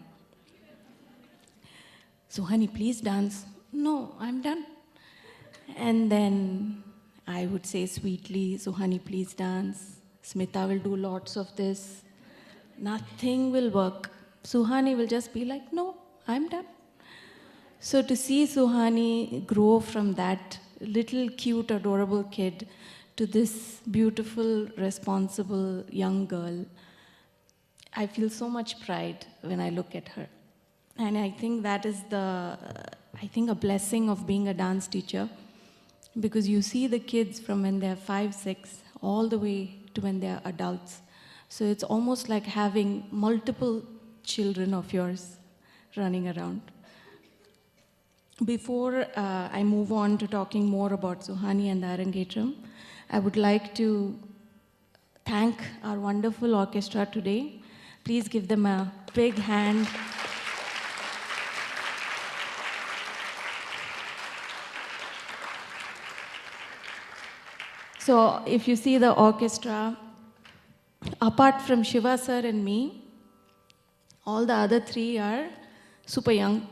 Suhani, please dance. No, I'm done. And then I would say sweetly, Suhani, please dance. Smita will do lots of this. Nothing will work. Suhani will just be like, no, I'm done. So to see Suhani grow from that little cute, adorable kid to this beautiful, responsible young girl, I feel so much pride when I look at her. And I think that is a blessing of being a dance teacher. because you see the kids from when they're 5, 6, all the way to when they're adults. So it's almost like having multiple children of yours running around. Before I move on to talking more about Suhani and the Arangetram, I would like to thank our wonderful orchestra today. Please give them a big hand. So if you see the orchestra, apart from Shiva sir and me, all the other 3 are super young.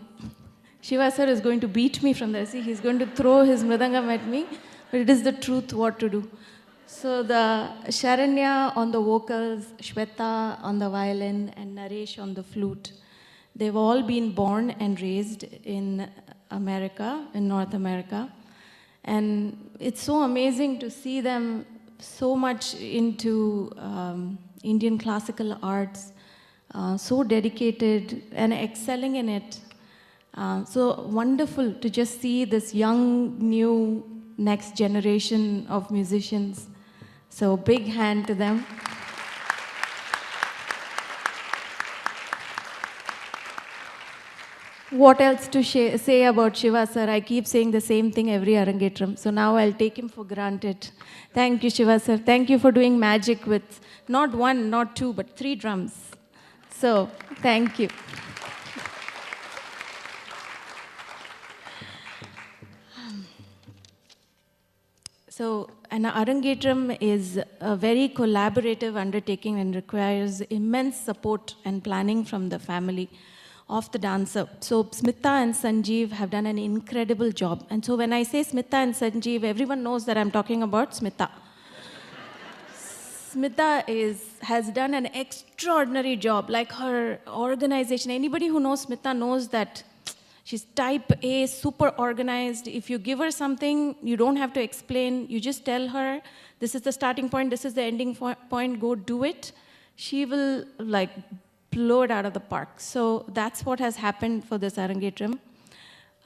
Shiva sir is going to beat me from there. See, he's going to throw his mridangam at me, but it is the truth what to do. So the Sharanya on the vocals, Shweta on the violin, and Naresh on the flute. They've all been born and raised in America, in North America. And it's so amazing to see them so much into Indian classical arts, so dedicated and excelling in it. So wonderful to just see this young, new, next generation of musicians. So big hand to them. What else to say about Shiva sir? I keep saying the same thing every Arangetram, so now I'll take him for granted. Thank you, Shiva sir. Thank you for doing magic with not 1, not 2, but 3 drums. So, thank you. So, an Arangetram is a very collaborative undertaking and requires immense support and planning from the family of the dancer. So Smita and Sanjeev have done an incredible job. And so when I say Smita and Sanjeev, everyone knows that I'm talking about Smita. Smita has done an extraordinary job, like her organization. Anybody who knows Smita knows that she's type A, super organized. If you give her something, you don't have to explain. You just tell her, this is the starting point, this is the ending point, go do it. She will like blow it out of the park. So that's what has happened for this Arangetram.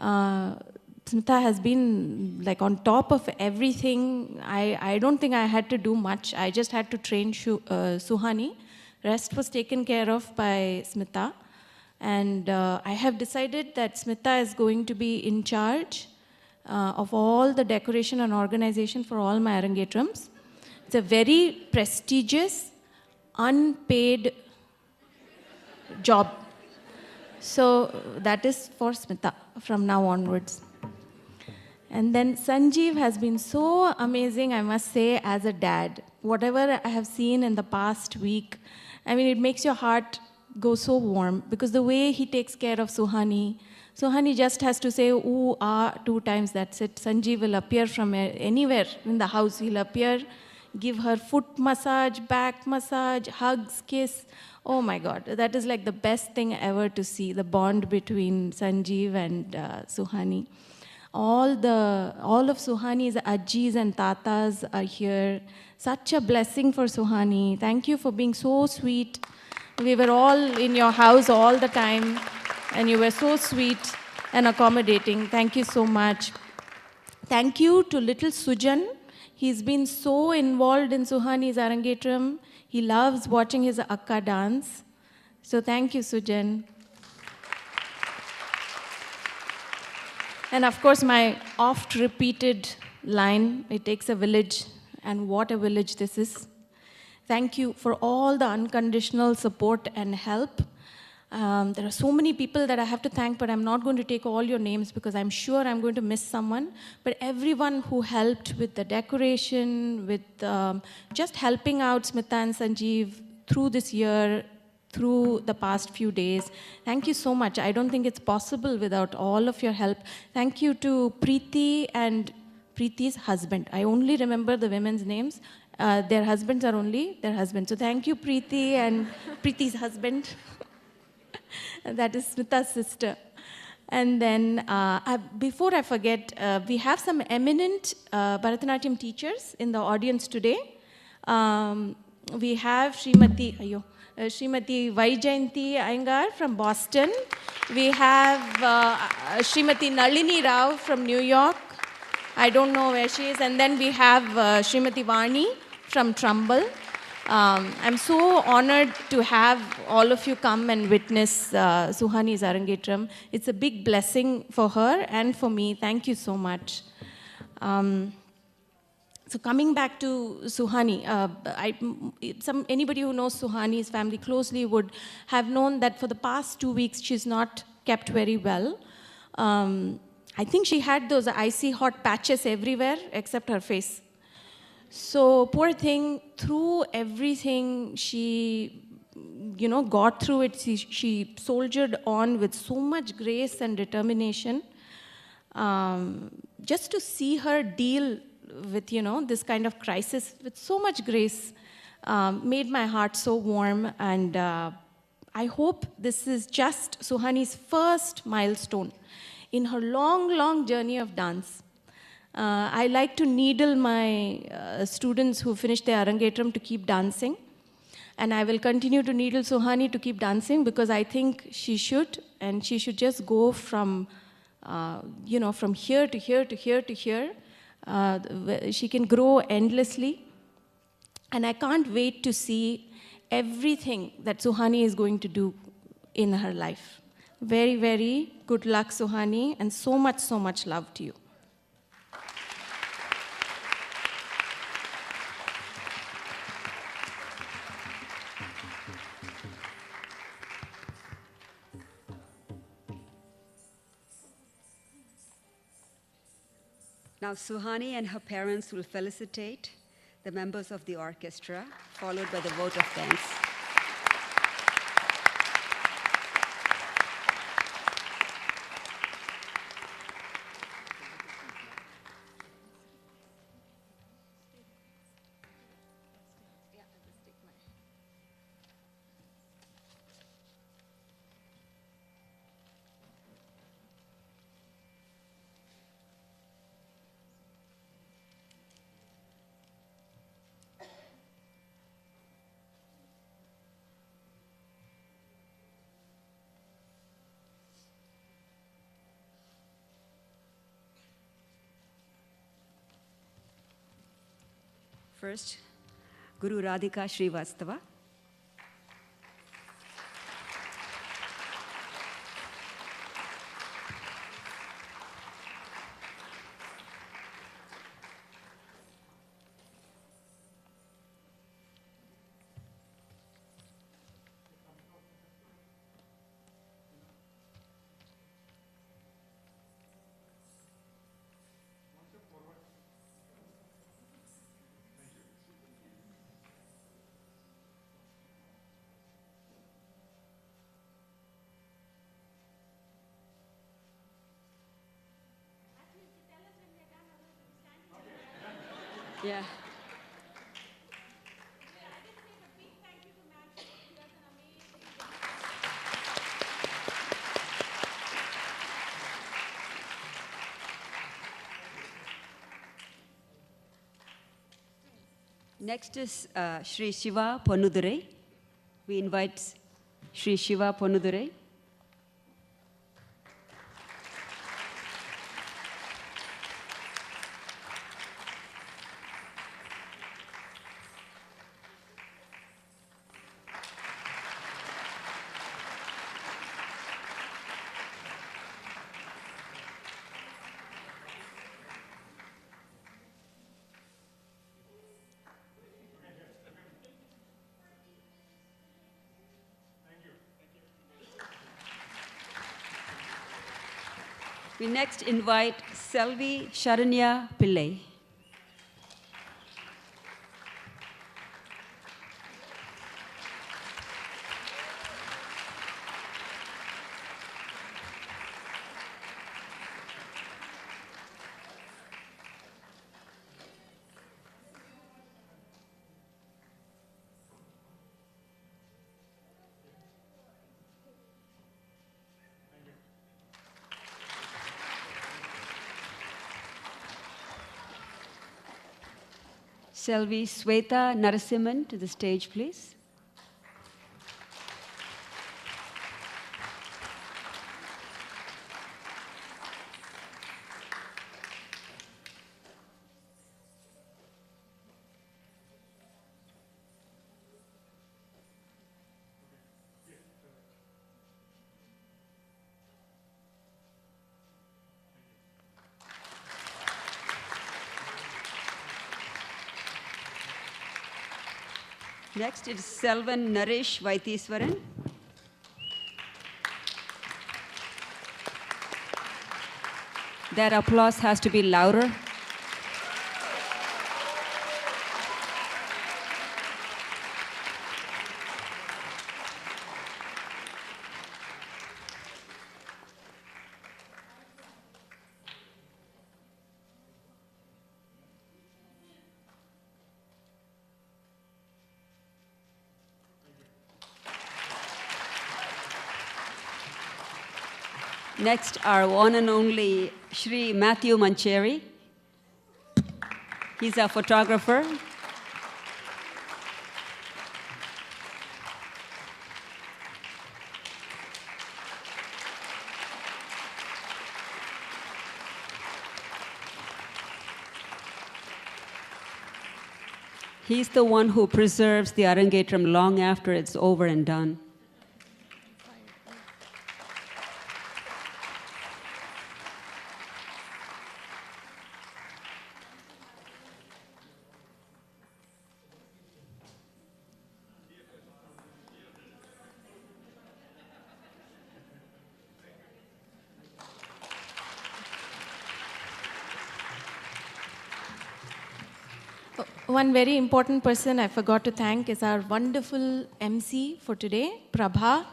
Smita has been like on top of everything. I don't think I had to do much. I just had to train Suhani. Rest was taken care of by Smita. And I have decided that Smita is going to be in charge of all the decoration and organization for all my Arangetrams. It's a very prestigious, unpaid job. So that is for Smita from now onwards. And then Sanjeev has been so amazing, I must say, as a dad. Whatever I have seen in the past week, I mean, it makes your heart go so warm, because the way he takes care of Suhani just has to say ooh, ah 2 times, that's it. Sanjeev will appear from anywhere in the house. He'll appear, give her foot massage, back massage, hugs, kiss. Oh my God, that is like the best thing ever to see, the bond between Sanjeev and Suhani. All of Suhani's ajis and tatas are here. Such a blessing for Suhani. Thank you for being so sweet. We were all in your house all the time, and you were so sweet and accommodating. Thank you so much. Thank you to little Sujan. He's been so involved in Suhani's Arangetram. He loves watching his akka dance. So thank you, Sujan. And of course, my oft-repeated line, it takes a village, and what a village this is. Thank you for all the unconditional support and help. There are so many people that I have to thank, but I'm not going to take all your names because I'm sure I'm going to miss someone. But everyone who helped with the decoration, with just helping out Smita and Sanjeev through this year, through the past few days. Thank you so much. I don't think it's possible without all of your help. Thank you to Preeti and Preeti's husband. I only remember the women's names. Their husbands are only their husbands. So thank you, Preeti and Preeti's husband. That is Smita's sister. And then, before I forget, we have some eminent Bharatanatyam teachers in the audience today. We have Srimati Vaijayanti Iyengar from Boston. We have Srimati Nalini Rao from New York. I don't know where she is. And then we have Srimati Vani from Trumbull. I'm so honored to have all of you come and witness Suhani's Arangetram. It's a big blessing for her and for me. Thank you so much. So coming back to Suhani, anybody who knows Suhani's family closely would have known that for the past 2 weeks she's not kept very well. I think she had those icy hot patches everywhere except her face. So poor thing, through everything she got through it. She soldiered on with so much grace and determination. Just to see her deal with this kind of crisis with so much grace made my heart so warm. And I hope this is just Suhani's first milestone in her long journey of dance. I like to needle my students who finish their Arangetram to keep dancing. And I will continue to needle Suhani to keep dancing because I think she should. And she should just go from, from here to here to here to here. She can grow endlessly. And I can't wait to see everything that Suhani is going to do in her life. Very, very good luck, Suhani, and so much love to you.
Now, Suhani and her parents will felicitate the members of the orchestra, followed by the vote of thanks. First, Guru Radhika Srivastava. Yeah. Next is Sri Shiva Ponnudurai. We invite Sri Shiva Ponnudurai. We next invite Selvi Sharanya Pillai. Selvi Sweta Narasimhan to the stage, please. Next is Selvan Naresh Vaithiswaran. That applause has to be louder. Next, our one and only Shri Matthew Mancheri. He's a photographer. He's the one who preserves the Arangetram long after it's over and done.
One very important person I forgot to thank is our wonderful MC for today, Prabha.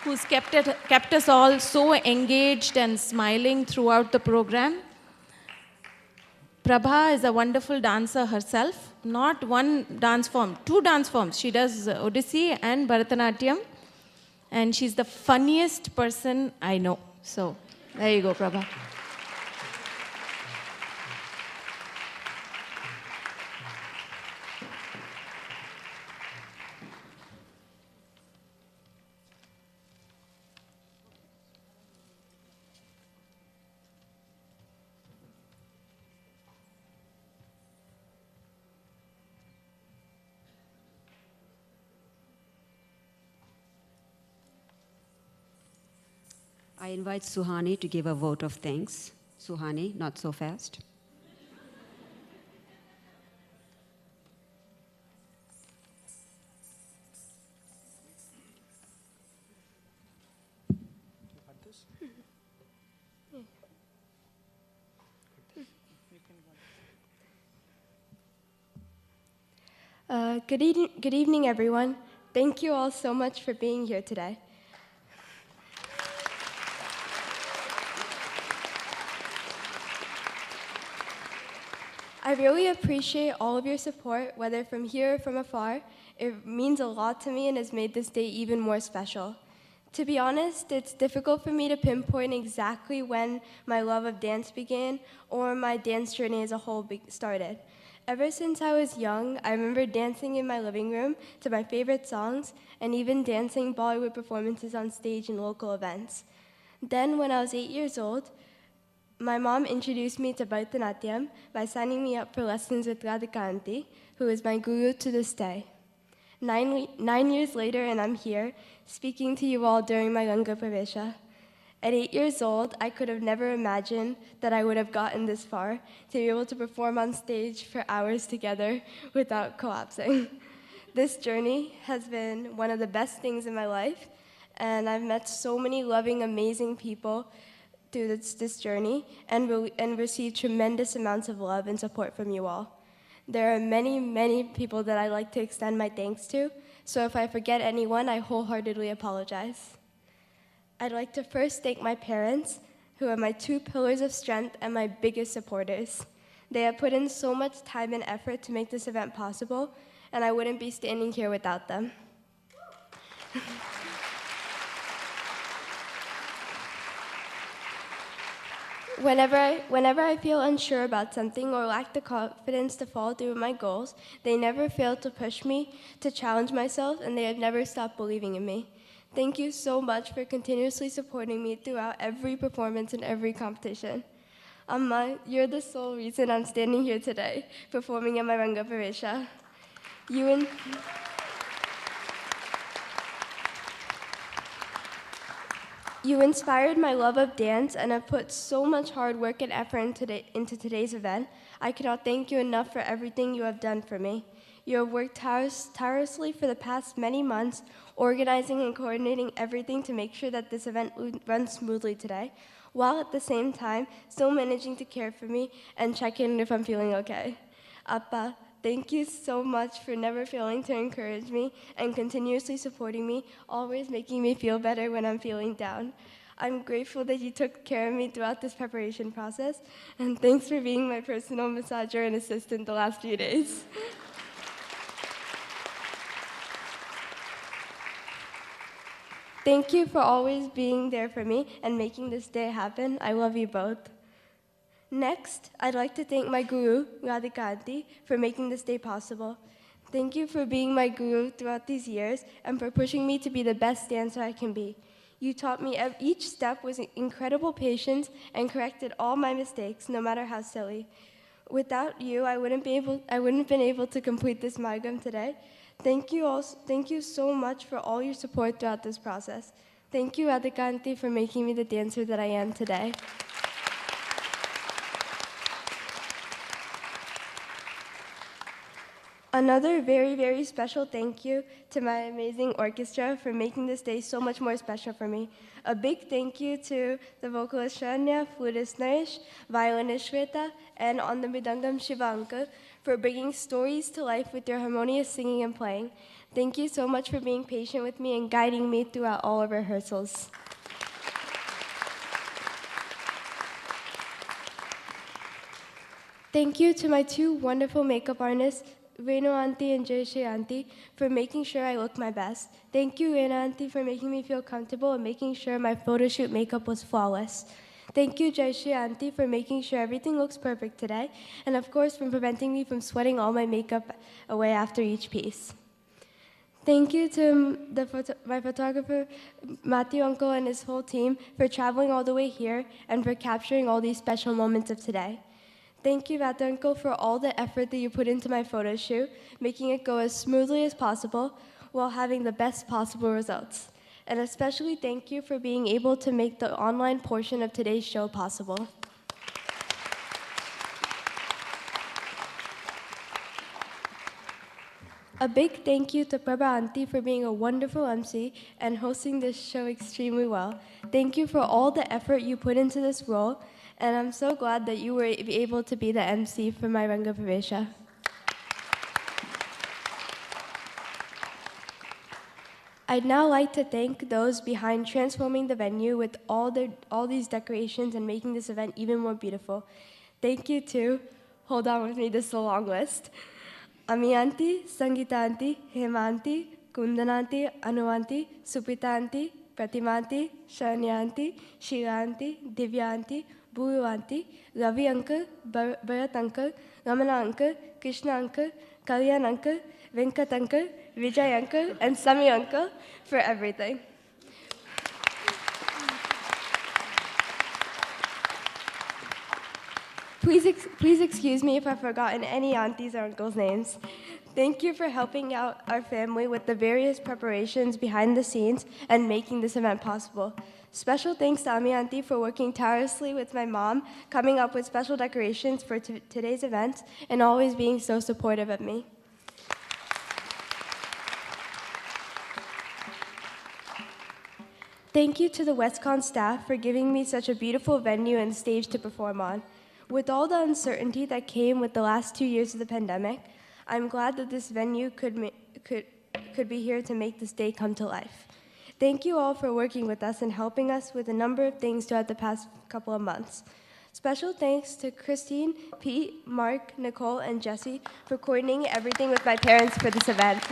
Who's kept us all so engaged and smiling throughout the program. Prabha is a wonderful dancer herself, not one dance form, two dance forms. She does Odissi and Bharatanatyam, and she's the funniest person I know. So, there you go, Prabha.
I invite Suhani to give a vote of thanks. Suhani, not so fast.
Good evening, everyone. Thank you all so much for being here today. I really appreciate all of your support, whether from here or from afar. It means a lot to me and has made this day even more special. To be honest, it's difficult for me to pinpoint exactly when my love of dance began or my dance journey as a whole started. Ever since I was young, I remember dancing in my living room to my favorite songs and even dancing Bollywood performances on stage in local events. Then, when I was 8 years old, my mom introduced me to Bharatanatyam by signing me up for lessons with Radhika auntie, who is my guru to this day. 9 years later, and I'm here, speaking to you all during my Rengaprevash. At 8 years old, I could have never imagined that I would have gotten this far, to be able to perform on stage for hours together without collapsing. This journey has been one of the best things in my life, and I've met so many loving, amazing people through this journey and received tremendous amounts of love and support from you all. There are many, many people that I'd like to extend my thanks to, so if I forget anyone, I wholeheartedly apologize. I'd like to first thank my parents, who are my two pillars of strength and my biggest supporters. They have put in so much time and effort to make this event possible, and I wouldn't be standing here without them. Whenever I feel unsure about something or lack the confidence to follow through with my goals, they never fail to push me, to challenge myself, and they have never stopped believing in me. Thank you so much for continuously supporting me throughout every performance and every competition. Amma, you're the sole reason I'm standing here today, performing at my Rengaprevash. You inspired my love of dance and have put so much hard work and effort into today's event. I cannot thank you enough for everything you have done for me. You have worked tirelessly for the past many months, organizing and coordinating everything to make sure that this event runs smoothly today, while at the same time still managing to care for me and check in if I'm feeling okay. Appa, thank you so much for never failing to encourage me and continuously supporting me, always making me feel better when I'm feeling down. I'm grateful that you took care of me throughout this preparation process, and thanks for being my personal massager and assistant the last few days. Thank you for always being there for me and making this day happen. I love you both. Next, I'd like to thank my guru, Radhika auntie, for making this day possible. Thank you for being my guru throughout these years and for pushing me to be the best dancer I can be. You taught me each step with incredible patience and corrected all my mistakes, no matter how silly. Without you, I wouldn't have been able to complete this Magam today. Thank you so much for all your support throughout this process. Thank you, Radhika auntie, for making me the dancer that I am today. Another very, very special thank you to my amazing orchestra for making this day so much more special for me. A big thank you to the vocalist Shanya, flutist Naresh, violinist Shweta, and on the mridangam Shiva uncle for bringing stories to life with your harmonious singing and playing. Thank you so much for being patient with me and guiding me throughout all of rehearsals. Thank you to my two wonderful makeup artists, Renu auntie and Jayshree auntie, for making sure I look my best. Thank you, Renu auntie, for making me feel comfortable and making sure my photo shoot makeup was flawless. Thank you, Jayshree auntie, for making sure everything looks perfect today, and of course, for preventing me from sweating all my makeup away after each piece. Thank you to my photographer, Matthew uncle, and his whole team for traveling all the way here and for capturing all these special moments of today. Thank you, Matthew uncle, for all the effort that you put into my photo shoot, making it go as smoothly as possible while having the best possible results. And especially thank you for being able to make the online portion of today's show possible. A big thank you to Prabha auntie for being a wonderful MC and hosting this show extremely well. Thank you for all the effort you put into this role, and I'm so glad that you were able to be the MC for my Rengaprevesha. I'd now like to thank those behind transforming the venue with all these decorations and making this event even more beautiful. Thank you to, hold on with me, this is a long list, Ami auntie, Sangeeta auntie, Hema auntie, Kundana auntie, Anu auntie, Supita auntie, Pratima auntie, Shania auntie, Sheila auntie, Divya auntie, Buru auntie, Ravi uncle, Bharat uncle, Ramana uncle, Krishna uncle, Kalyan uncle, Venkat uncle, Vijay uncle, and Sami uncle for everything. Please excuse me if I've forgotten any aunties or uncles' names. Thank you for helping out our family with the various preparations behind the scenes and making this event possible. Special thanks to Ami auntie for working tirelessly with my mom, coming up with special decorations for today's event, and always being so supportive of me. Thank you to the WestCon staff for giving me such a beautiful venue and stage to perform on. With all the uncertainty that came with the last 2 years of the pandemic, I'm glad that this venue could be here to make this day come to life. Thank you all for working with us and helping us with a number of things throughout the past couple of months. Special thanks to Christine, Pete, Mark, Nicole, and Jesse for coordinating everything with my parents for this event.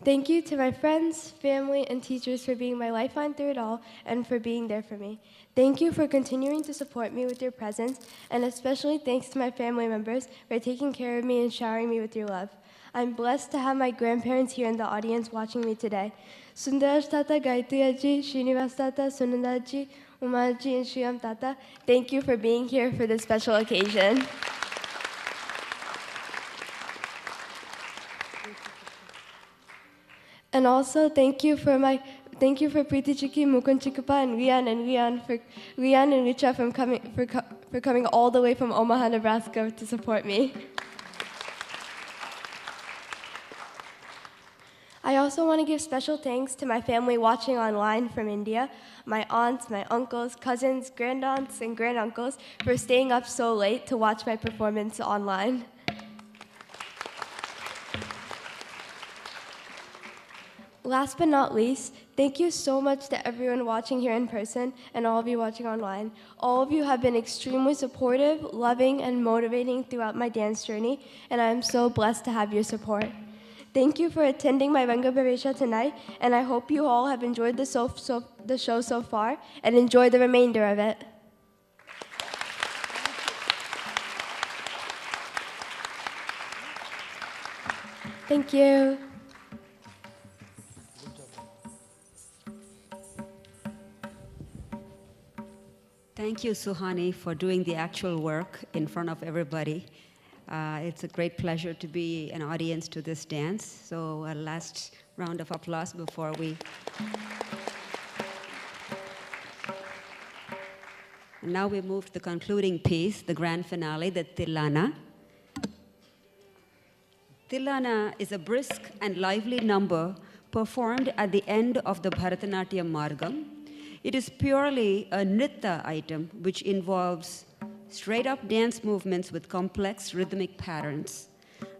Thank you to my friends, family, and teachers for being my lifeline through it all and for being there for me. Thank you for continuing to support me with your presence, and especially thanks to my family members for taking care of me and showering me with your love. I'm blessed to have my grandparents here in the audience watching me today. Sundaraj Tata, Gayatri Aji, Srinivas Tata, Sunandaji, Umaji, and Shriyam Tata, thank you for being here for this special occasion. And also thank you for Preeti Chiki, Mukund Chikapa, and Rian and Richa for coming all the way from Omaha, Nebraska to support me. I also want to give special thanks to my family watching online from India, my aunts, my uncles, cousins, grandaunts, and granduncles for staying up so late to watch my performance online. Last but not least, thank you so much to everyone watching here in person and all of you watching online. All of you have been extremely supportive, loving, and motivating throughout my dance journey, and I am so blessed to have your support. Thank you for attending my Rengaprevash tonight, and I hope you all have enjoyed the show so far and enjoy the remainder of it. Thank you.
Thank you, Suhani, for doing the actual work in front of everybody. It's a great pleasure to be an audience to this dance. So a last round of applause before we... And now we move to the concluding piece, the grand finale, the Tilana. Tilana is a brisk and lively number performed at the end of the Bharatanatyam Margam. It is purely a nritta item which involves straight-up dance movements with complex rhythmic patterns.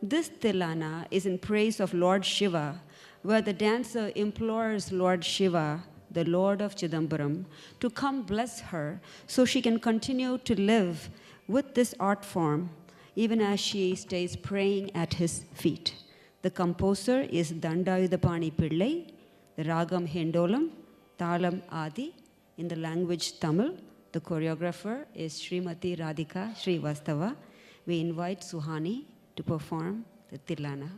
This Tilana is in praise of Lord Shiva, where the dancer implores Lord Shiva, the Lord of Chidambaram, to come bless her so she can continue to live with this art form, even as she stays praying at his feet. The composer is Dandayudapani Pillai, the Ragam Hendolam, Talam Adi, in the language Tamil. The choreographer is Srimati Radhika Srivastava. We invite Suhani to perform the Tilana.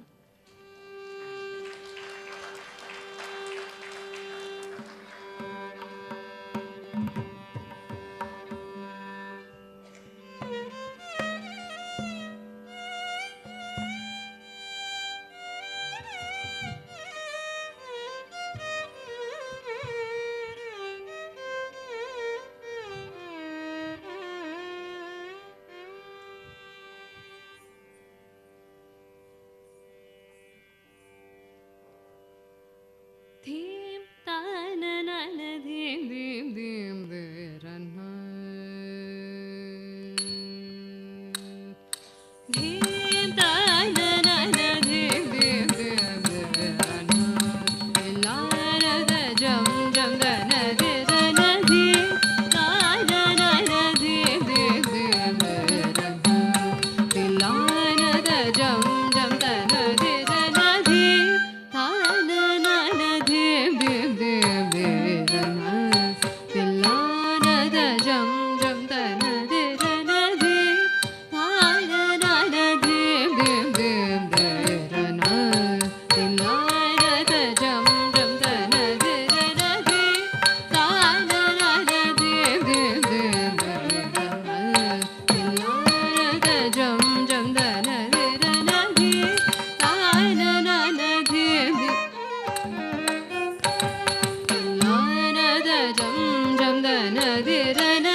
Dhim ta na na na dhim dhim dhim dharana. Dhim ta na na na dhim dhim dhim dharana. Tilana da jam jam da na dharana. Dhim ta na na na dhim dhim dhim dharana. Tilana da jam jam da na dharana. Dhim ta na na na dhim dhim dhim dharana. Tilana da jam jam da na dharana. Dhim ta na na na dhim dhim dhim dharana. Tilana da jam jam da na dharana. Dhim ta na na na dhim dhim dhim dharana. Tilana da jam jam da na dharana. Dhim ta na na na dhim dhim. Tilana da jam jam da na dharana.